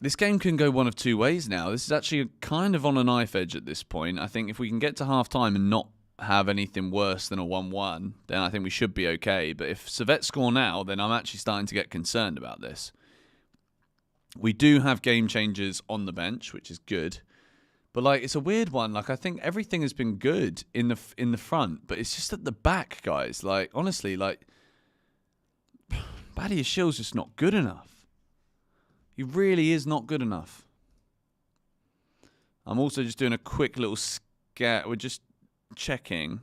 This game can go one of two ways now. This is actually kind of on a knife edge at this point. I think if we can get to half-time and not have anything worse than a 1-1, then I think we should be okay. But if Servette score now, then I'm actually starting to get concerned about this. We do have game changers on the bench, which is good. But, like, it's a weird one. Like, I think everything has been good in the front, but it's just at the back, guys. Like, honestly, like, Badiashile's just not good enough. He really is not good enough. I'm also just doing a quick little scat. We're just checking.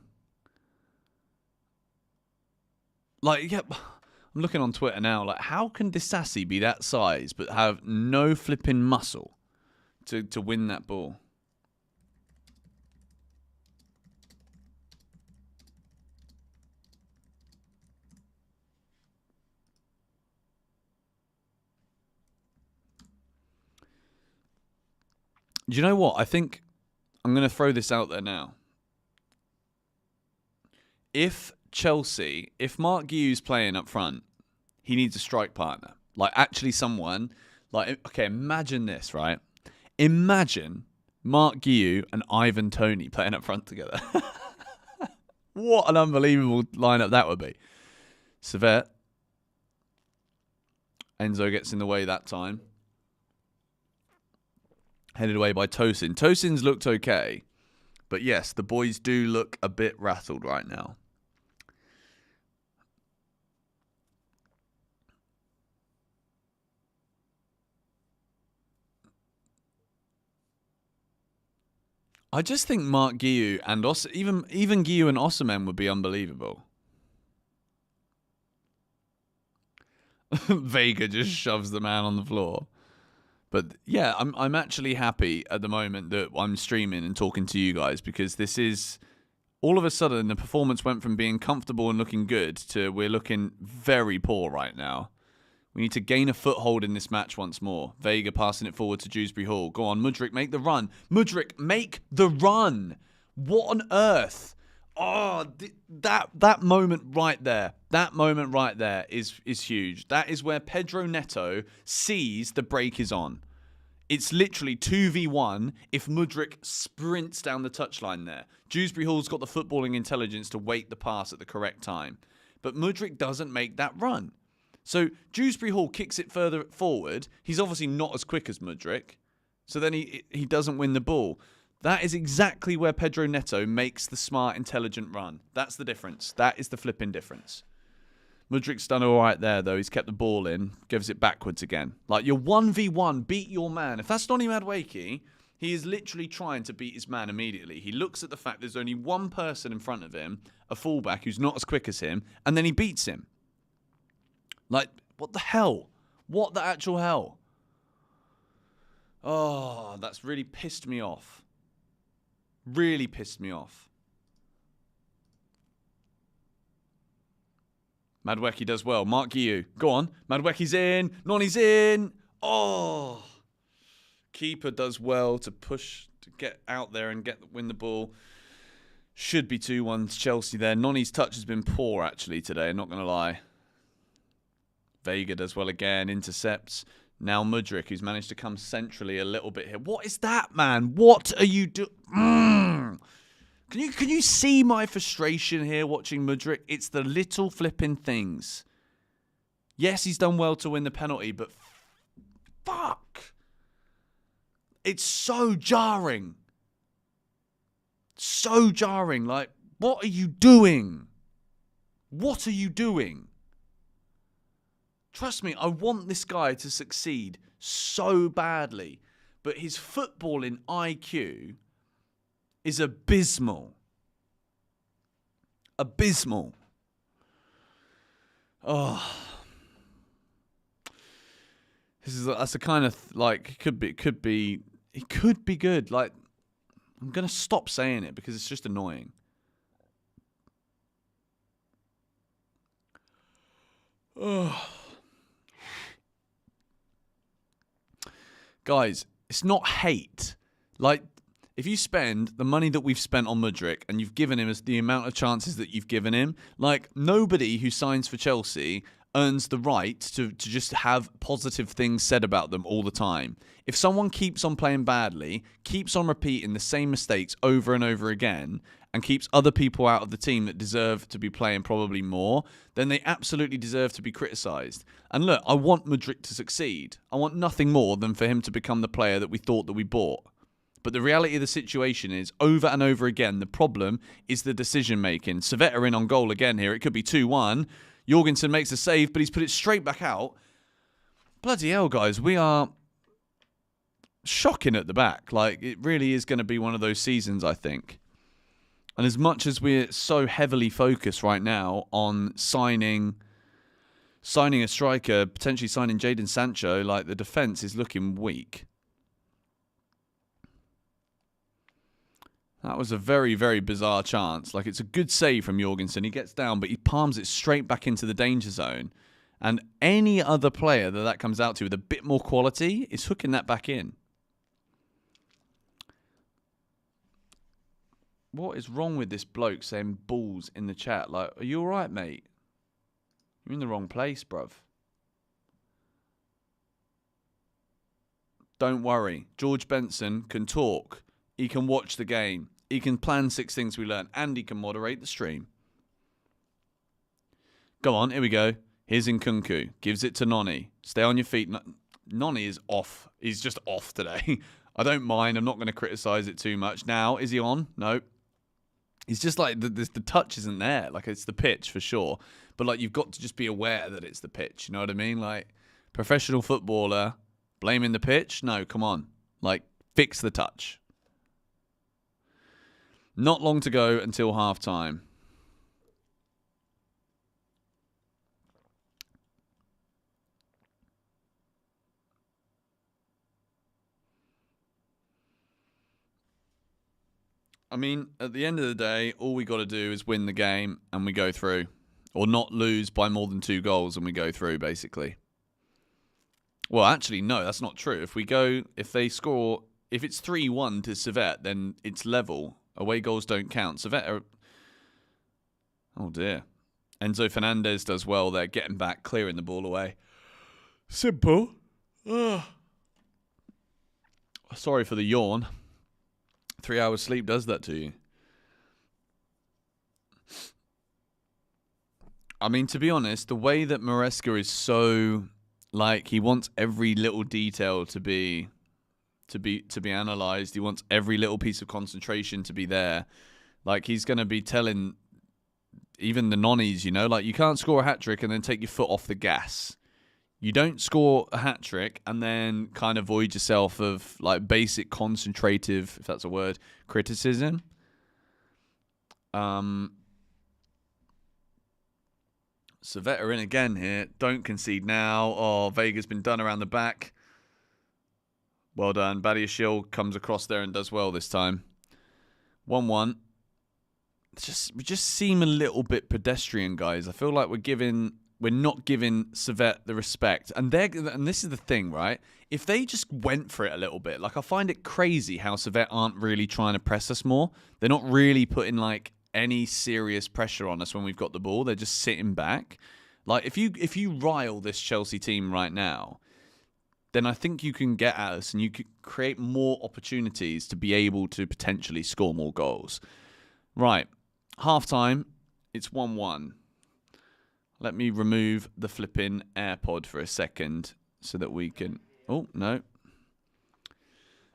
Like, yeah, I'm looking on Twitter now. Like, how can Disasi be that size but have no flipping muscle to win that ball? Do you know what? I think I'm going to throw this out there now. if Mark Guiu's playing up front, he needs a strike partner. Like, actually someone, like, okay, imagine this, right? Imagine Mark Guiu and Ivan Toney playing up front together. What an unbelievable lineup that would be. Servette. Enzo gets in the way that time. Headed away by Tosin. Tosin's looked okay. But yes, the boys do look a bit rattled right now. I just think Mark Guiu and even Guiu and Osimhen would be unbelievable. Vega just shoves the man on the floor. But yeah, I'm actually happy at the moment that I'm streaming and talking to you guys, because this is, all of a sudden the performance went from being comfortable and looking good to we're looking very poor right now. We need to gain a foothold in this match once more. Vega passing it forward to Dewsbury Hall. Go on, Mudryk, make the run. Mudryk, make the run. What on earth? Oh, that moment right there. That moment right there is huge. That is where Pedro Neto sees the break is on. It's literally 2v1 if Mudryk sprints down the touchline there. Dewsbury Hall's got the footballing intelligence to wait the pass at the correct time. But Mudryk doesn't make that run. So Dewsbury Hall kicks it further forward. He's obviously not as quick as Mudryk. So then he doesn't win the ball. That is exactly where Pedro Neto makes the smart, intelligent run. That's the difference. That is the flipping difference. Mudryk's done all right there, though. He's kept the ball in, gives it backwards again. Like, you're 1v1, beat your man. If that's Donny Madueke, he is literally trying to beat his man immediately. He looks at the fact there's only one person in front of him, a fullback who's not as quick as him, and then he beats him. Like, what the hell? What the actual hell? Oh, that's really pissed me off. Really pissed me off. Madueke does well. Mark Guiu. Go on. Madueke's in. Noni's in. Oh. Keeper does well to push, to get out there and win the ball. Should be 2-1 to Chelsea there. Noni's touch has been poor, actually, today. I'm not going to lie. Vega does well again. Intercepts. Now Mudryk, who's managed to come centrally a little bit here. What is that, man? What are you doing? Can you see my frustration here watching Mudryk? It's the little flipping things. Yes, he's done well to win the penalty, but fuck. It's so jarring. So jarring. Like, what are you doing? What are you doing? Trust me, I want this guy to succeed so badly. But his footballing IQ is abysmal. Abysmal. Oh. That's a kind of, like, it could be good. Like, I'm going to stop saying it because it's just annoying. Oh. Guys, it's not hate. Like, if you spend the money that we've spent on Mudryk and you've given him the amount of chances that you've given him, like, nobody who signs for Chelsea earns the right to just have positive things said about them all the time. If someone keeps on playing badly, keeps on repeating the same mistakes over and over again, and keeps other people out of the team that deserve to be playing probably more, then they absolutely deserve to be criticised. And look, I want Mudryk to succeed. I want nothing more than for him to become the player that we thought that we bought. But the reality of the situation is, over and over again, the problem is the decision-making. Servette are in on goal again here. It could be 2-1. Jorgensen makes a save, but he's put it straight back out. Bloody hell, guys. We are shocking at the back. Like, it really is going to be one of those seasons, I think. And as much as we're so heavily focused right now on signing a striker, potentially signing Jadon Sancho, like, the defence is looking weak. That was a very, very bizarre chance. Like, it's a good save from Jorgensen. He gets down, but he palms it straight back into the danger zone. And any other player that comes out to with a bit more quality is hooking that back in. What is wrong with this bloke saying balls in the chat? Like, are you alright, mate? You're in the wrong place, bruv. Don't worry. George Benson can talk. He can watch the game. He can plan 6 things we learn. And he can moderate the stream. Go on, here we go. Here's Nkunku. Gives it to Noni. Stay on your feet. Noni is off. He's just off today. I don't mind. I'm not going to criticise it too much. Now, is he on? No. He's just like, the touch isn't there. Like, it's the pitch for sure. But, like, you've got to just be aware that it's the pitch. You know what I mean? Like, professional footballer blaming the pitch? No, come on. Like, fix the touch. Not long to go until half-time. I mean, at the end of the day, all we got to do is win the game and we go through. Or not lose by more than 2 goals and we go through, basically. Well, actually, no, that's not true. If they score, if it's 3-1 to Servette, then it's level. Away goals don't count. Servette are... Oh, dear. Enzo Fernandez does well there, getting back, clearing the ball away. Simple. Sorry for the yawn. 3 hours sleep does that to you. I mean, to be honest, the way that Maresca is so, like, he wants every little detail to be analysed. He wants every little piece of concentration to be there. Like, he's going to be telling even the nonnies, you know, like, you can't score a hat-trick and then take your foot off the gas. You don't score a hat-trick and then kind of void yourself of, like, basic concentrative, if that's a word, criticism. Servette are in again here. Don't concede now. Oh, Vega's been done around the back. Well done. Badiashile comes across there and does well this time. 1-1. We just seem a little bit pedestrian, guys. I feel like we're not giving Servette the respect. And this is the thing, right? If they just went for it a little bit, like, I find it crazy how Servette aren't really trying to press us more. They're not really putting, like, any serious pressure on us when we've got the ball. They're just sitting back. Like, if you rile this Chelsea team right now, then I think you can get at us and you could create more opportunities to be able to potentially score more goals. Right. Half-time, it's 1-1. Let me remove the flipping AirPod for a second so that we can... Oh, no.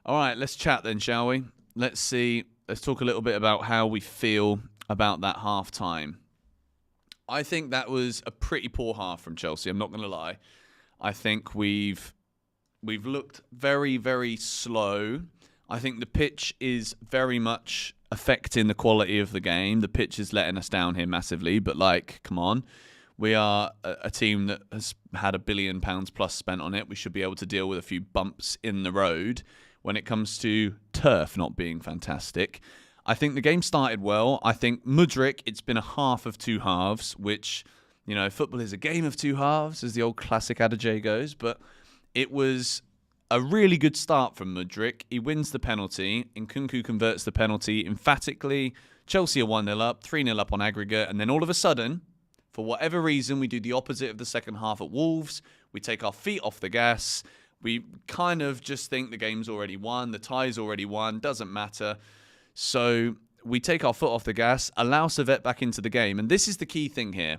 All right, let's chat then, shall we? Let's see. Let's talk a little bit about how we feel about that half-time. I think that was a pretty poor half from Chelsea, I'm not going to lie. I think we've looked very, very slow. I think the pitch is very much affecting the quality of the game. The pitch is letting us down here massively, but, like, come on. We are a team that has had £1 billion plus spent on it. We should be able to deal with a few bumps in the road when it comes to turf not being fantastic. I think the game started well. I think Mudryk, it's been a half of 2 halves, which, you know, football is a game of 2 halves, as the old classic adage goes. But it was a really good start from Mudryk. He wins the penalty. Nkunku converts the penalty emphatically. Chelsea are 1-0 up, 3-0 up on aggregate. And then all of a sudden, for whatever reason, we do the opposite of the second half at Wolves. We take our feet off the gas. We kind of just think the game's already won. The tie's already won. Doesn't matter. So we take our foot off the gas, allow Servette back into the game. And this is the key thing here.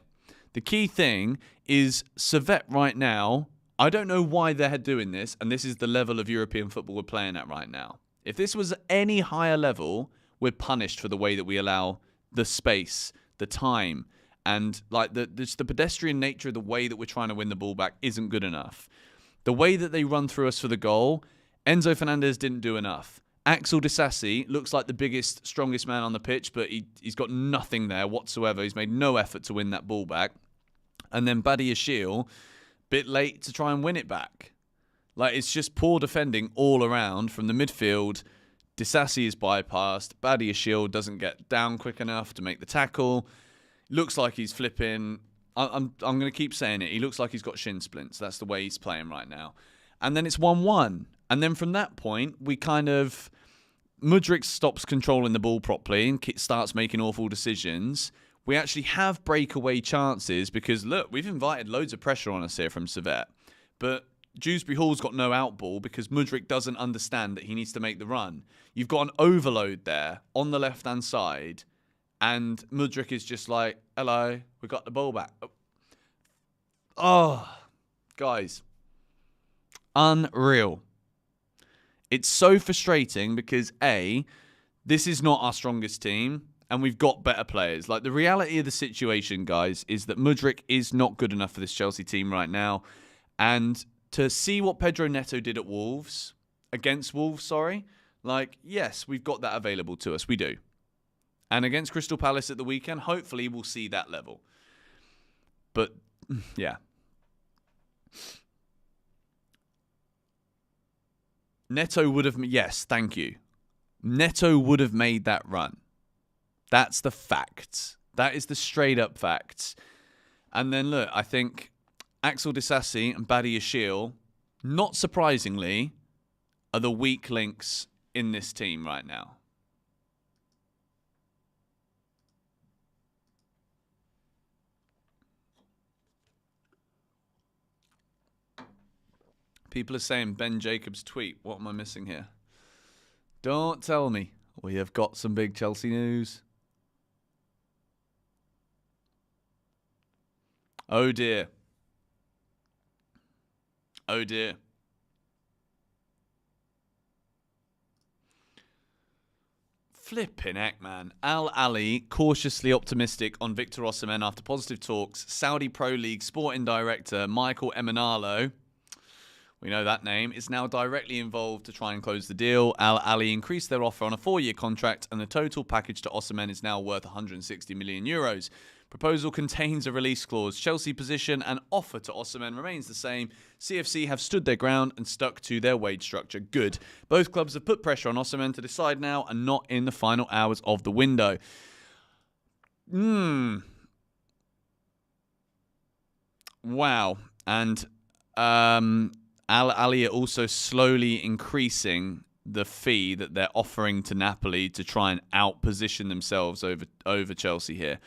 The key thing is Servette right now, I don't know why they're doing this, and this is the level of European football we're playing at right now. If this was any higher level, we're punished for the way that we allow the space, the time, and, like, the pedestrian nature of the way that we're trying to win the ball back isn't good enough. The way that they run through us for the goal, Enzo Fernandez didn't do enough. Axel Disasi looks like the biggest, strongest man on the pitch, but he's got nothing there whatsoever. He's made no effort to win that ball back. And then Badiashile, bit late to try and win it back. Like, it's just poor defending all around from the midfield. Disasi is bypassed. Badiashile doesn't get down quick enough to make the tackle. Looks like he's flipping. I'm going to keep saying it. He looks like he's got shin splints. That's the way he's playing right now. And then it's 1-1. And then from that point, we kind of... Mudryk stops controlling the ball properly and starts making awful decisions, we actually have breakaway chances because, look, we've invited loads of pressure on us here from Servette. But Dewsbury Hall's got no out ball because Mudryk doesn't understand that he needs to make the run. You've got an overload there on the left-hand side, and Mudryk is just like, hello, we got the ball back. Oh, guys. Unreal. It's so frustrating because, A, this is not our strongest team, and we've got better players. Like, the reality of the situation, guys, is that Mudryk is not good enough for this Chelsea team right now. And to see what Pedro Neto did at Wolves, against Wolves, like, yes, we've got that available to us. We do. And against Crystal Palace at the weekend, hopefully we'll see that level. But, yeah. Neto would have... Yes, thank you. Neto would have made that run. That's the facts. That is the straight-up facts. And then, look, I think Axel Disasi and Badi Ashil, not surprisingly, are the weak links in this team right now. People are saying Ben Jacobs' tweet. What am I missing here? Don't tell me. We have got some big Chelsea news. Oh dear. Oh dear. Flipping heck, man. Al Ali cautiously optimistic on Victor Osimhen after positive talks. Saudi Pro League sporting director Michael Emenalo, we know that name, is now directly involved to try and close the deal. Al Ali increased their offer on a 4-year contract, and the total package to Osimhen is now worth 160 million euros. Proposal contains a release clause. Chelsea position and offer to Osimhen remains the same. CFC have stood their ground and stuck to their wage structure. Good. Both clubs have put pressure on Osimhen to decide now and not in the final hours of the window. Wow. And Al Ali are also slowly increasing the fee that they're offering to Napoli to try and outposition themselves over Chelsea here.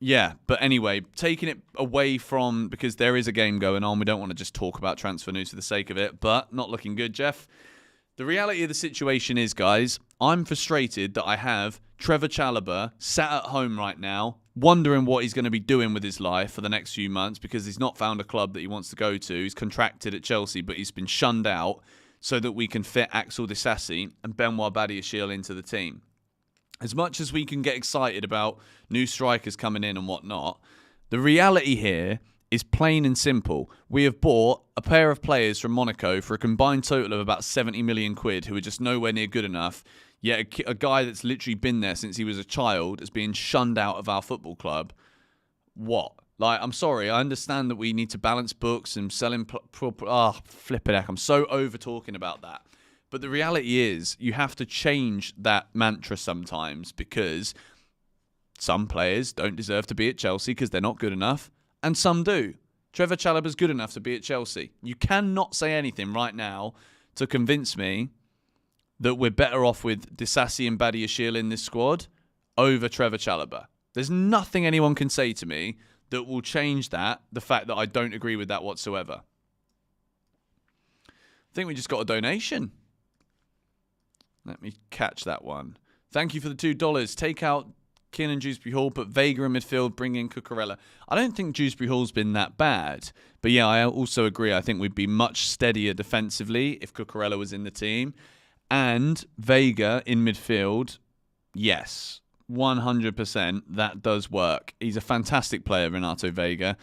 Yeah, but anyway, taking it away from, because there is a game going on, we don't want to just talk about transfer news for the sake of it, but not looking good, Jeff. The reality of the situation is, guys, I'm frustrated that I have Trevor Chalobah sat at home right now, wondering what he's going to be doing with his life for the next few months because he's not found a club that he wants to go to. He's contracted at Chelsea, but he's been shunned out so that we can fit Axel Disasi and Benoit Badiashile into the team. As much as we can get excited about new strikers coming in and whatnot, the reality here is plain and simple. We have bought a pair of players from Monaco for a combined total of about 70 million quid who are just nowhere near good enough. Yet a guy that's literally been there since he was a child is being shunned out of our football club. What? Like, I'm sorry, I understand that we need to balance books and selling proper... flipping heck, I'm so over talking about that. But the reality is, you have to change that mantra sometimes because some players don't deserve to be at Chelsea because they're not good enough, and some do. Trevor Chalobah's good enough to be at Chelsea. You cannot say anything right now to convince me that we're better off with Disasi and Badiashile in this squad over Trevor Chalobah. There's nothing anyone can say to me that will change that, the fact that I don't agree with that whatsoever. I think we just got a donation. Let me catch that one. Thank you for the $2. Take out Keane and Dewsbury Hall, put Vega in midfield, bring in Cucurella. I don't think Dewsbury Hall's been that bad. But yeah, I also agree. I think we'd be much steadier defensively if Cucurella was in the team. And Vega in midfield, yes, 100%, that does work. He's a fantastic player, Renato Vega.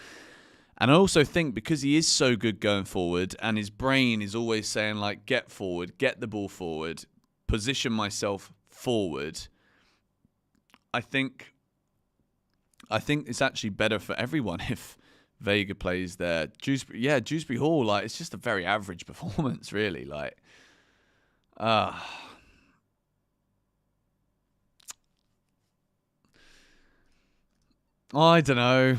And I also think because he is so good going forward and his brain is always saying, like, get forward, get the ball forward, position myself forward, I think it's actually better for everyone if Vega plays there. Dewsbury Hall, like, it's just a very average performance, really. Like, I don't know.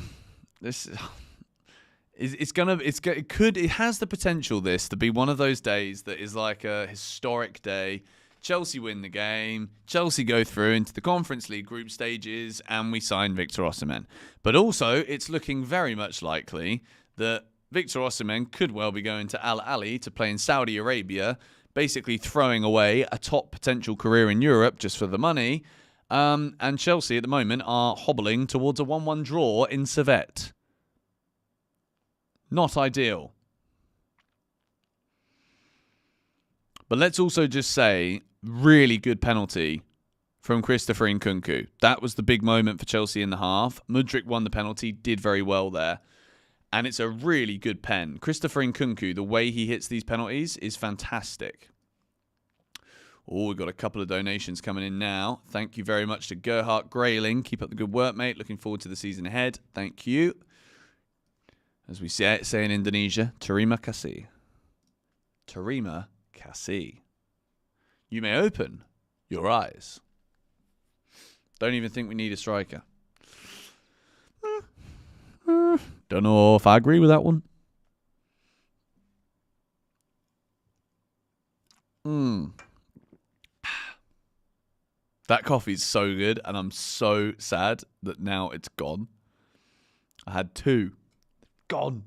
It has the potential, this, to be one of those days that is like a historic day. Chelsea win the game, Chelsea go through into the Conference League group stages, and we sign Victor Osimhen. But also, it's looking very much likely that Victor Osimhen could well be going to Al Ahly to play in Saudi Arabia, basically throwing away a top potential career in Europe just for the money. And Chelsea at the moment are hobbling towards a 1-1 draw in Servette. Not ideal. But let's also just say, really good penalty from Christopher Nkunku. That was the big moment for Chelsea in the half. Mudryk won the penalty, did very well there. And it's a really good pen. Christopher Nkunku, the way he hits these penalties is fantastic. Oh, we've got a couple of donations coming in now. Thank you very much to Gerhard Grayling. Keep up the good work, mate. Looking forward to the season ahead. Thank you. As we say in Indonesia, terima kasih. Terima kasih. You may open your eyes. Don't even think we need a striker. Don't know if I agree with that one. That coffee's so good, and I'm so sad that now it's gone. I had 2. Gone.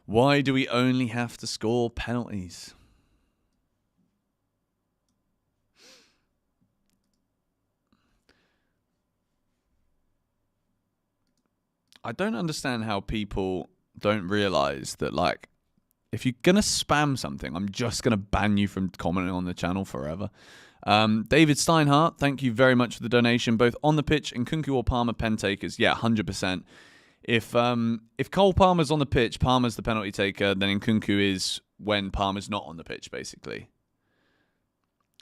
Why do we only have to score penalties? I don't understand how people don't realize that, like, if you're going to spam something, I'm just going to ban you from commenting on the channel forever. David Steinhardt, thank you very much for the donation, both on the pitch and Nkunku or Palmer pen takers. Yeah, 100%. If Cole Palmer's on the pitch, Palmer's the penalty taker, then Nkunku is when Palmer's not on the pitch, basically.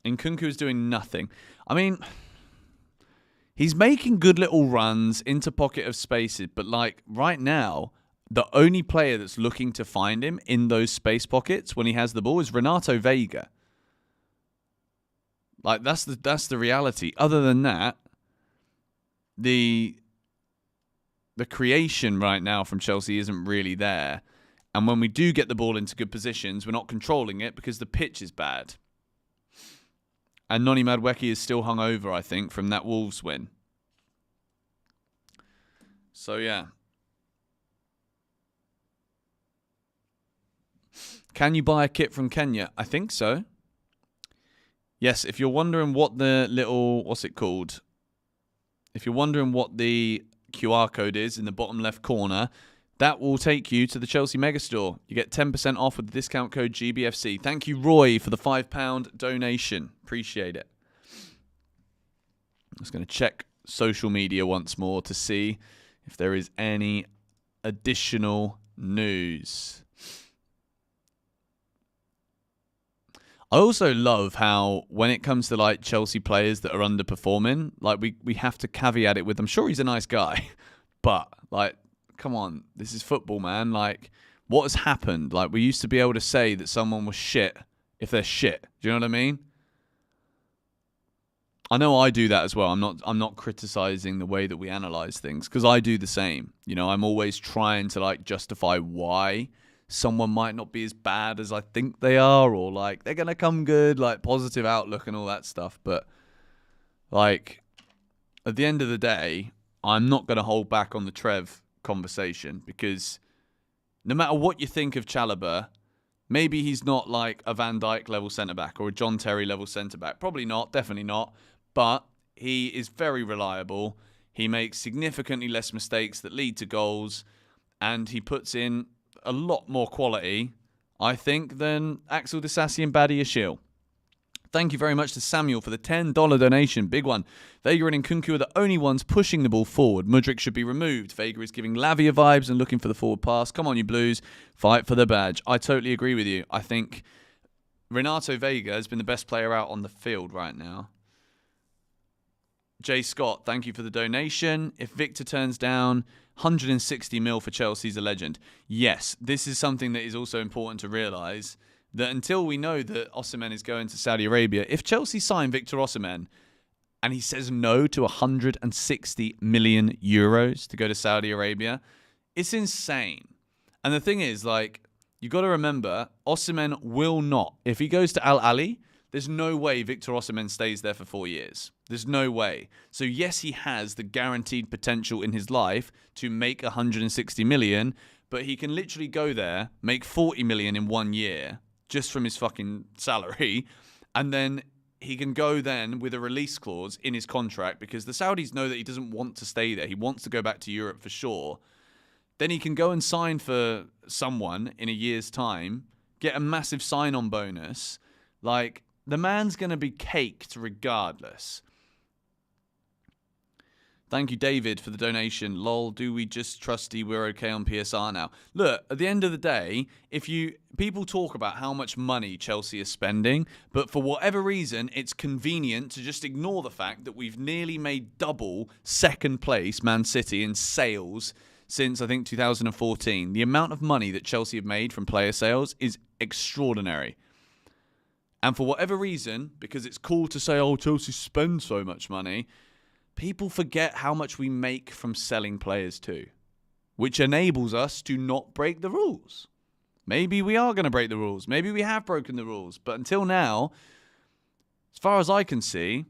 Nkunku is doing nothing. I mean, he's making good little runs into pocket of spaces, but like right now, the only player that's looking to find him in those space pockets when he has the ball is Renato Veiga. Like that's the reality. Other than that, the creation right now from Chelsea isn't really there. And when we do get the ball into good positions, we're not controlling it because the pitch is bad. And Noni Madueke is still hungover, I think, from that Wolves win. So, yeah. Can you buy a kit from Kenya? I think so. Yes, if you're wondering what the little, what's it called? If you're wondering what the QR code is in the bottom left corner, that will take you to the Chelsea Megastore. You get 10% off with the discount code GBFC. Thank you, Roy, for the £5 donation. Appreciate it. I'm just going to check social media once more to see if there is any additional news. I also love how when it comes to like Chelsea players that are underperforming, like we have to caveat it with, I'm sure he's a nice guy, but like, come on, this is football, man. Like, what has happened? Like, we used to be able to say that someone was shit if they're shit. Do you know what I mean? I know I do that as well. I'm not criticizing the way that we analyze things because I do the same. You know, I'm always trying to like justify why someone might not be as bad as I think they are, or like they're gonna come good, like positive outlook and all that stuff. But like at the end of the day, I'm not gonna hold back on the Trev conversation because no matter what you think of Chalobah, maybe he's not like a Van Dijk level centre back or a John Terry level centre back. Probably not, definitely not. But he is very reliable. He makes significantly less mistakes that lead to goals, and he puts in a lot more quality, I think, than Axel Disasi and Badi Ashil. Thank you very much to Samuel for the $10 donation. Big one. Veiga and Nkunku are the only ones pushing the ball forward. Mudryk should be removed. Veiga is giving Lavia vibes and looking for the forward pass. Come on, you Blues. Fight for the badge. I totally agree with you. I think Renato Veiga has been the best player out on the field right now. Jay Scott, thank you for the donation. If Victor turns down, 160 mil for Chelsea's a legend. Yes, this is something that is also important to realise, that until we know that Osimhen is going to Saudi Arabia, if Chelsea sign Victor Osimhen and he says no to 160 million euros to go to Saudi Arabia, It's insane. And the thing is, like, you got to remember, Osimhen will not. If he goes to Al Ahly, there's no way Victor Osimhen stays there for 4 years. There's no way. So yes, he has the guaranteed potential in his life to make 160 million, but he can literally go there, make 40 million in 1 year just from his fucking salary, and then he can go then with a release clause in his contract because the Saudis know that he doesn't want to stay there. He wants to go back to Europe for sure. Then he can go and sign for someone in a year's time, get a massive sign-on bonus. Like, the man's going to be caked regardless. Thank you, David, for the donation. Lol, do we just trusty we're okay on PSR now? Look, at the end of the day, people talk about how much money Chelsea is spending, but for whatever reason, it's convenient to just ignore the fact that we've nearly made double second place Man City in sales since, I think, 2014. The amount of money that Chelsea have made from player sales is extraordinary. And for whatever reason, because it's cool to say, oh, Chelsea spend so much money, people forget how much we make from selling players too, which enables us to not break the rules. Maybe we are going to break the rules. Maybe we have broken the rules. But until now, as far as I can see,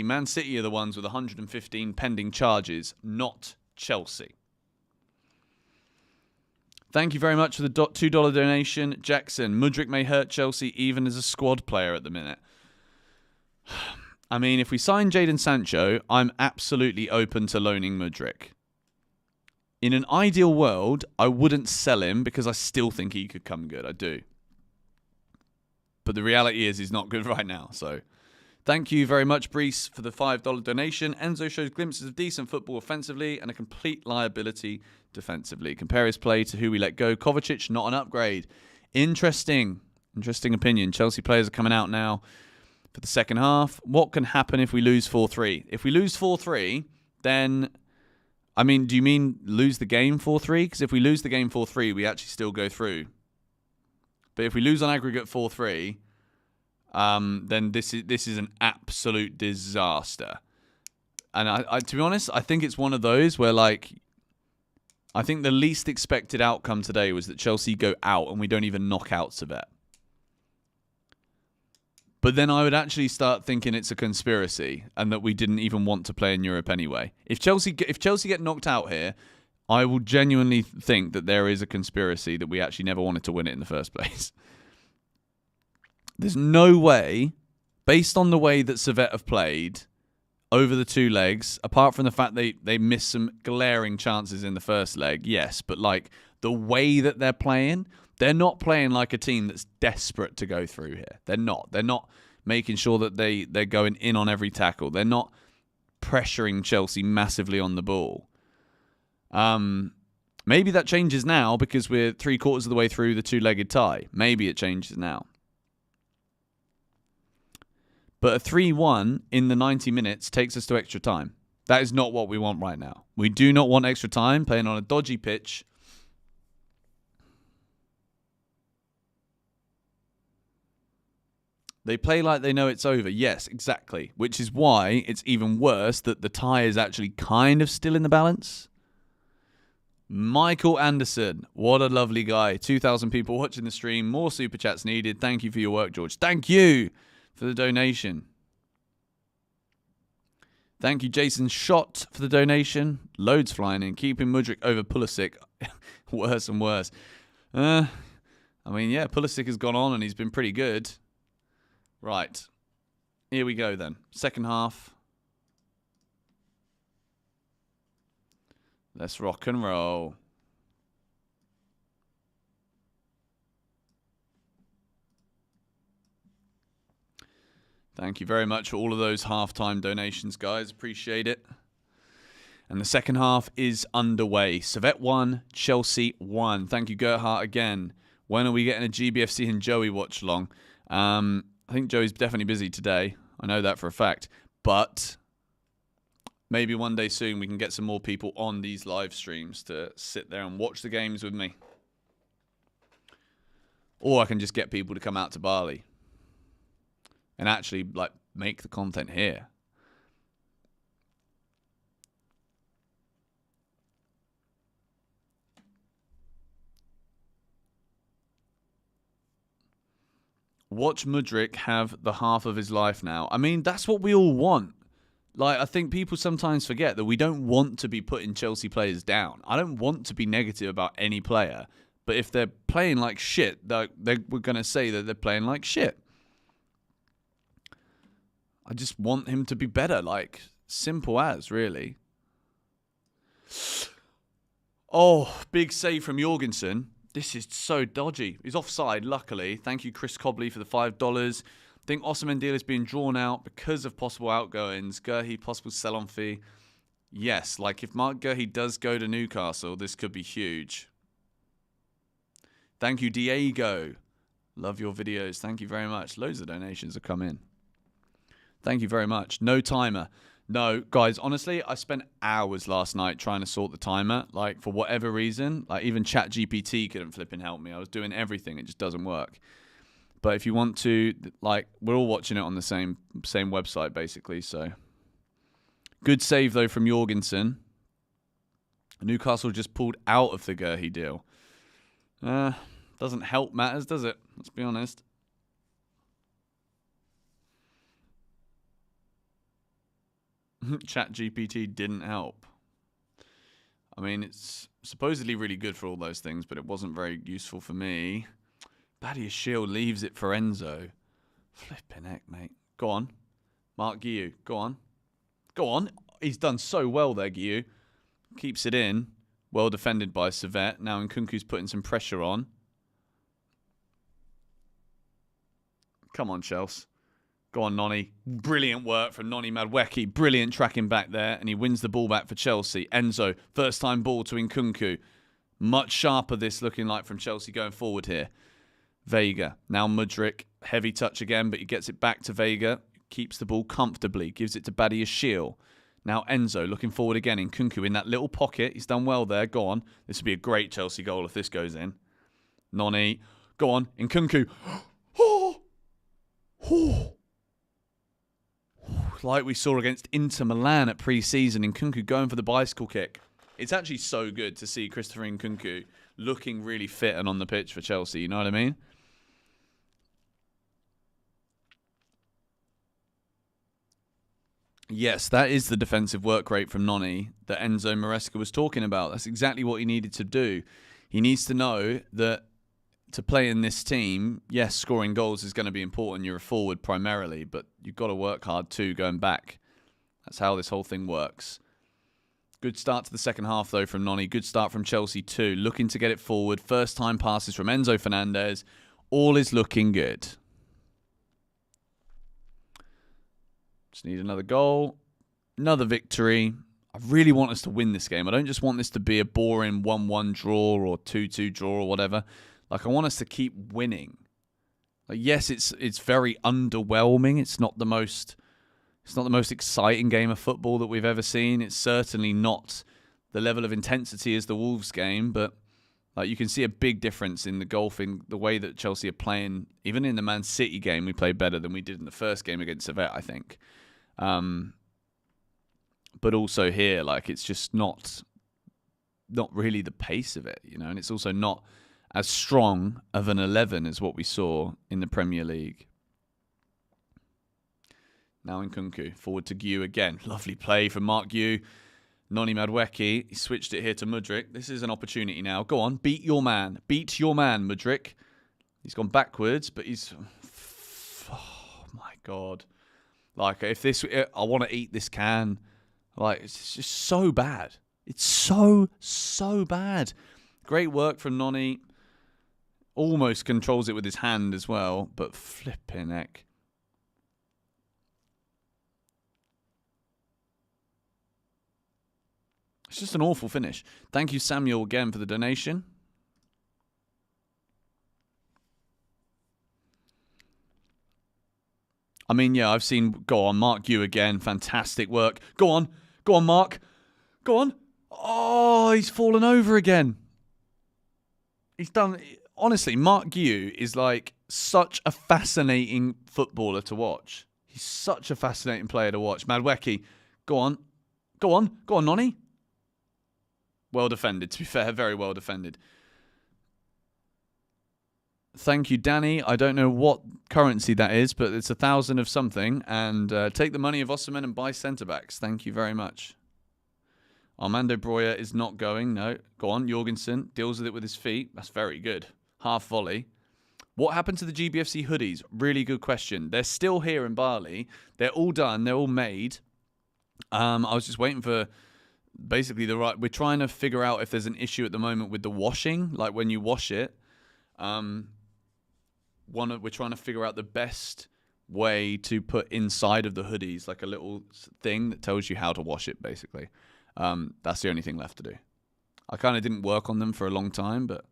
Man City are the ones with 115 pending charges, not Chelsea. Thank you very much for the $2 donation. Jackson, Mudryk may hurt Chelsea even as a squad player at the minute. I mean, if we sign Jadon Sancho, I'm absolutely open to loaning Mudryk. In an ideal world, I wouldn't sell him because I still think he could come good. I do. But the reality is he's not good right now. So thank you very much, Brees, for the $5 donation. Enzo shows glimpses of decent football offensively and a complete liability defensively. Compare his play to who we let go. Kovacic, not an upgrade. Interesting opinion. Chelsea players are coming out now for the second half. What can happen if we lose 4-3? If we lose 4-3, then, I mean, do you mean lose the game 4-3? Because if we lose the game 4-3, we actually still go through. But if we lose on aggregate 4-3, then this is an absolute disaster. And I to be honest, I think it's one of those where, like, I think the least expected outcome today was that Chelsea go out and we don't even knock out Servette. But then I would actually start thinking it's a conspiracy and that we didn't even want to play in Europe anyway. If Chelsea get knocked out here, I will genuinely think that there is a conspiracy that we actually never wanted to win it in the first place. There's no way, based on the way that Servette have played over the 2 legs, apart from the fact they missed some glaring chances in the first leg, yes, but like the way that they're not playing like a team that's desperate to go through here. They're not making sure that they're going in on every tackle. They're not pressuring Chelsea massively on the ball. Maybe that changes now because we're 3/4 of the way through the 2-legged tie. Maybe it changes now. But a 3-1 in the 90 minutes takes us to extra time. That is not what we want right now. We do not want extra time playing on a dodgy pitch. They play like they know it's over. Yes, exactly. Which is why it's even worse that the tie is actually kind of still in the balance. Michael Anderson. What a lovely guy. 2,000 people watching the stream. More super chats needed. Thank you for your work, George. Thank you for the donation. Thank you, Jason Shot, for the donation. Loads flying in. Keeping Mudryk over Pulisic. Worse and worse. I mean, yeah, Pulisic has gone on and he's been pretty good. Right. Here we go then. Second half. Let's rock and roll. Thank you very much for all of those halftime donations, guys. Appreciate it. And the second half is underway. Servette 1, Chelsea 1. Thank you, Gerhardt, again. When are we getting a GBFC and Joey watch along? I think Joey's definitely busy today. I know that for a fact. But maybe one day soon we can get some more people on these live streams to sit there and watch the games with me. Or I can just get people to come out to Bali and actually like make the content here. Watch Mudryk have the half of his life now. I mean, that's what we all want. Like, I think people sometimes forget that we don't want to be putting Chelsea players down. I don't want to be negative about any player. But if they're playing like shit, we're going to say that they're playing like shit. I just want him to be better. Like, simple as, really. Oh, big save from Jorgensen. This is so dodgy. He's offside, luckily. Thank you, Chris Cobley, for the $5. I think Osimhen deal is being drawn out because of possible outgoings. Guehi, possible sell-on fee. Yes, like if Mark Guehi does go to Newcastle, this could be huge. Thank you, Diego. Love your videos. Thank you very much. Loads of donations have come in. Thank you very much. No timer. No, guys, honestly, I spent hours last night trying to sort the timer. Like, for whatever reason, like even ChatGPT couldn't flipping help me. I was doing everything. It just doesn't work. But if you want to, like, we're all watching it on the same website, basically. So, good save, though, from Jorgensen. Newcastle just pulled out of the Guehi deal. Doesn't help matters, does it? Let's be honest. ChatGPT didn't help. I mean, it's supposedly really good for all those things, but it wasn't very useful for me. Badia Shield leaves it for Enzo. Flipping heck, mate. Go on. Mark Guiu. Go on. Go on. He's done so well there, Guiu. Keeps it in. Well defended by Servette. Now Nkunku's putting some pressure on. Come on, Chelsea. Go on, Noni. Brilliant work from Noni Madueke. Brilliant tracking back there. And he wins the ball back for Chelsea. Enzo, first time ball to Nkunku. Much sharper this looking like from Chelsea going forward here. Vega. Now Mudryk. Heavy touch again, but he gets it back to Vega. Keeps the ball comfortably. Gives it to Badia Shield. Now Enzo looking forward again. Nkunku in that little pocket. He's done well there. Go on. This would be a great Chelsea goal if this goes in. Noni. Go on. Nkunku. Oh! Oh! Like we saw against Inter Milan at pre-season, Nkunku going for the bicycle kick. It's actually so good to see Christopher Nkunku looking really fit and on the pitch for Chelsea. You know what I mean? Yes, that is the defensive work rate from Noni that Enzo Maresca was talking about. That's exactly what he needed to do. He needs to know that to play in this team, yes, scoring goals is going to be important. You're a forward primarily, but you've got to work hard too going back. That's how this whole thing works. Good start to the second half, though, from Noni. Good start from Chelsea too. Looking to get it forward. First time passes from Enzo Fernandez. All is looking good. Just need another goal. Another victory. I really want us to win this game. I don't just want this to be a boring 1-1 draw or 2-2 draw or whatever. Like, I want us to keep winning. Like, yes, it's very underwhelming. It's not the most exciting game of football that we've ever seen. It's certainly not the level of intensity as the Wolves game, but like you can see a big difference in the way that Chelsea are playing. Even in the Man City game, we played better than we did in the first game against Servette, I think. But also here, like, it's just not really the pace of it, you know, and it's also not as strong of an 11 as what we saw in the Premier League. Now Nkunku, forward to Guiu again. Lovely play from Mark Guiu. Noni Madueke, he switched it here to Mudryk. This is an opportunity now. Go on, beat your man. Beat your man, Mudryk. He's gone backwards, but he's... Oh, my God. Like, if this... I want to eat this can. Like, it's just so bad. It's so bad. Great work from Noni. Almost controls it with his hand as well, but flipping heck. It's just an awful finish. Thank you, Samuel, again for the donation. I mean, yeah, I've seen... Go on, Mark Guiu again. Fantastic work. Go on. Go on, Mark. Go on. Oh, he's fallen over again. He's done... Honestly, Mark Guiu is like such a fascinating footballer to watch. He's such a fascinating player to watch. Madueke, go on. Go on. Go on, Noni. Well defended, to be fair. Very well defended. Thank you, Danny. I don't know what currency that is, but it's 1,000 of something. And take the money of Osimhen and buy centre-backs. Thank you very much. Armando Broja is not going. No. Go on. Jorgensen deals with it with his feet. That's very good. Half volley. What happened to the GBFC hoodies? Really good question. They're still here in Bali. They're all done. They're all made. I was just waiting for basically the right... We're trying to figure out if there's an issue at the moment with the washing. Like when you wash it. We're trying to figure out the best way to put inside of the hoodies. Like a little thing that tells you how to wash it, basically. That's the only thing left to do. I kind of didn't work on them for a long time, but...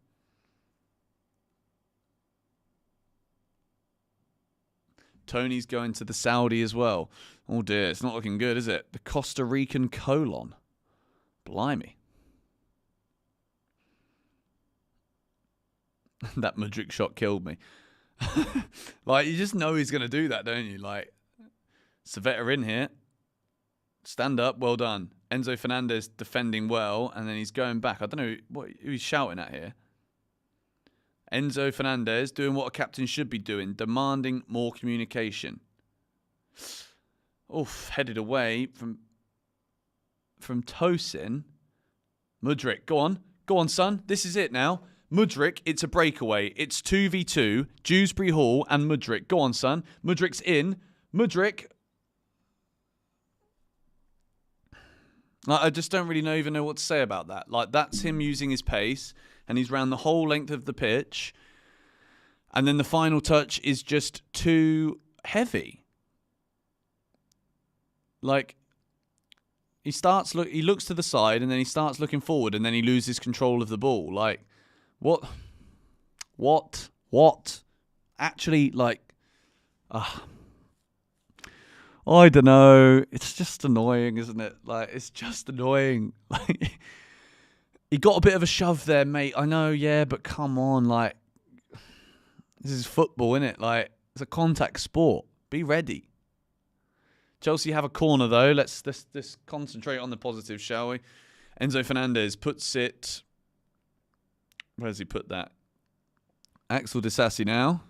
Tony's going to the Saudi as well. Oh dear, it's not looking good, is it? The Costa Rican colon. Blimey. That Mudryk shot killed me. Like, you just know he's going to do that, don't you? Like, Servette are in here. Stand up, well done. Enzo Fernandez defending well, and then he's going back. I don't know who he's shouting at here. Enzo Fernandez doing what a captain should be doing, demanding more communication. Oof, headed away from Tosin. Mudryk, go on, son. This is it now. Mudryk, it's a breakaway. It's 2v2. Dewsbury Hall and Mudryk. Go on, son. Mudryk's in. Mudryk. I just don't really even know what to say about that. Like, that's him using his pace. And he's round the whole length of the pitch. And then the final touch is just too heavy. Like, he looks to the side and then he starts looking forward and then he loses control of the ball. Like, what? Actually, like, I don't know. It's just annoying, isn't it? Like, it's just annoying. Like, he got a bit of a shove there, mate. I know, yeah, but come on, like, this is football, isn't it? Like, it's a contact sport. Be ready. Chelsea have a corner, though. Let's concentrate on the positive, shall we? Enzo Fernandez puts it... Where does he put that? Axel Disasi now.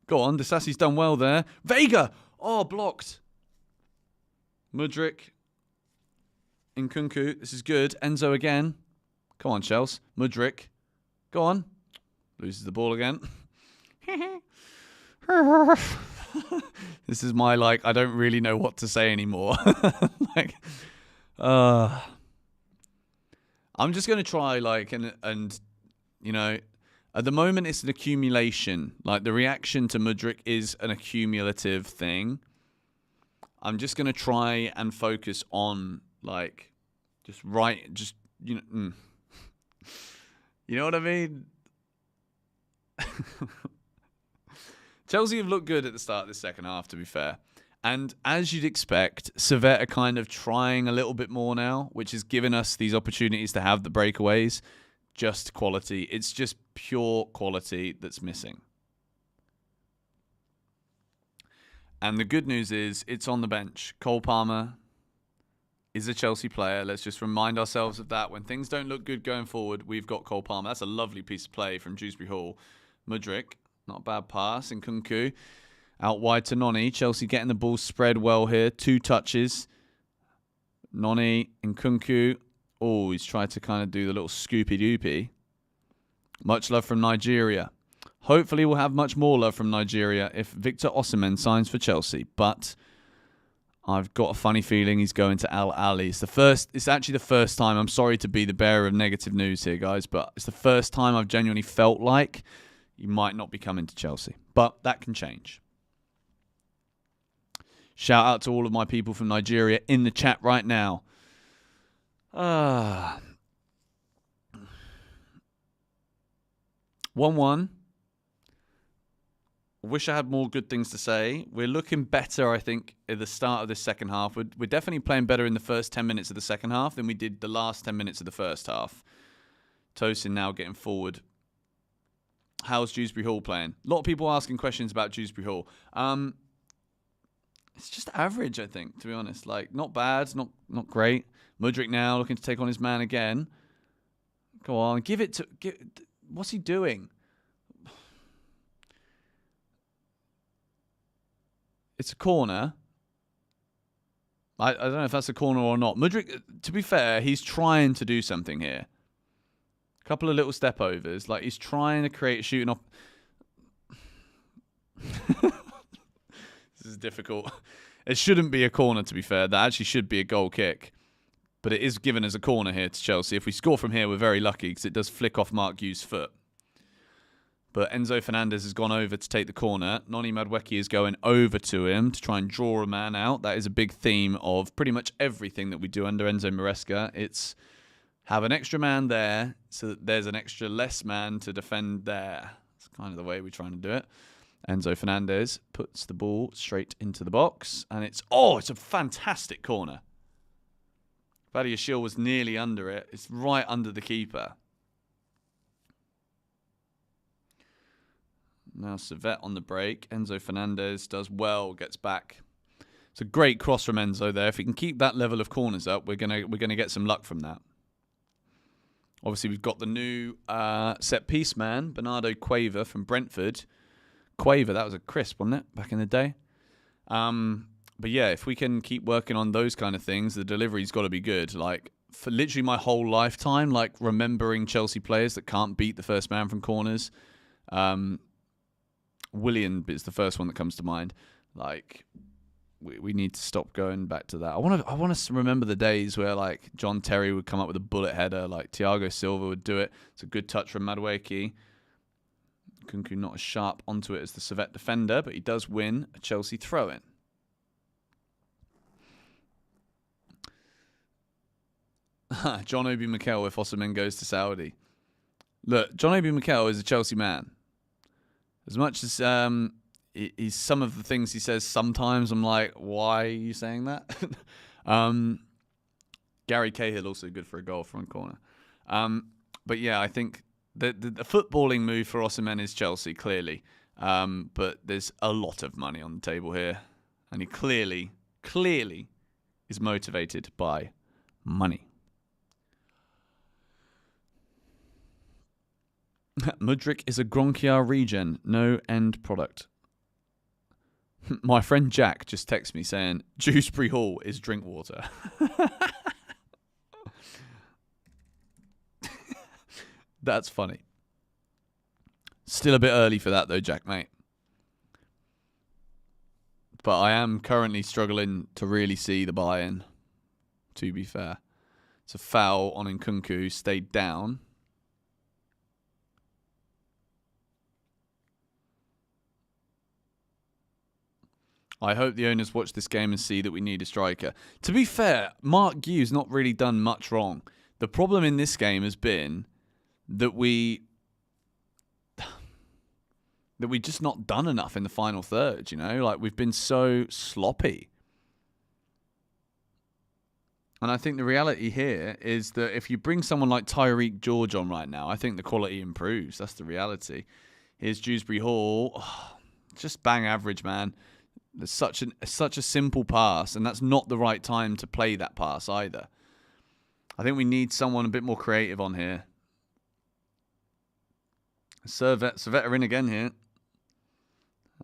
Go on, Disasi's done well there. Vega! Oh, blocked. Mudryk. Nkunku, this is good. Enzo again. Come on, Chelsea. Mudryk. Go on. Loses the ball again. This is my, like, I don't really know what to say anymore. Like, I'm just going to try, like, and, you know, at the moment it's an accumulation. Like, the reaction to Mudryk is an accumulative thing. I'm just going to try and focus on, like, you know, you know what I mean? Chelsea have looked good at the start of the second half, to be fair. And as you'd expect, Servette are kind of trying a little bit more now, which has given us these opportunities to have the breakaways. Just quality. It's just pure quality that's missing. And the good news is it's on the bench. Cole Palmer is a Chelsea player. Let's just remind ourselves of that. When things don't look good going forward, we've got Cole Palmer. That's a lovely piece of play from Dewsbury Hall. Mudryk, not a bad pass. Nkunku out wide to Noni. Chelsea getting the ball spread well here. 2 touches. Noni, Nkunku. Oh, he's tried to kind of do the little scoopy-doopy. Much love from Nigeria. Hopefully we'll have much more love from Nigeria if Victor Osimhen signs for Chelsea. But I've got a funny feeling he's going to Al Ahly. It's actually the first time. I'm sorry to be the bearer of negative news here, guys, but it's the first time I've genuinely felt like he might not be coming to Chelsea. But that can change. Shout out to all of my people from Nigeria in the chat right now. 1-1. I wish I had more good things to say. We're looking better, I think, at the start of this second half. We're definitely playing better in the first 10 minutes of the second half than we did the last 10 minutes of the first half. Tosin now getting forward. How's Dewsbury Hall playing? A lot of people asking questions about Dewsbury Hall. It's just average, I think, to be honest. Like, not bad, not great. Mudryk now looking to take on his man again. Go on, give it to... What's he doing? It's a corner. I don't know if that's a corner or not. Mudryk, to be fair, he's trying to do something here. A couple of little step overs. Like, he's trying to create a shooting off. This is difficult. It shouldn't be a corner, to be fair. That actually should be a goal kick. But it is given as a corner here to Chelsea. If we score from here, we're very lucky because it does flick off Mark Hughes' foot. But Enzo Fernandez has gone over to take the corner. Noni Madueke is going over to him to try and draw a man out. That is a big theme of pretty much everything that we do under Enzo Maresca. It's have an extra man there so that there's an extra less man to defend there. That's kind of the way we're trying to do it. Enzo Fernandez puts the ball straight into the box. And it's a fantastic corner. Badiashile was nearly under it. It's right under the keeper. Now Servette on the break. Enzo Fernandez does well, gets back. It's a great cross from Enzo there. If he can keep that level of corners up, we're gonna get some luck from that. Obviously, we've got the new set piece man, Bernardo Cueva from Brentford. Cueva, that was a crisp, wasn't it, back in the day? But yeah, if we can keep working on those kind of things, the delivery's got to be good. Like, for literally my whole lifetime, like remembering Chelsea players that can't beat the first man from corners. Willian is the first one that comes to mind. Like, we need to stop going back to that. I want to remember the days where like John Terry would come up with a bullet header, like Thiago Silva would do it. It's a good touch from Madueke. Kunku not as sharp onto it as the Servette defender, but he does win a Chelsea throw-in. John Obi Mikel if Osimhen goes to Saudi. Look, John Obi Mikel is a Chelsea man. As much as he's some of the things he says sometimes, I'm like, why are you saying that? Gary Cahill also good for a goal from a corner. But yeah, I think the footballing move for Osimhen is Chelsea, clearly. But there's a lot of money on the table here. And he clearly is motivated by money. Mudryk is a Gronkiar regen, no end product. My friend Jack just texted me saying, Dewsbury Hall is drink water. That's funny. Still a bit early for that though, Jack, mate. But I am currently struggling to really see the buy-in, to be fair. It's a foul on Nkunku, who stayed down. I hope the owners watch this game and see that we need a striker. To be fair, Mark Hughes not really done much wrong. The problem in this game has been that we just not done enough in the final third, you know? Like, we've been so sloppy. And I think the reality here is that if you bring someone like Tyreek George on right now, I think the quality improves. That's the reality. Here's Dewsbury Hall. Oh, just bang average, man. There's such a simple pass, and that's not the right time to play that pass either. I think we need someone a bit more creative on here. Servette are in again here.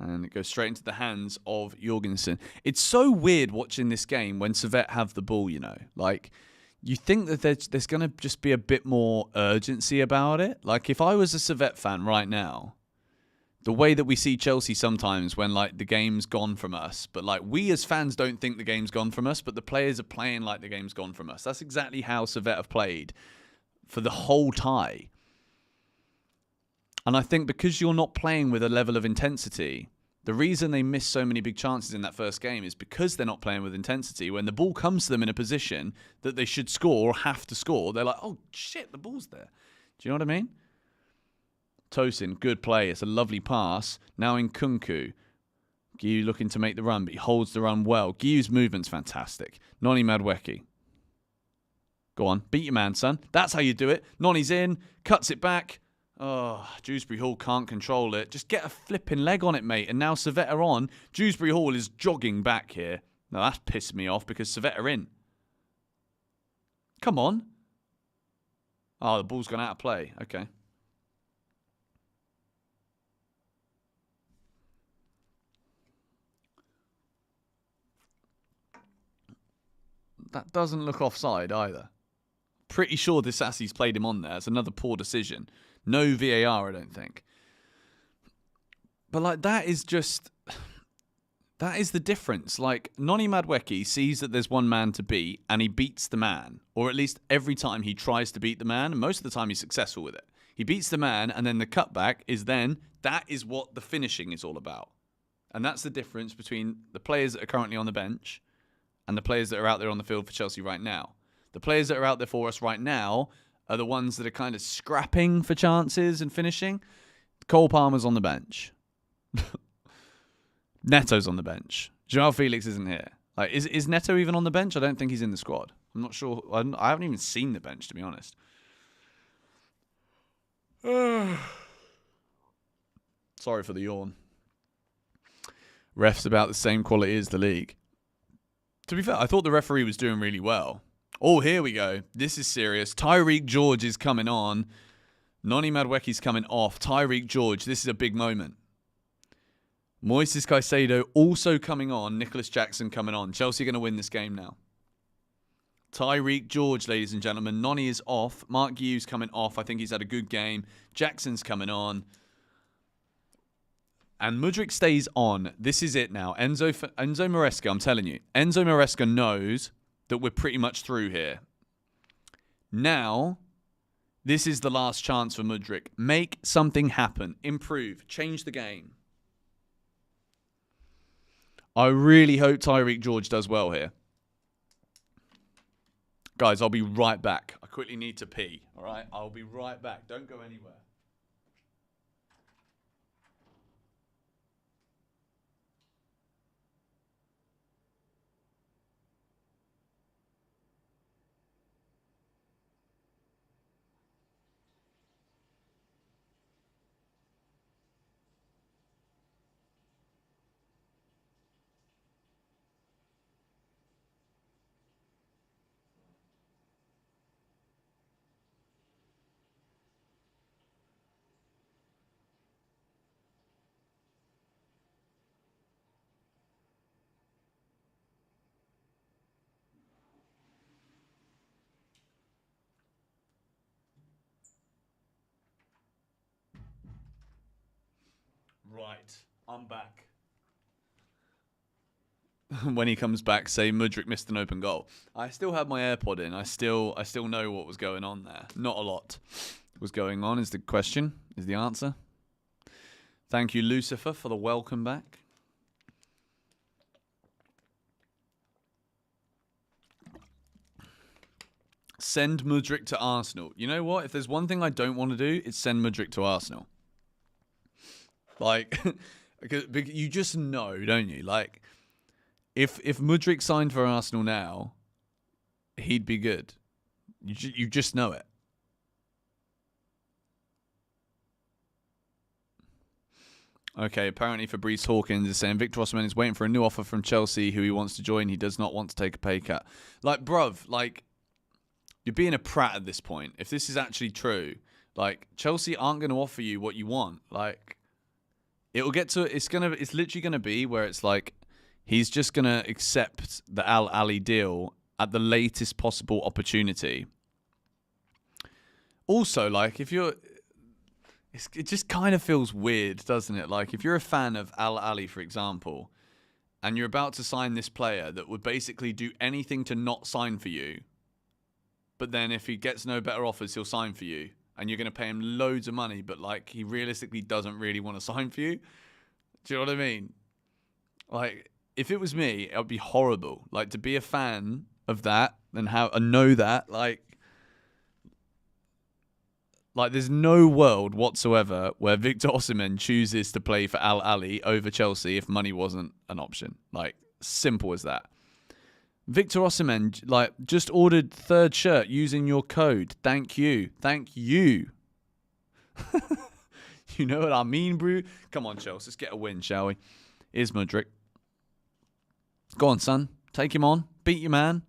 And it goes straight into the hands of Jorgensen. It's so weird watching this game when Servette have the ball, you know. Like, you think that there's going to just be a bit more urgency about it. Like, if I was a Servette fan right now, the way that we see Chelsea sometimes when, like, the game's gone from us, but, like, we as fans don't think the game's gone from us, but the players are playing like the game's gone from us. That's exactly how Servette have played for the whole tie. And I think because you're not playing with a level of intensity, the reason they miss so many big chances in that first game is because they're not playing with intensity. When the ball comes to them in a position that they should score or have to score, they're like, oh, shit, the ball's there. Do you know what I mean? Tosin, good play. It's a lovely pass. Now in Kunku. Guiu looking to make the run, but he holds the run well. Guiu's movement's fantastic. Noni Madueke. Go on, beat your man, son. That's how you do it. Noni's in, cuts it back. Oh, Dewsbury Hall can't control it. Just get a flipping leg on it, mate. And now Servette are on. Dewsbury Hall is jogging back here. Now that's pissed me off because Servette are in. Come on. Oh, the ball's gone out of play. Okay. That doesn't look offside either. Pretty sure Disasi's played him on there. It's another poor decision. No VAR, I don't think. But, like, that is just... That is the difference. Like, Noni Madueke sees that there's one man to beat, and he beats the man. Or at least every time he tries to beat the man, and most of the time he's successful with it. He beats the man, and then the cutback is then... That is what the finishing is all about. And that's the difference between the players that are currently on the bench and the players that are out there on the field for Chelsea right now. The players that are out there for us right now are the ones that are kind of scrapping for chances and finishing. Cole Palmer's on the bench. Neto's on the bench. Joao Felix isn't here. Like, is Neto even on the bench? I don't think he's in the squad. I'm not sure. I haven't even seen the bench, to be honest. Sorry for the yawn. Ref's about the same quality as the league. To be fair, I thought the referee was doing really well. Oh, here we go. This is serious. Tyreek George is coming on. Noni Madueke's coming off. Tyreek George, this is a big moment. Moises Caicedo also coming on. Nicholas Jackson coming on. Chelsea are going to win this game now. Tyreek George, ladies and gentlemen. Noni is off. Mark Hughes coming off. I think he's had a good game. Jackson's coming on. And Mudryk stays on. This is it now. Enzo Maresca, I'm telling you. Enzo Maresca knows that we're pretty much through here. Now, this is the last chance for Mudryk. Make something happen. Improve. Change the game. I really hope Tyreek George does well here. Guys, I'll be right back. I quickly need to pee. All right? I'll be right back. Don't go anywhere. Right, I'm back. When he comes back, say Mudryk missed an open goal. I still have my AirPod in. I still know what was going on there. Not a lot was going on is the question, is the answer. Thank you, Lucifer, for the welcome back. Send Mudryk to Arsenal. You know what? If there's one thing I don't want to do, it's send Mudryk to Arsenal. Like, you just know, don't you? Like, if Mudryk signed for Arsenal now, he'd be good. You just know it. Okay, apparently Fabrice Hawkins is saying Victor Osimhen is waiting for a new offer from Chelsea who he wants to join. He does not want to take a pay cut. Like, bruv, like, you're being a prat at this point. If this is actually true, like, Chelsea aren't going to offer you what you want. Like, it'll get to, it's literally going to be where it's like, he's just going to accept the Al Ali deal at the latest possible opportunity. Also, like, if you're, it just kind of feels weird, doesn't it? Like, if you're a fan of Al Ali, for example, and you're about to sign this player that would basically do anything to not sign for you, but then if he gets no better offers, he'll sign for you. And you're going to pay him loads of money, but, like, he realistically doesn't really want to sign for you. Do you know what I mean? Like, if it was me, it would be horrible. Like, to be a fan of that and know that, like, there's no world whatsoever where Victor Osimhen chooses to play for Al Ali over Chelsea if money wasn't an option. Like, simple as that. Victor Osimhen, like, just ordered third shirt using your code. Thank you. Thank you. You know what I mean, bro? Come on, Chelsea. Let's get a win, shall we? Here's Mudryk. Go on, son. Take him on. Beat your man.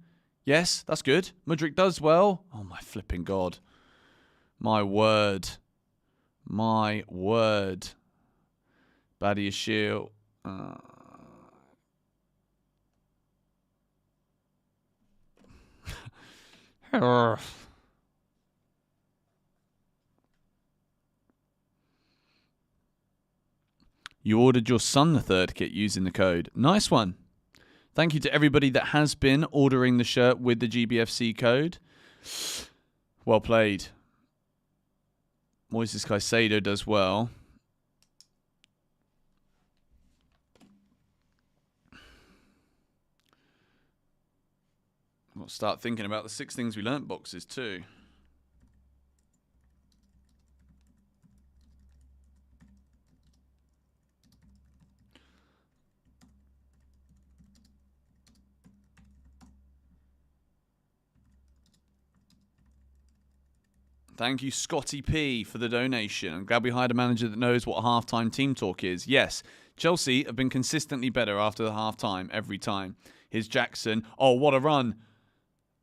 Yes, that's good. Mudryk does well. Oh, my flipping God. My word. My word. Badia Shield. You ordered your son the third kit using the code. Nice one. Thank you to everybody that has been ordering the shirt with the GBFC code. Well played. Moises Caicedo does well. I'll start thinking about the 6 things we learnt boxes too. Thank you, Scotty P, for the donation. I'm glad we hired a manager that knows what halftime team talk is. Yes, Chelsea have been consistently better after the halftime every time. Here's Jackson. Oh, what a run.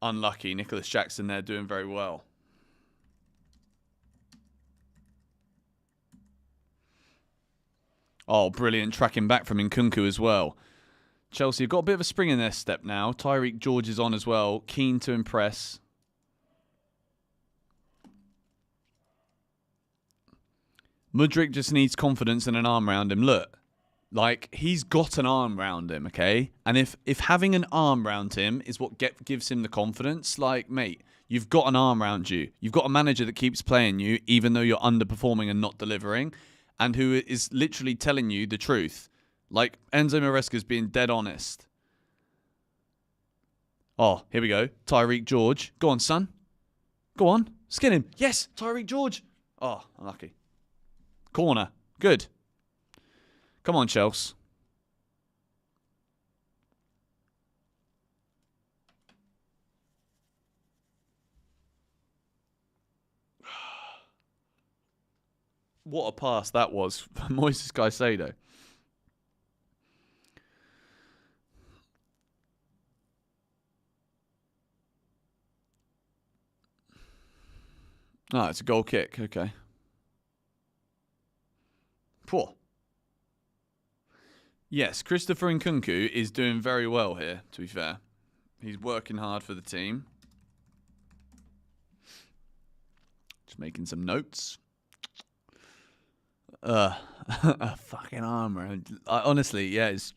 Unlucky. Nicholas Jackson there doing very well. Oh, brilliant. Tracking back from Nkunku as well. Chelsea have got a bit of a spring in their step now. Tyreek George is on as well. Keen to impress. Mudryk just needs confidence and an arm around him. Look, like, he's got an arm around him, okay? And if having an arm around him is what gives him the confidence, like, mate, you've got an arm around you. You've got a manager that keeps playing you, even though you're underperforming and not delivering, and who is literally telling you the truth. Like, Enzo Maresca's being dead honest. Oh, here we go. Tyreek George. Go on, son. Go on. Skin him. Yes, Tyreek George. Oh, unlucky. Corner. Good. Come on, Chelsea. What a pass that was for Moises Caicedo. Oh, it's a goal kick. Okay. Poor. Yes, Christopher Nkunku is doing very well here, to be fair. He's working hard for the team. Just making some notes. A fucking armor. Honestly, yeah, it's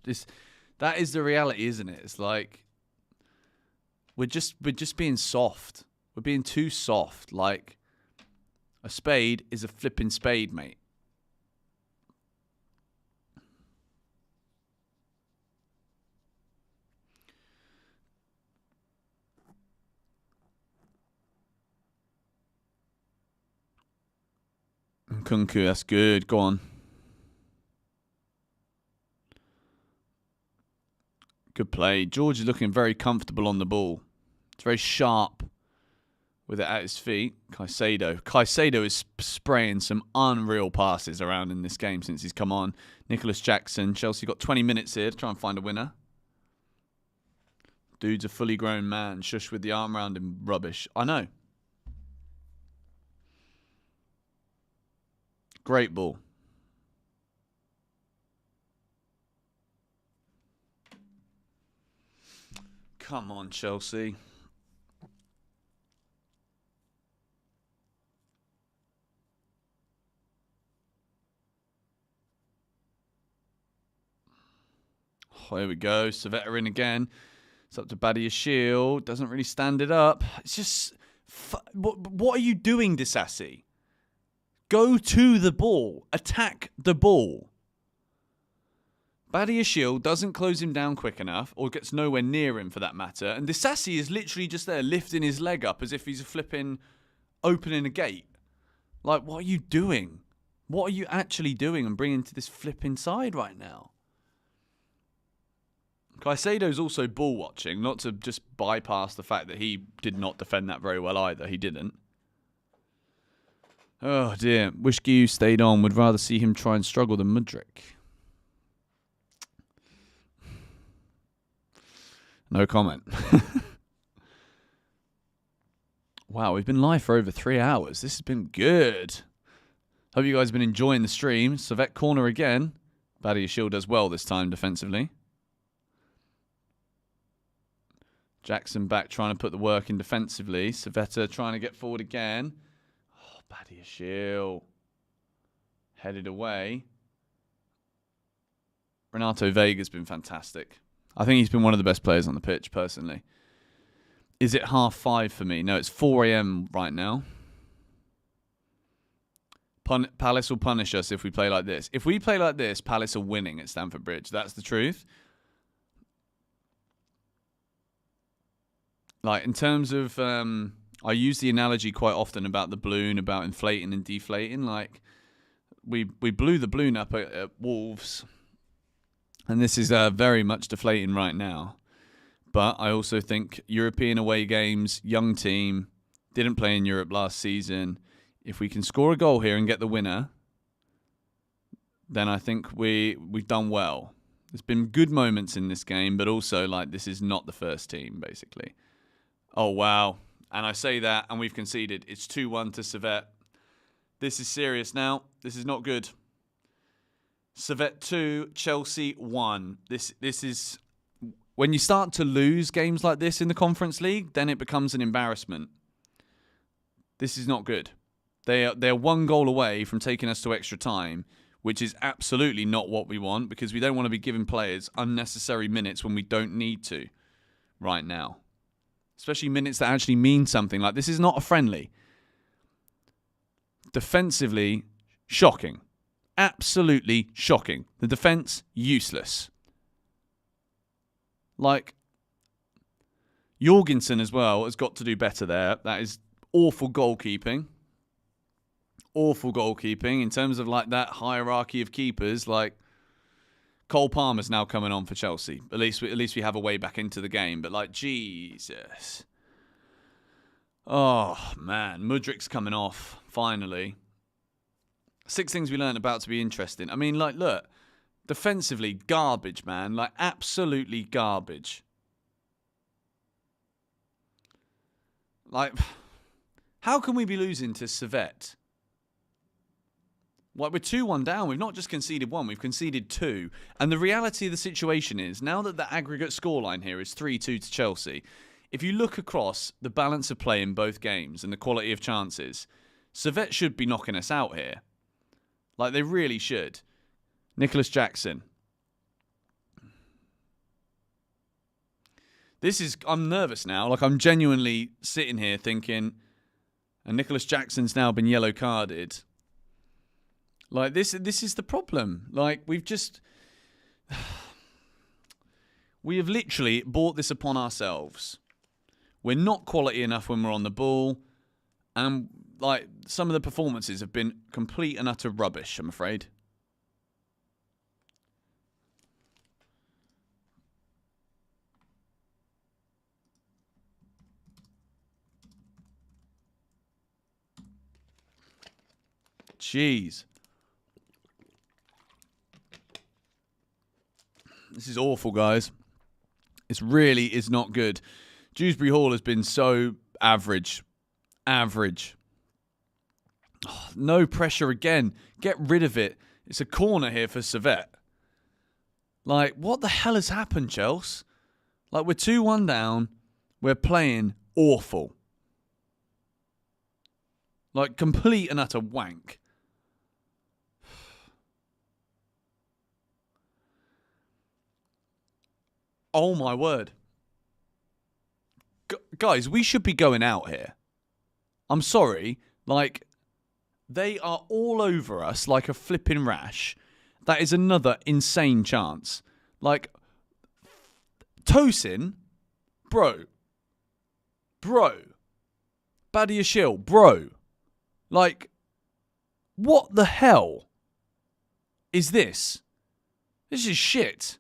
that is the reality, isn't it? It's like we're just being soft. We're being too soft. Like, a spade is a flipping spade, mate. Nkunku, that's good. Go on. Good play. George is looking very comfortable on the ball. It's very sharp with it at his feet. Caicedo is spraying some unreal passes around in this game since he's come on. Nicholas Jackson. Chelsea got 20 minutes here to try and find a winner. Dude's a fully grown man. Shush with the arm around him. Rubbish. I know. Great ball. Come on, Chelsea. Oh, here we go. Servette are in again. It's up to Badia Shield. Doesn't really stand it up. It's just... What are you doing, Disassi? Go to the ball. Attack the ball. Badia Shield doesn't close him down quick enough, or gets nowhere near him for that matter. And Disassi is literally just there lifting his leg up as if he's flipping opening a gate. Like, what are you doing? What are you actually doing and bringing to this flipping side right now? Caicedo's also ball watching, not to just bypass the fact that he did not defend that very well either. He didn't. Oh dear. Wish Guiu stayed on. Would rather see him try and struggle than Mudryk. No comment. Wow, we've been live for over 3 hours. This has been good. Hope you guys have been enjoying the stream. Servette corner again. Badia Shield does well this time defensively. Jackson back trying to put the work in defensively. Servette trying to get forward again. Oh, Badiashile. Headed away. Renato Vega's been fantastic. I think he's been one of the best players on the pitch, personally. Is it 5:30 for me? No, it's 4 a.m. right now. Palace will punish us if we play like this. If we play like this, Palace are winning at Stamford Bridge. That's the truth. Like, in terms of... I use the analogy quite often about the balloon, about inflating and deflating. Like, we blew the balloon up at Wolves. And this is very much deflating right now. But I also think European away games, young team, didn't play in Europe last season. If we can score a goal here and get the winner, then I think we've done well. There's been good moments in this game, but also, like, this is not the first team, basically. Oh, wow. And I say that, and we've conceded. It's 2-1 to Servette. This is serious now. This is not good. Servette 2, Chelsea 1. This is... When you start to lose games like this in the Conference League, then it becomes an embarrassment. This is not good. They're one goal away from taking us to extra time, which is absolutely not what we want, because we don't want to be giving players unnecessary minutes when we don't need to right now. Especially minutes that actually mean something. Like, this is not a friendly. Defensively, shocking. Absolutely shocking. The defence, useless. Like, Jorgensen as well has got to do better there. That is awful goalkeeping. Awful goalkeeping in terms of, like, that hierarchy of keepers. Like, Cole Palmer's now coming on for Chelsea. At least we have a way back into the game. But, like, Jesus. Oh, man. Mudrik's coming off, finally. 6 things we learned about to be interesting. I mean, like, look. Defensively, garbage, man. Like, absolutely garbage. Like, how can we be losing to Servette? Like, we're 2-1 down. We've not just conceded 1, we've conceded 2. And the reality of the situation is, now that the aggregate scoreline here is 3-2 to Chelsea, if you look across the balance of play in both games and the quality of chances, Servette should be knocking us out here. Like, they really should. Nicholas Jackson. I'm nervous now. Like, I'm genuinely sitting here thinking, and Nicholas Jackson's now been yellow carded. Like, this is the problem. Like, we have literally brought this upon ourselves. We're not quality enough when we're on the ball. And, like, some of the performances have been complete and utter rubbish, I'm afraid. Jeez. This is awful, guys. This really is not good. Dewsbury Hall has been so average. Average. Oh, no pressure again. Get rid of it. It's a corner here for Servette. Like, what the hell has happened, Chelsea? Like, we're 2-1 down. We're playing awful. Like, complete and utter wank. Oh, my word. Guys, we should be going out here. I'm sorry. Like, they are all over us like a flipping rash. That is another insane chance. Like, Tosin, bro. Badiashile, bro. Like, what the hell is this? This is shit.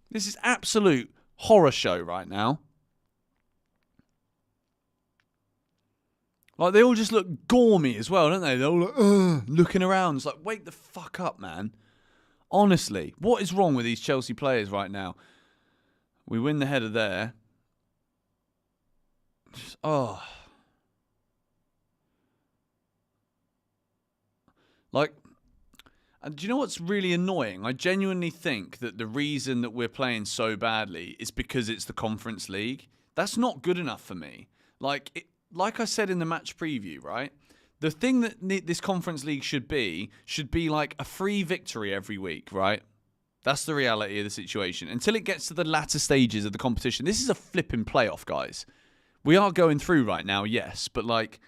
This is absolute horror show right now. Like, they all just look gormy as well, don't they? They're all like, looking around. It's like, wake the fuck up, man. Honestly, what is wrong with these Chelsea players right now? We win the header there. Oh. Like, And do you know what's really annoying? I genuinely think that the reason that we're playing so badly is because it's the Conference League. That's not good enough for me. Like I said in the match preview, right? The thing that this Conference League should be like a free victory every week, right? That's the reality of the situation. Until it gets to the latter stages of the competition. This is a flipping playoff, guys. We are going through right now, yes. But, like,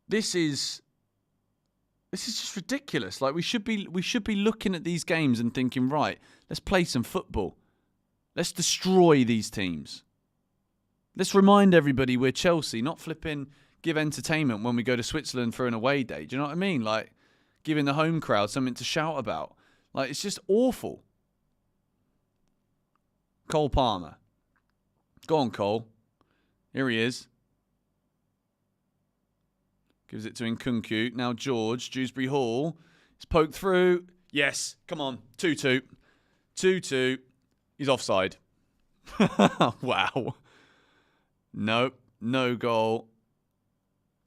this is just ridiculous. Like, we should be looking at these games and thinking, right, let's play some football. Let's destroy these teams. Let's remind everybody we're Chelsea, not flipping give entertainment when we go to Switzerland for an away day. Do you know what I mean? Like, giving the home crowd something to shout about. Like, it's just awful. Cole Palmer. Go on, Cole. Here he is. Gives it to Nkunku. Now George. Dewsbury Hall. It's poked through. Yes. Come on. 2-2. 2-2. He's offside. Wow. Nope. No goal.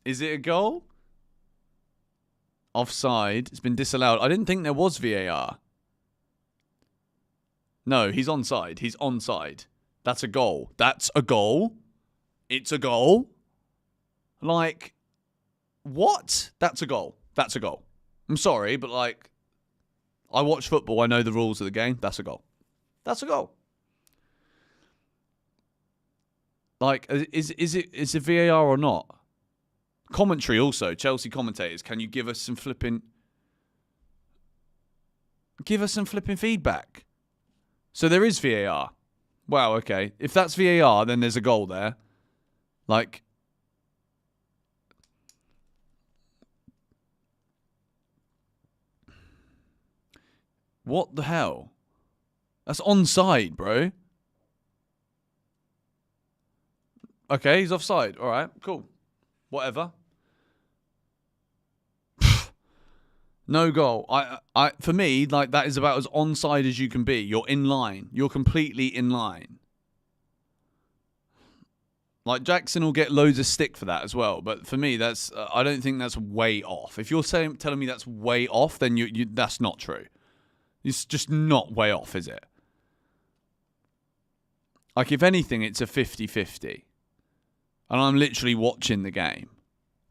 Is it a goal? Offside. It's been disallowed. I didn't think there was VAR. No, he's onside. He's onside. That's a goal. That's a goal. It's a goal. Like, what? That's a goal. That's a goal. I'm sorry, but like, I watch football. I know the rules of the game. That's a goal. That's a goal. Like, is it VAR or not? Commentary also, Chelsea commentators, can you give us some flipping feedback? So there is VAR. Wow, okay. If that's VAR, then there's a goal there. Like, what the hell? That's onside, bro. Okay, he's offside. All right, cool. Whatever. No goal. For me, like, that is about as onside as you can be. You're in line. You're completely in line. Like, Jackson will get loads of stick for that as well. But for me, that's I don't think that's way off. If you're telling me that's way off, then that's not true. It's just not way off, is it? Like, if anything, it's a 50-50. And I'm literally watching the game.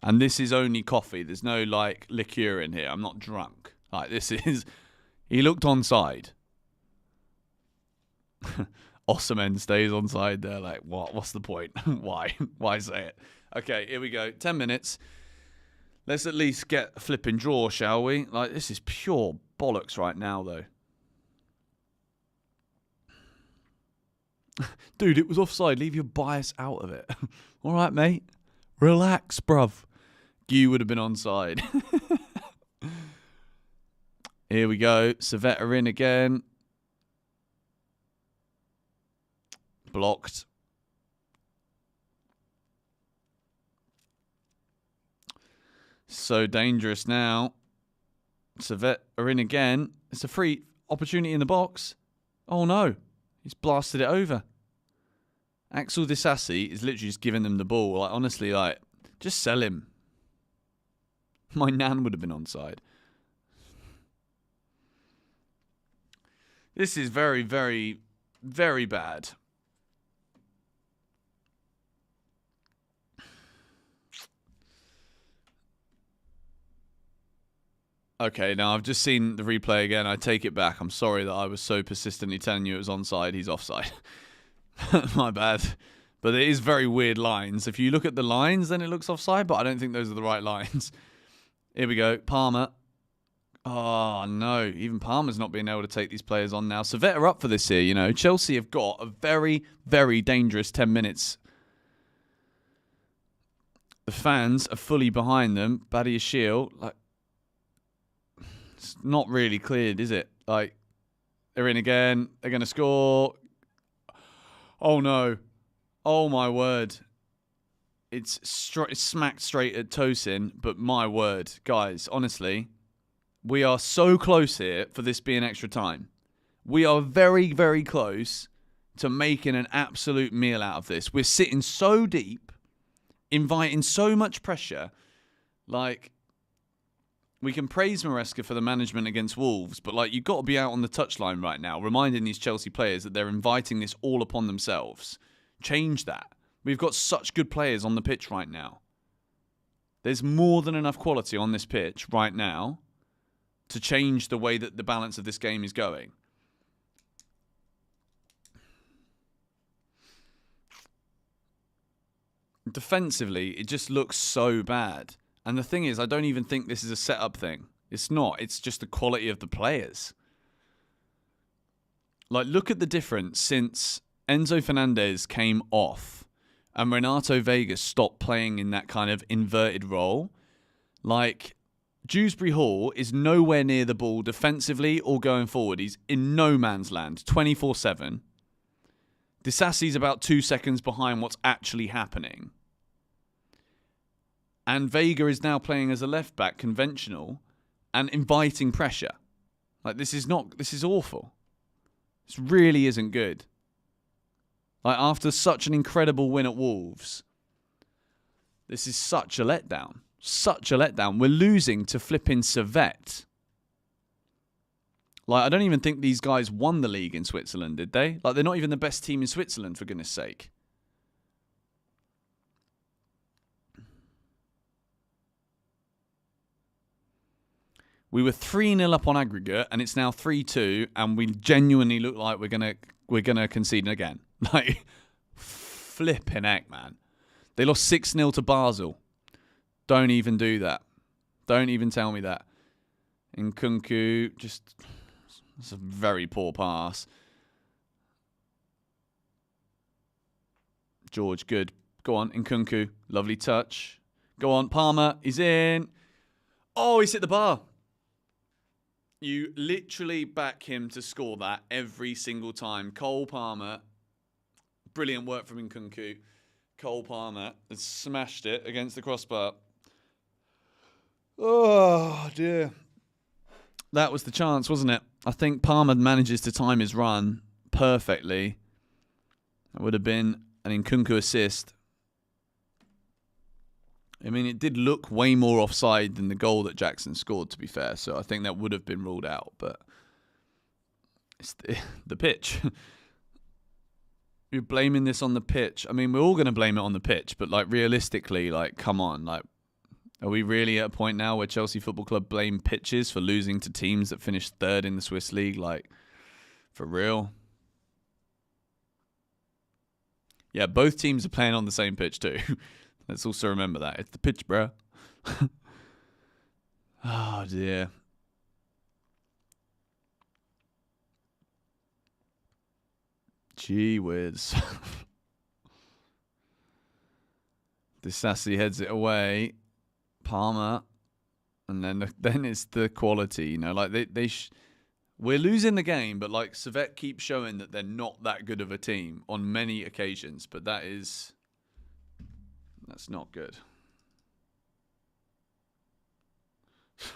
And this is only coffee. There's no, like, liqueur in here. I'm not drunk. Like, this is... He looked onside. Osimhen stays onside there. Like, what? What's the point? Why? Why say it? Okay, here we go. 10 minutes. Let's at least get a flipping draw, shall we? Like, this is pure bollocks right now, though. Dude, it was offside. Leave your bias out of it. All right, mate. Relax, bruv. You would have been onside. Here we go. Servette are in again. Blocked. So dangerous now. Servette are in again. It's a free opportunity in the box. Oh no. He's blasted it over. Axel Disasi is literally just giving them the ball. Like, honestly, like, just sell him. My nan would have been onside. This is very, very, very bad. Okay, now I've just seen the replay again. I take it back. I'm sorry that I was so persistently telling you it was onside. He's offside. My bad. But it is very weird lines. If you look at the lines, then it looks offside, but I don't think those are the right lines. Here we go. Palmer. Oh, no. Even Palmer's not being able to take these players on now. Servette are up for this here, you know. Chelsea have got a very, very dangerous 10 minutes. The fans are fully behind them. Badia Shield. Like, it's not really cleared, is it? Like, they're in again. They're going to score. Oh, no. Oh, my word. It's smacked straight at Tosin, but my word. Guys, honestly, we are so close here for this being extra time. We are very, very close to making an absolute meal out of this. We're sitting so deep, inviting so much pressure. Like, we can praise Maresca for the management against Wolves, but like you've got to be out on the touchline right now, reminding these Chelsea players that they're inviting this all upon themselves. Change that. We've got such good players on the pitch right now. There's more than enough quality on this pitch right now to change the way that the balance of this game is going. Defensively, it just looks so bad. And the thing is, I don't even think this is a setup thing. It's not. It's just the quality of the players. Like, look at the difference since Enzo Fernandez came off and Renato Vega stopped playing in that kind of inverted role. Like, Dewsbury Hall is nowhere near the ball defensively or going forward. He's in no man's land, 24/7. Disasi's about 2 seconds behind what's actually happening. And Vega is now playing as a left back, conventional, and inviting pressure. Like, this is awful. This really isn't good. Like, after such an incredible win at Wolves, this is such a letdown. Such a letdown. We're losing to flipping Servette. Like, I don't even think these guys won the league in Switzerland, did they? Like, they're not even the best team in Switzerland, for goodness sake. We were 3-0 up on aggregate, and it's now 3-2, and we genuinely look like we're gonna concede again. Like, flipping heck, man. They lost 6-0 to Basel. Don't even do that. Don't even tell me that. Nkunku, just... It's a very poor pass. George, good. Go on, Nkunku. Lovely touch. Go on, Palmer. He's in. Oh, he's hit the bar. You literally back him to score that every single time. Cole Palmer. Brilliant work from Nkunku. Cole Palmer has smashed it against the crossbar. Oh, dear. That was the chance, wasn't it? I think Palmer manages to time his run perfectly. That would have been an Nkunku assist. I mean, it did look way more offside than the goal that Jackson scored, to be fair. So I think that would have been ruled out. But it's the pitch. You're blaming this on the pitch. I mean, we're all going to blame it on the pitch. But, like, realistically, like, come on. Like, are we really at a point now where Chelsea Football Club blame pitches for losing to teams that finished third in the Swiss League? Like, for real? Yeah, both teams are playing on the same pitch too. Let's also remember that. It's the pitch, bro. Oh, dear. Gee whiz. Disasi heads it away. Palmer. And then it's the quality, you know. Like, we're losing the game, but, like, Servette keeps showing that they're not that good of a team on many occasions. But that's not good.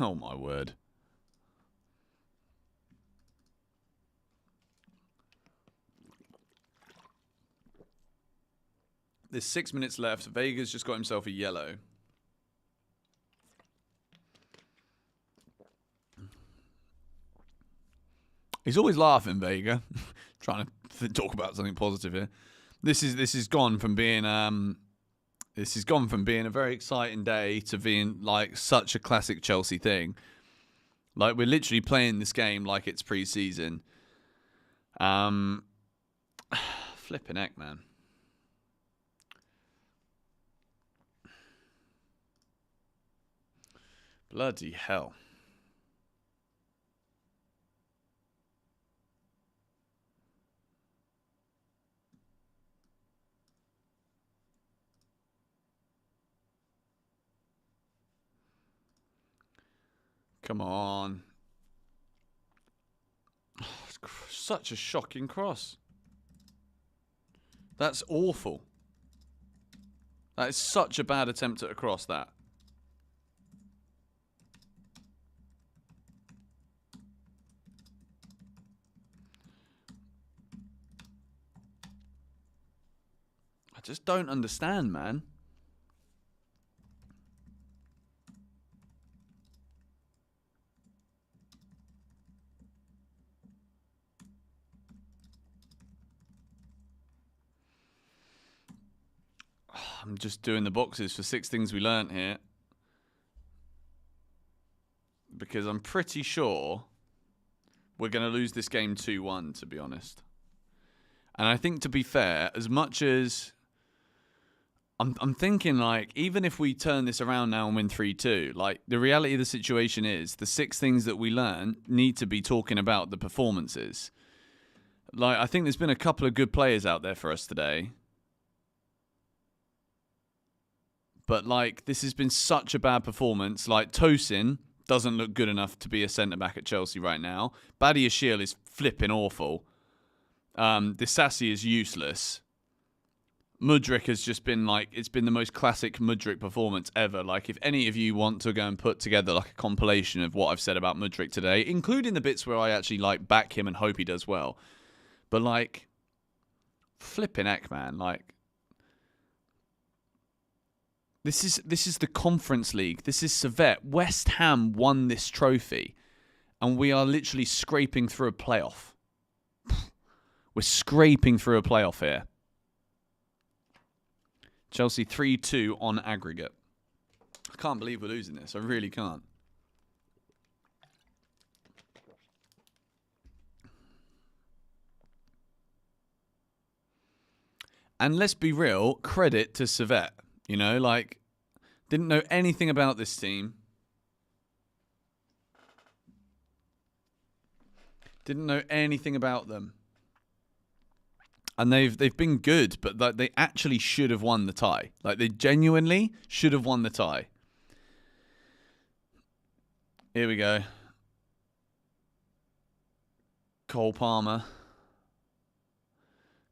Oh, my word. There's 6 minutes left. Vega's just got himself a yellow. He's always laughing, Vega. Trying to talk about something positive here. This is gone from being a very exciting day to being like such a classic Chelsea thing. Like, we're literally playing this game like it's pre-season. Flipping heck, man. Bloody hell. Come on. Such a shocking cross. That's awful. That is such a bad attempt at a cross, that. I just don't understand, man. I'm just doing the boxes for 6 things we learnt here. Because I'm pretty sure we're going to lose this game 2-1, to be honest. And I think, to be fair, as much as I'm thinking, like, even if we turn this around now and win 3-2, like, the reality of the situation is the 6 things that we learn need to be talking about the performances. Like, I think there's been a couple of good players out there for us today. But, like, this has been such a bad performance. Like, Tosin doesn't look good enough to be a centre-back at Chelsea right now. Badiashile is flipping awful. Disasi is useless. Mudryk has just been like, it's been the most classic Mudryk performance ever. Like, if any of you want to go and put together like a compilation of what I've said about Mudryk today, including the bits where I actually like back him and hope he does well. But like, flipping heck, man. Like, this is the Conference League. This is Servette. West Ham won this trophy. And we are literally scraping through a playoff. We're scraping through a playoff here. Chelsea 3-2 on aggregate. I can't believe we're losing this. I really can't. And let's be real, credit to Servette. You know, like, didn't know anything about this team. Didn't know anything about them. And they've been good, but like, they actually should have won the tie. Like, they genuinely should have won the tie. Here we go. Cole Palmer.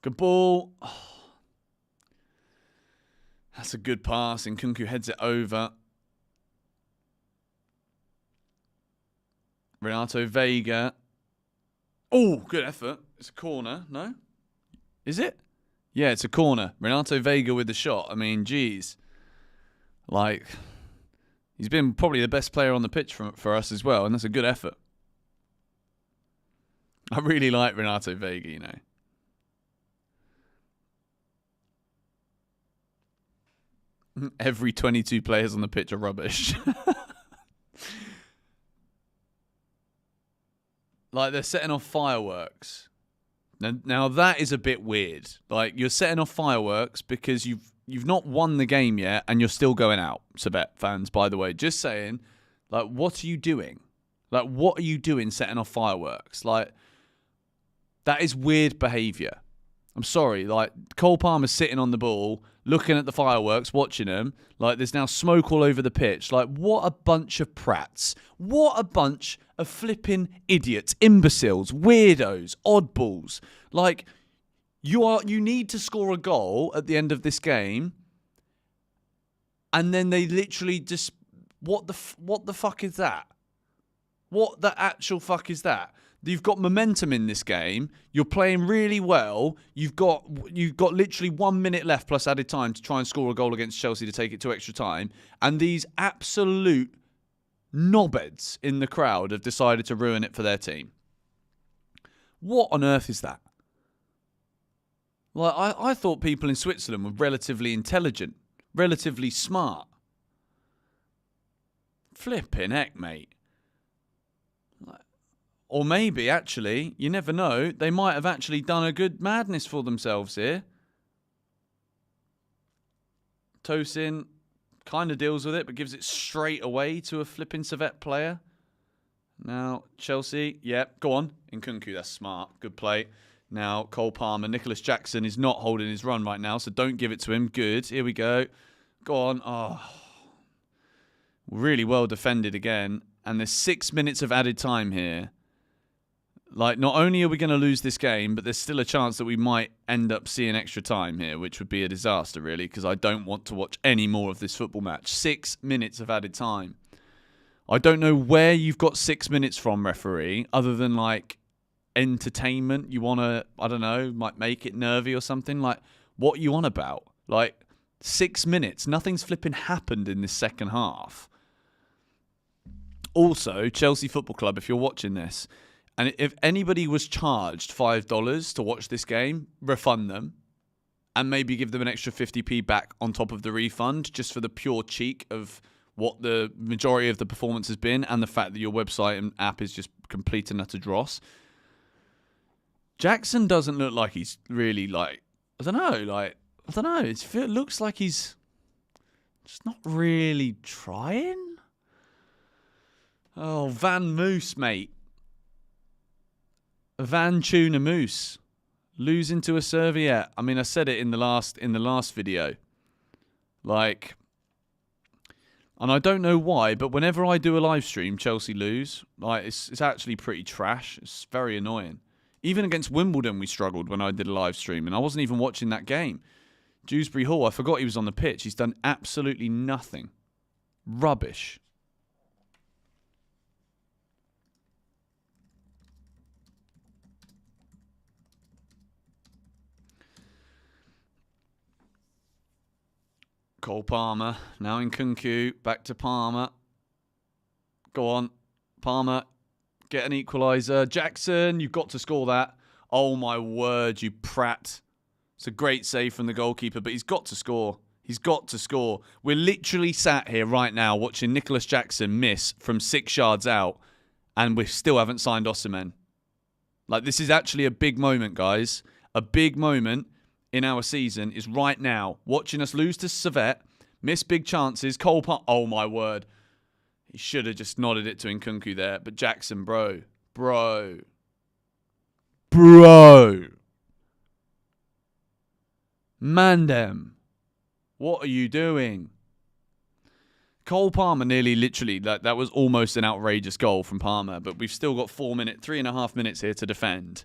Good ball. Oh. That's a good pass. And Nkunku heads it over. Renato Vega. Oh, good effort. It's a corner, no? Is it? Yeah, it's a corner. Renato Vega with the shot. I mean, geez. Like, he's been probably the best player on the pitch for us as well, and that's a good effort. I really like Renato Vega, you know. Every 22 players on the pitch are rubbish. Like, they're setting off fireworks. Now that is a bit weird. Like, you're setting off fireworks because you've not won the game yet and you're still going out. Servette fans, by the way, just saying, like, what are you doing? Like, what are you doing setting off fireworks? Like, that is weird behaviour. I'm sorry. Like, Cole Palmer's sitting on the ball, looking at the fireworks, watching them. Like, there's now smoke all over the pitch. Like, what a bunch of prats. What a bunch of flipping idiots, imbeciles, weirdos, oddballs. Like, you need to score a goal at the end of this game, and then they literally just, what the fuck is that? What the actual fuck is that? You've got momentum in this game. You're playing really well. You've got literally 1 minute left plus added time to try and score a goal against Chelsea to take it to extra time. And these absolute knobheads in the crowd have decided to ruin it for their team. What on earth is that? Like, I thought people in Switzerland were relatively intelligent, relatively smart. Flipping heck, mate. Or maybe, actually, you never know, they might have actually done a good madness for themselves here. Tosin kind of deals with it, but gives it straight away to a flipping Servette player. Now, Chelsea, yep, go on. Nkunku, that's smart. Good play. Now, Cole Palmer. Nicholas Jackson is not holding his run right now, so don't give it to him. Good. Here we go. Go on. Oh, really well defended again. And there's 6 minutes of added time here. Like, not only are we going to lose this game, but there's still a chance that we might end up seeing extra time here, which would be a disaster, really, because I don't want to watch any more of this football match. 6 minutes of added time. I don't know where you've got 6 minutes from, referee, other than, like, entertainment. You want to, I don't know, might make it nervy or something. Like, what are you on about? Like, 6 minutes. Nothing's flipping happened in this second half. Also, Chelsea Football Club, if you're watching this, and if anybody was charged $5 to watch this game, refund them. and maybe give them an extra 50p back on top of the refund, just for the pure cheek of what the majority of the performance has been, and the fact that your website and app is just complete and utter dross. Jackson doesn't look like he's really, like, I don't know. It looks like he's just not really trying. Oh, Van Moose, mate. Van Tuna Moose. Losing to a Servette. I mean, I said it in the last video. Like, and I don't know why, but whenever I do a live stream, Chelsea lose. Like, it's actually pretty trash. It's very annoying. Even against Wimbledon, we struggled when I did a live stream, and I wasn't even watching that game. Dewsbury Hall, I forgot he was on the pitch. He's done absolutely nothing. Rubbish. Cole Palmer, now in Nkunku, back to Palmer. Go on, Palmer, get an equaliser. Jackson, you've got to score that. Oh my word, you prat. It's a great save from the goalkeeper, but he's got to score. He's got to score. We're literally sat here right now watching Nicholas Jackson miss from 6 yards out, and we still haven't signed Osimhen. Like, this is actually a big moment, guys. A big moment in our season is right now. Watching us lose to Servette, miss big chances. Cole Palmer, oh my word. He should have just nodded it to Nkunku there. But Jackson, bro. Mandem. What are you doing? Cole Palmer nearly literally, that was almost an outrageous goal from Palmer, but we've still got 3.5 minutes here to defend.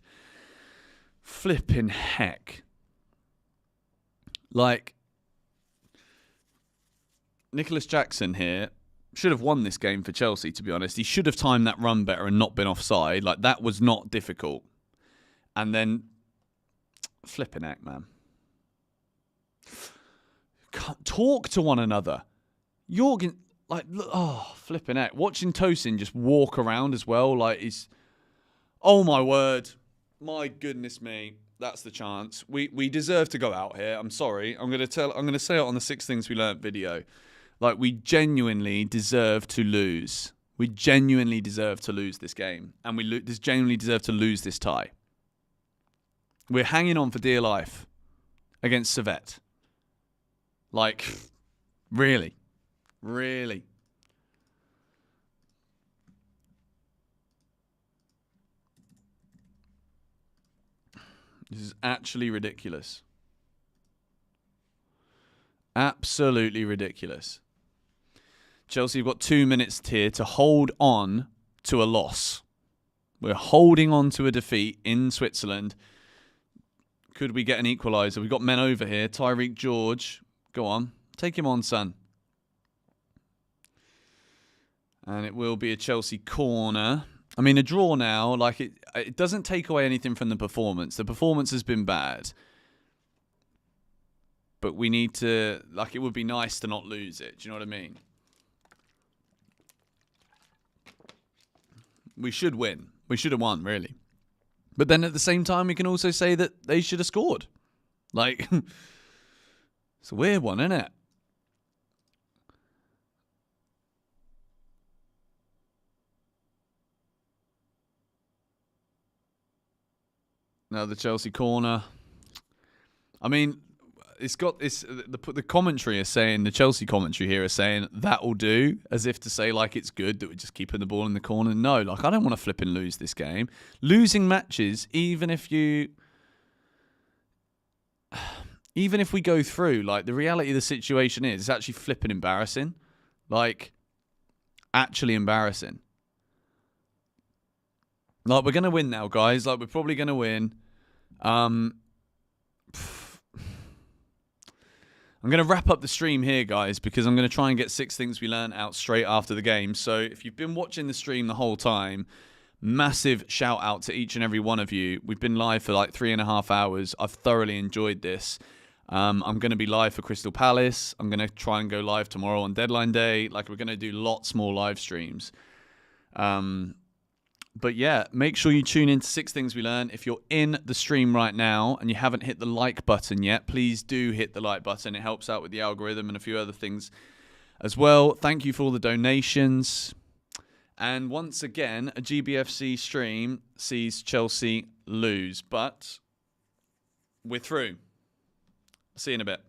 Flipping heck. Like, Nicholas Jackson here should have won this game for Chelsea, to be honest. He should have timed that run better and not been offside. Like, that was not difficult. And then, flipping heck, man. Can't talk to one another. Jorgen, like, oh, flipping heck. Watching Tosin just walk around as well, like, he's... Oh, my word. My goodness me. That's the chance. We deserve to go out here. I'm sorry. I'm gonna say it on the 6 Things We Learnt video. Like, we genuinely deserve to lose. We genuinely deserve to lose this game, and we genuinely deserve to lose this tie. We're hanging on for dear life against Servette. Like, really. This is actually ridiculous. Absolutely ridiculous. Chelsea have got 2 minutes here to hold on to a loss. We're holding on to a defeat in Switzerland. Could we get an equaliser? We've got men over here. Tyreek George. Go on. Take him on, son. And it will be a Chelsea corner. I mean, a draw now, like, it doesn't take away anything from the performance. The performance has been bad. But we need to, like, it would be nice to not lose it. Do you know what I mean? We should win. We should have won, really. But then at the same time, we can also say that they should have scored. Like, it's a weird one, isn't it? Now the Chelsea corner. I mean, the commentary is saying, the Chelsea commentary here is saying that'll do, as if to say, like, it's good that we're just keeping the ball in the corner. No, like, I don't want to flip and lose this game. Losing matches, even if we go through, like, the reality of the situation is it's actually flipping embarrassing. Like, actually embarrassing. Like, we're going to win now, guys. Like, we're probably going to win. I'm going to wrap up the stream here, guys, because I'm going to try and get 6 Things We Learned out straight after the game. So if you've been watching the stream the whole time, massive shout out to each and every one of you. We've been live for like 3.5 hours. I've thoroughly enjoyed this. I'm going to be live for Crystal Palace. I'm going to try and go live tomorrow on deadline day. Like, we're going to do lots more live streams. But yeah, make sure you tune in to 6 Things We Learn. If you're in the stream right now and you haven't hit the like button yet, please do hit the like button. It helps out with the algorithm and a few other things as well. Thank you for all the donations. And once again, a GBFC stream sees Chelsea lose, but we're through. See you in a bit.